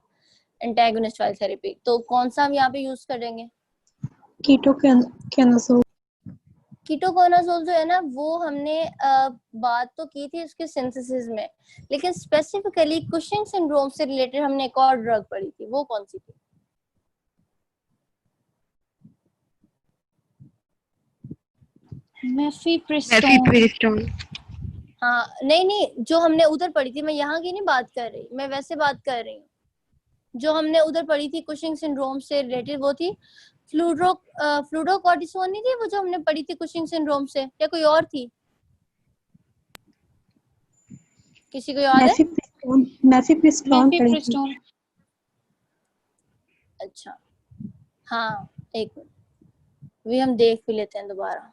एंटागोनिस्ट वाली थेरेपी। तो कौन सा हम यहाँ पे यूज करेंगे? कीटोकाइनाजोल। कीटोकाइनाजोल जो है ना, वो हमने बात तो की थी उसके सिंथेसिस में, लेकिन स्पेसिफिकली कुशिंग सिंड्रोम से रिलेटेड हमने एक और ड्रग पढ़ी थी, वो कौन सी थी? मेफीप्रिस्टोन। हाँ, नहीं, जो हमने उधर पढ़ी थी, मैं यहाँ की नहीं बात कर रही, मैं वैसे बात कर रही हूँ। जो हमने उधर पढ़ी थी कुशिंग सिंड्रोम से रिलेटेड, वो थी फ्लूरोकॉर्टिसोन नहीं थी वो जो हमने पढ़ी थी कुशिंग सिंड्रोम से, या कोई और थी? किसी को याद है? मैसिप्रिस्टोन पढ़ी थी। अच्छा हाँ, एक मिनट, वे हम देख भी लेते हैं दोबारा।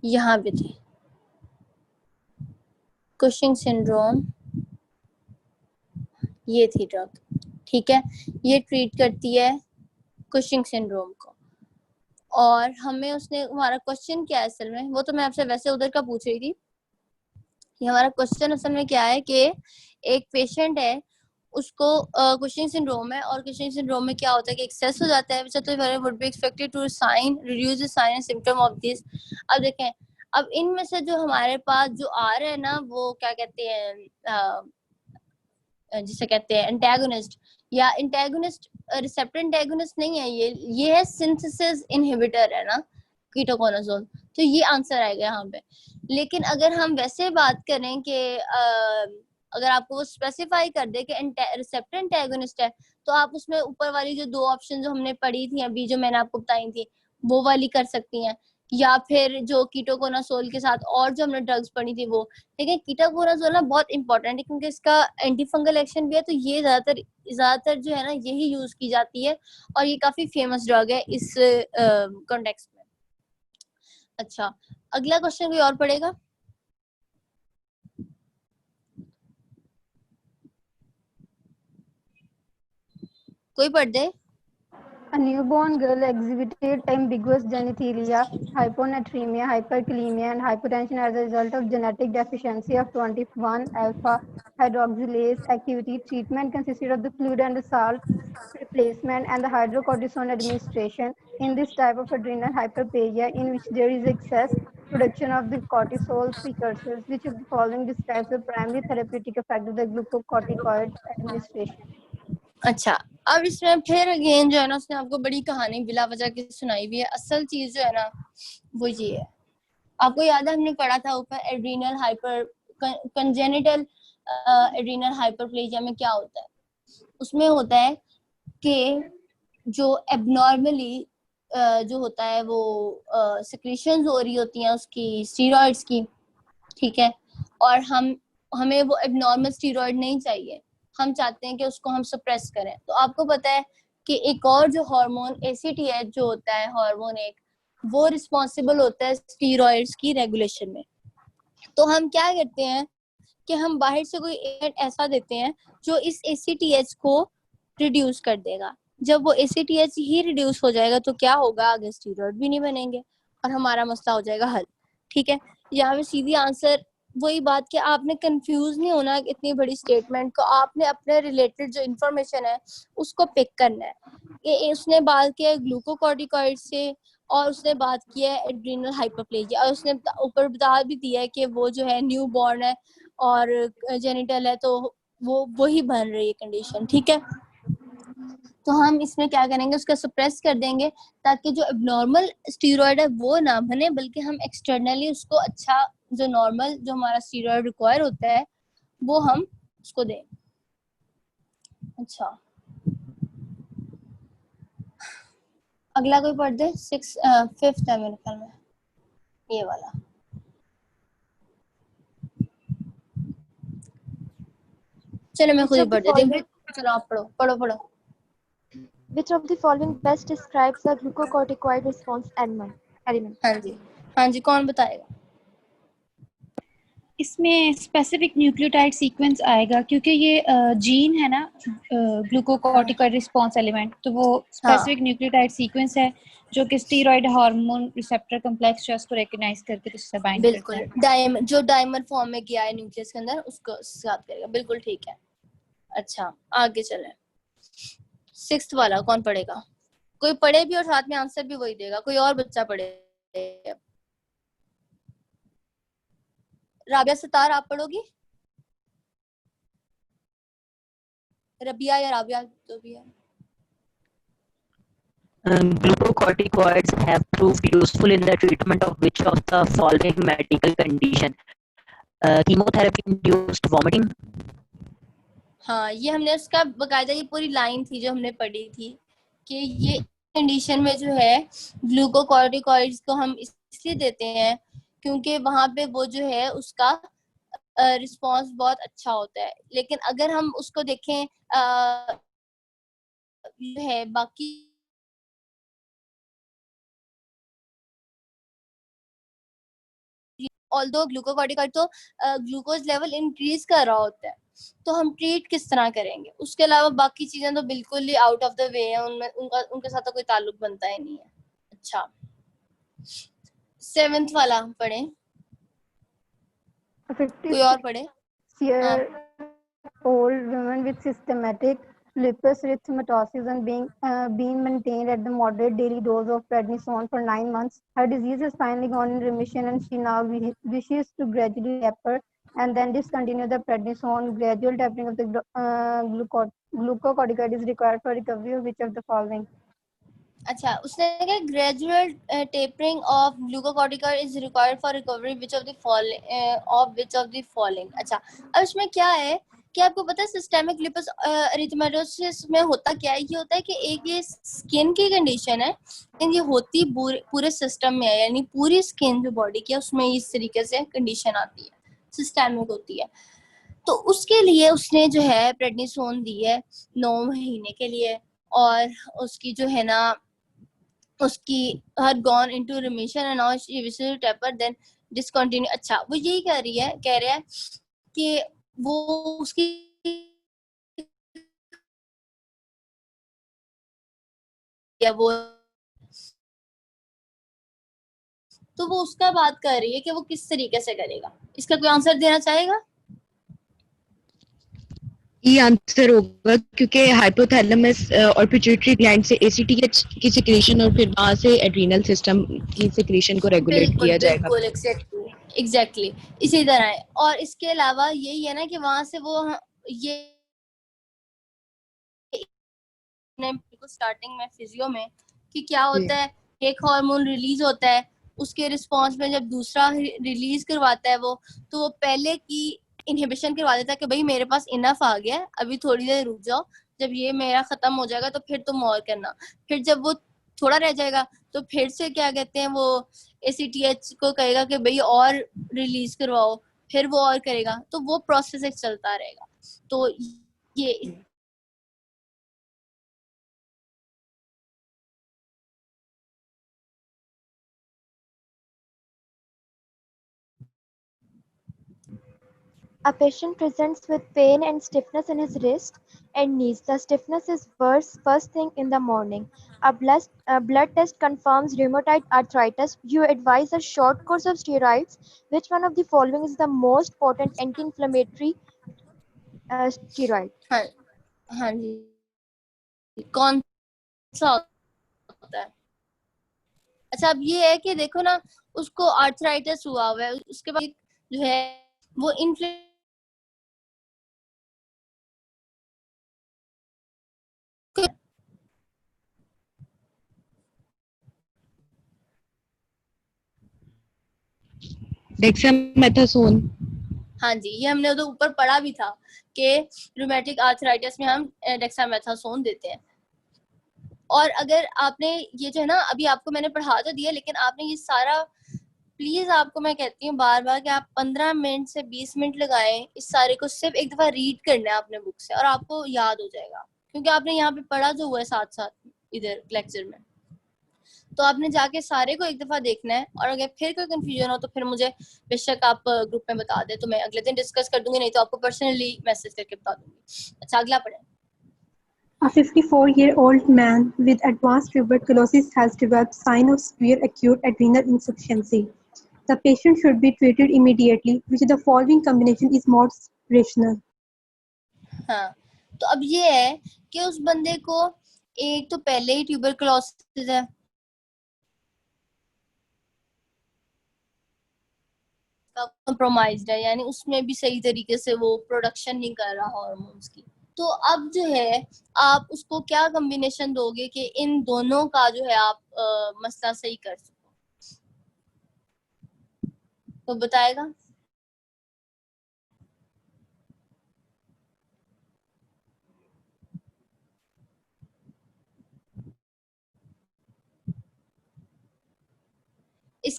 यहाँ पे थी कुशिंग सिंड्रोम, ये थी ड्रग, ठीक है, ये ट्रीट करती है कुशिंग सिंड्रोम को। और हमें उसने, हमारा क्वेश्चन क्या है असल में, वो तो मैं आपसे वैसे उधर का पूछ रही थी, कि हमारा क्वेश्चन असल में क्या है कि एक पेशेंट है, उसको कुशिंग सिंड्रोम है, और कुशिंग सिंड्रोम में क्या होता है कि एक्सेस हो जाता है, तो would be expected to sign reduce the sign and symptom of this. अब देखें, अब इनमें से जो हमारे पास जो आ रहे हैं ना, वो क्या कहते हैं, जिसे कहते हैं एंटागोनिस्ट, या एंटागोनिस्ट, रिसेप्टर एंटागोनिस्ट नहीं है, ये है सिंथेसिस इनहिबिटर है ना, कीटोकोनाजोल, तो ये आंसर आएगा यहाँ पे। लेकिन अगर हम वैसे बात करें कि अगर आपको वो स्पेसिफाई कर दे कि रिसेप्टर एंटागोनिस्ट है, तो आप उसमें ऊपर वाली जो 2 ऑप्शन जो हमने पढ़ी थी अभी, जो मैंने आपको बताई थी, वो वाली कर सकती हैं, या फिर जो कीटोकोनाजोल के साथ और जो हमने ड्रग्स पढ़ी थी वो। लेकिन कीटोकोनाजोल ना बहुत इंपॉर्टेंट है, क्योंकि इसका एंटी फंगल एक्शन भी है, तो ये ज्यादातर जो है ना यही यूज की जाती है, और ये काफी फेमस ड्रग है इस कॉन्टेक्स्ट में। अच्छा, अगला क्वेश्चन कोई और पढ़ेगा? कोई पढ़ दे। A newborn girl exhibited ambiguous genitalia, hyponatremia, hyperkalemia, and hypotension as a result of genetic deficiency of 21 alpha hydroxylase activity. Treatment consisted of the fluid and the salt replacement and the hydrocortisone administration. In this type of adrenal hyperplasia, in which there is excess production of the cortisol precursors, which of the following describes the primary therapeutic effect of the glucocorticoid administration? अच्छा, अब इसमें फिर again जो है ना, उसने आपको बड़ी कहानी बिला वजह की सुनाई हुई है। असल चीज जो है ना वो ये है, आपको याद है हमने पढ़ा था ऊपर adrenal hyper congenital adrenal hyperplasia में क्या होता है। उसमें होता है कि जो एबनॉर्मली जो होता है वो सिक्रीशंस हो रही होती हैं उसकी स्टीरॉइड्स की, ठीक है, और हमें वो एबनॉर्मल स्टीरॉइड नहीं चाहिए, हम चाहते हैं कि उसको हम सप्रेस करें। तो आपको पता है कि एक और जो हार्मोन ACTH जो होता है हार्मोन एक, वो रिस्पॉन्सिबल होता है स्टीरॉइड्स की रेगुलेशन में। तो हम क्या करते हैं कि हम बाहर से कोई एजेंट ऐसा देते हैं जो इस ACTH को रिड्यूस कर देगा। जब वो ACTH ही रिड्यूस हो जाएगा तो क्या होगा, आगे स्टीरॉइड भी नहीं बनेंगे और हमारा मसला हो जाएगा हल। ठीक है, यहाँ पे सीधी आंसर वही बात कि आपने कंफ्यूज नहीं होना इतनी बड़ी स्टेटमेंट को, आपने अपने रिलेटेड जो इन्फॉर्मेशन है उसको पिक करना है। ये उसने बात किया ग्लूकोकॉर्टिकॉइड से और उसने बात की है एड्रीनल हाइपरप्लेजिया, और उसने ऊपर बता भी दिया है कि वो जो है न्यू बॉर्न है और जेनिटल है, तो वो वही बन रही है कंडीशन। ठीक है, तो हम इसमें क्या करेंगे, उसका सप्रेस कर देंगे ताकि जो एबनॉर्मल स्टीरॉयड है वो ना बने, बल्कि हम एक्सटर्नली उसको अच्छा जो नॉर्मल जो हमारा स्टीरॉयड रिक्वायर होता है वो हम उसको दें। अच्छा, अगला कोई पढ़ दे, 5th है मेरे ख्याल में ये वाला। चलो मैं खुद ही पढ़ देती हूँ, चलो आप पढ़ो। Which of the following best describes the glucocorticoid response element? हाँ जी, कौन बताएगा? इसमें स्पेसिफिक न्यूक्लियोटाइड सीक्वेंस आएगा क्योंकि ये जीन है ना ग्लूकोकॉर्टिकॉइड रिस्पांस एलिमेंट, तो वो स्पेसिफिक न्यूक्लियोटाइड सीक्वेंस है जो कि स्टीरॉयड हार्मोन रिसेप्टर कॉम्प्लेक्स जो उसको रिकॉग्नाइज करके उससे बाइंड करता है। बिल्कुल, जो डाइमर फॉर्म में गया है न्यूक्लियस के अंदर उसको साथ करेगा। बिल्कुल ठीक है। अच्छा, आगे चलें। 6th वाला कौन पढ़ेगा? कोई पढ़े भी और साथ में आंसर भी वही देगा, कोई और बच्चा पढ़े। राबिया सतार आप पढ़ोगी? रबिया या राबिया तो भी है। Glucocorticoids have proved useful in the treatment of which of the following medical condition? Chemotherapy induced vomiting. हाँ, ये हमने उसका बकायदा ये पूरी लाइन थी जो हमने पढ़ी थी कि ये कंडीशन में जो है ग्लूकोकॉर्टिकॉइड्स को हम इसलिए देते हैं क्योंकि वहां पे वो जो है उसका रिस्पांस बहुत अच्छा होता है। लेकिन अगर हम उसको देखें जो है बाकी ऑल्दो ग्लूकोकॉर्टिकॉइड तो ग्लूकोज लेवल इंक्रीज कर रहा होता है, तो हम ट्रीट किस तरह करेंगे? उसके अलावा बाकी चीजें तो बिल्कुल ही आउट ऑफ द वे है, उनमें उनके साथ तो कोई ताल्लुक बनता ही नहीं है। अच्छा, 7th वाला हम पढ़े, कोई और पढ़े? हाँ। Old women with systematic lupus erythematosus and being maintained at the moderate daily dose of prednisone for 9 months. Her disease has finally gone in remission, and she now wishes to gradually taper and then discontinue the prednisone. Gradual tapering of the glucocorticoid is required for recovery of which of the following? अच्छा, उसने कहा gradual tapering of glucocorticoid is required for recovery which of the following. अच्छा, अब इसमें क्या है कि आपको पता है सिस्टेमिक लुपस एरिथेमेटोसिस में होता क्या है? ये होता है कि एक ये स्किन की कंडीशन है, लेकिन ये होती पूरे सिस्टम में है, यानी पूरी स्किन जो बॉडी की है उसमें इस तरीके से कंडीशन आती है, सिस्टेमिक होती है। तो उसके लिए उसने जो है प्रेडनिसोन दी है 9 महीने के लिए, और उसकी जो है ना उसकी had gone into remission and now she wishes to taper then discontinue। अच्छा, वो यही कह रहा है कि वो उसकी या वो, तो वो उसका बात कर रही है कि वो किस तरीके से करेगा। इसका कोई आंसर देना चाहेगा? ये आंसर होगा क्योंकि हाइपोथैलेमस और पिट्यूटरी ग्लैंड से एसीटीएच की सिक्रीशन और फिर वहां से एड्रीनल सिस्टम की सिक्रीशन को रेगुलेट किया जाएगा। बिल्कुल, एग्जैक्टली इसी तरह है। और इसके अलावा यही है ना कि वहां से वो ये स्टार्टिंग में फिजियो में कि क्या होता है, एक हार्मोन रिलीज होता है, उसके रिस्पांस में जब दूसरा रिलीज करवाता है वो, तो वो पहले की इनहिबिशन करवा देता है कि भाई मेरे पास इनफ आ गया है, अभी थोड़ी देर रुक जाओ, जब ये मेरा खत्म हो जाएगा तो फिर तुम और करना। फिर जब वो थोड़ा रह जाएगा तो फिर से क्या कहते हैं वो एसीटीएच को कहेगा कि भाई और रिलीज करवाओ, फिर वो और करेगा, तो वो प्रोसेस एक चलता रहेगा। तो ये A patient presents with pain and stiffness in his wrist and knees. The stiffness is worse first thing in the morning. A blood test confirms rheumatoid arthritis. You advise a short course of steroids. Which one of the following is the most potent anti-inflammatory steroid? हाँ हाँ जी, कौन सा होता है? अच्छा, अब ये है कि देखो ना, उसको आर्थराइटिस हुआ हुआ है, उसके बाद जो है वो डेक्सामेथासोन। हाँ जी, ये हमने तो ऊपर पढ़ा भी था कि रूमेटिक आर्थराइटिस में हम डेक्सामेथासोन देते हैं। और अगर आपने ये जो है ना, अभी आपको मैंने पढ़ा तो दिया, लेकिन आपने ये सारा, प्लीज आपको मैं कहती हूँ बार बार कि आप 15 मिनट से 20 मिनट लगाएं, इस सारे को सिर्फ एक दफा रीड करना है आपने बुक से, और आपको याद हो जाएगा, क्योंकि आपने यहाँ पे पढ़ा जो हुआ है साथ साथ इधर लेक्चर में। तो आपने जाके सारे को एक दफा देखना है, और अगर फिर कोई कंफ्यूजन हो तो फिर मुझे बेशक आप ग्रुप में बता दे, तो मैं अगले दिन डिस्कस कर दूंगी, नहीं तो आपको पर्सनली मैसेज करके बता दूंगी। अच्छा, अगला पढ़े। A 54-year-old man with advanced tuberculosis has developed signs of severe acute adrenal insufficiency. The patient should be treated immediately. Which of the following combination is most rational? हाँ, तो अब ये है कि उस बंदे को एक तो पहले ही ट्यूबरकुलोसिस है, कॉम्प्रोमाइज्ड है, यानी उसमें भी सही तरीके से वो प्रोडक्शन नहीं कर रहा हार्मोन्स की। तो अब जो है आप उसको क्या कॉम्बिनेशन दोगे कि इन दोनों का जो है आप मसला सही कर सको, तो बताएगा?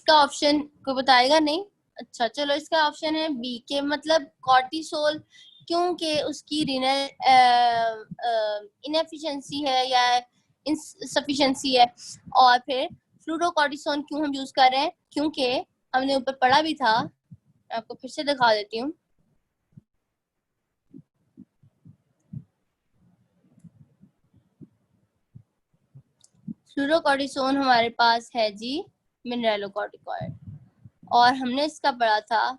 इसका ऑप्शन को बताएगा नहीं? अच्छा चलो, इसका ऑप्शन है बी के मतलब कॉर्टिसोल, क्योंकि उसकी रीनल इनएफिशिएंसी है या इनसफिशिएंसी है। और फिर फ्लूरोकॉर्टिसोन क्यों हम यूज कर रहे हैं? क्योंकि हमने ऊपर पढ़ा भी था, आपको फिर से दिखा देती हूँ। फ्लूरोकॉर्टिसोन हमारे पास है जी मिनरलोकॉर्टिकॉइड, और हमने इसका पढ़ा था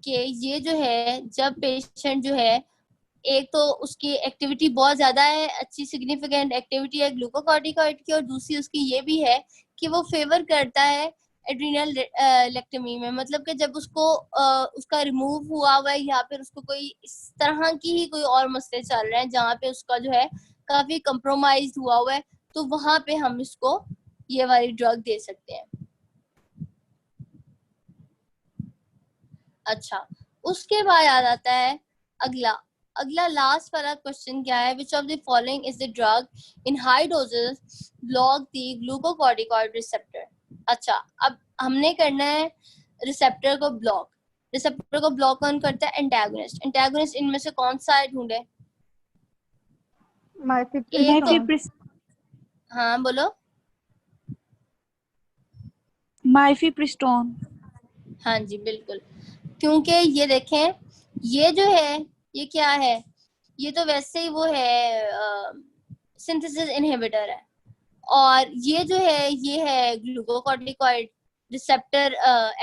कि ये जो है जब पेशेंट जो है, एक तो उसकी एक्टिविटी बहुत ज्यादा है, अच्छी सिग्निफिकेंट एक्टिविटी है ग्लूकोकॉर्टिकॉइड की, और दूसरी उसकी ये भी है कि वो फेवर करता है एड्रिनल लेक्टमी में, मतलब कि जब उसको उसका रिमूव हुआ हुआ है या फिर उसको कोई इस तरह की ही कोई और मसले चल रहे हैं जहाँ पे उसका जो है काफी कंप्रोमाइज हुआ हुआ है, तो वहां पे हम इसको ये वाली ड्रग दे सकते हैं। अच्छा, उसके बाद आ जाता है अगला लास्ट वाला क्वेश्चन क्या है? Which of the following is the drug in high doses block the glucocorticoid receptor. अच्छा, अब हमने करना है रिसेप्टर को ब्लॉक। रिसेप्टर को ब्लॉक कौन करता है? एंटागोनिस्ट। एंटागोनिस्ट इनमें से कौन सा है ढूंढे? हाँ बोलो। माइफेप्रिस्टोन। हाँ जी बिल्कुल, क्योंकि ये देखें, ये जो है ये क्या है? ये तो वैसे ही वो है सिंथेसिस इनहिबिटर है, और ये जो है ये है ग्लूकोकॉर्टिकॉइड रिसेप्टर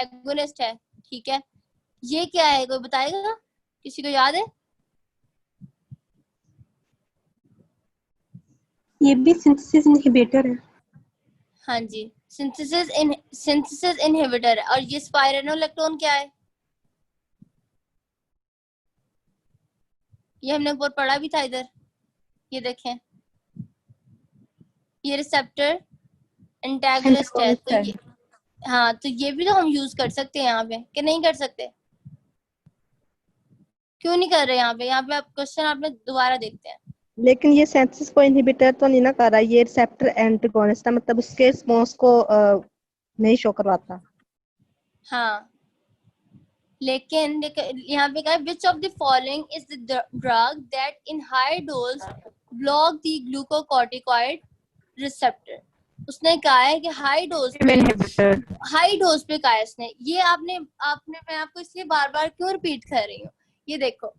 एगोनिस्ट है। ठीक है, ये क्या है कोई बताएगा? किसी को याद है? ये भी सिंथेसिस इनहिबिटर है। हाँ जी, सिंथेसिस इनहिबिटर है। और ये स्पाइरोनोलेक्टोन क्या है? ये हमने ऊपर पढ़ा भी था इधर, ये देखें, ये रिसेप्टर एंटागोनिस्ट है। तो ये हाँ, तो ये भी तो हम यूज कर सकते हैं यहाँ पे, कि नहीं कर सकते? क्यों नहीं कर रहे यहाँ पे? यहाँ पे आप क्वेश्चन आपने दोबारा देखते हैं। लेकिन ये सिंथेसिस को इनहिबिटर तो नहीं ना कर रहा, ये रिसेप्टर एंटागोनिस्ट है, मतलब उसके रिस्पांस को नहीं शो करवाता। हाँ, लेकिन यहाँ पे क्या है? Which of the following is the drug that in high dose block the glucocorticoid receptor. उसने कहा है कि हाई डोज पे कहा है उसने। ये आपने मैं आपको इसलिए बार बार क्यों रिपीट कर रही हूँ? ये देखो,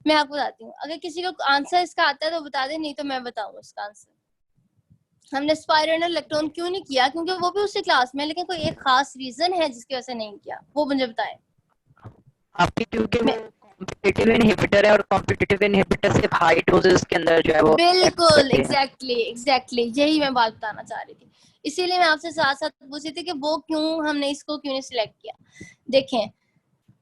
मैं आपको बताती हूँ, अगर किसी को आंसर इसका आता है तो बता दे, नहीं तो मैं बताऊँ इसका आंसर। हमने स्पाइरोनोलेक्टोन क्यों नहीं किया? क्योंकि वो भी उसी क्लास में, लेकिन कोई एक खास रीजन है जिसकी वजह से नहीं किया, वो मुझे बताएं। आपकी क्योंकि वो कॉम्पिटिटिव इनहिबिटर है, और कॉम्पिटिटिव इनहिबिटर सिर्फ हाई डोजेस के अंदर जो है वो बिल्कुल एग्जैक्टली यही मैं बात बताना चाह रही थी। इसीलिए मैं आपसे साथ साथ पूछ रही थी कि वो क्यों हमने इसको क्यों नहीं सिलेक्ट किया। देखें,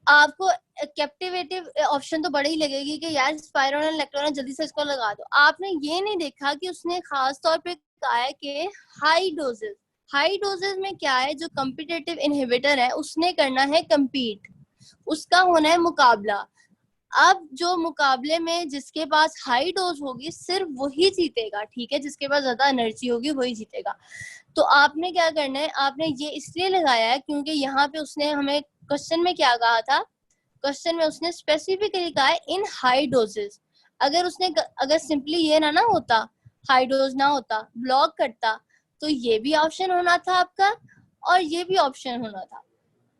आपको कैप्टिवेटिव ऑप्शन तो बड़ी ही लगेगी कि यार स्पाइरोनोलेक्टोन जल्दी से इसको लगा दो। आपने ये नहीं देखा कि उसने खास तौर पे कहा है कि हाई डोजेस में क्या है? जो कॉम्पिटिटिव इनहिबिटर है उसने करना है कम्पीट, उसका होना है मुकाबला। अब जो मुकाबले में जिसके पास हाई डोज होगी सिर्फ वही जीतेगा, ठीक है? जिसके पास ज्यादा एनर्जी होगी वही जीतेगा। तो आपने क्या करना है? आपने ये इसलिए लगाया है क्योंकि यहाँ पे उसने हमें क्वेश्चन में क्या कहा था? क्वेश्चन में उसने स्पेसिफिकली कहा है इन हाई डोजेस। अगर सिंपली ये ना होता, हाई डोज ना होता, ब्लॉक करता, तो ये भी ऑप्शन होना था आपका और ये भी ऑप्शन होना था,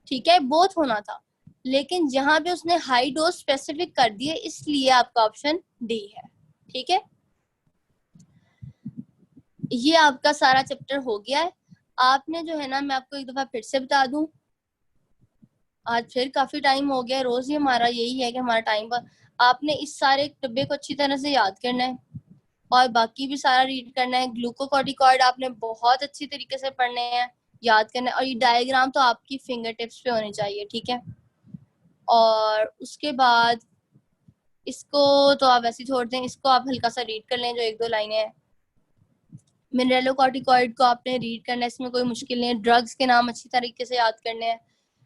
ठीक है? बोथ होना था। लेकिन जहां पे उसने हाई डोज स्पेसिफिक कर दिए, इसलिए आपका ऑप्शन डी है, ठीक है? ये आपका सारा चैप्टर हो गया है। आपने जो है ना, मैं आपको एक दफा फिर से बता दूं, आज फिर काफी टाइम हो गया, रोज ही हमारा यही है कि हमारा टाइम पर आपने इस सारे डब्बे को अच्छी तरह से याद करना है और बाकी भी सारा रीड करना है। ग्लूकोकॉर्टिकॉइड आपने बहुत अच्छी तरीके से पढ़ने हैं, याद करना है, और ये डायग्राम तो आपकी फिंगर टिप्स पे होनी चाहिए, ठीक है? और उसके बाद इसको तो आप वैसे छोड़ दें, इसको आप हल्का सा रीड कर लें, जो एक दो लाइनें हैं। मिनरलोकॉर्टिकॉइड को आपने रीड करना है, इसमें कोई मुश्किल नहीं है। ड्रग्स के नाम अच्छी तरीके से याद करने हैं।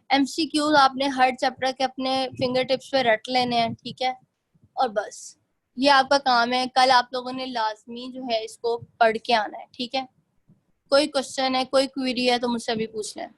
एमसीक्यूज आपने हर चैप्टर के अपने फिंगर टिप्स पे रट लेने हैं, ठीक है? और बस ये आपका काम है। कल आप लोगों ने लाजमी जो है इसको पढ़ के आना है, ठीक है? कोई क्वेश्चन है, कोई क्वेरी है तो मुझसे अभी पूछ लें।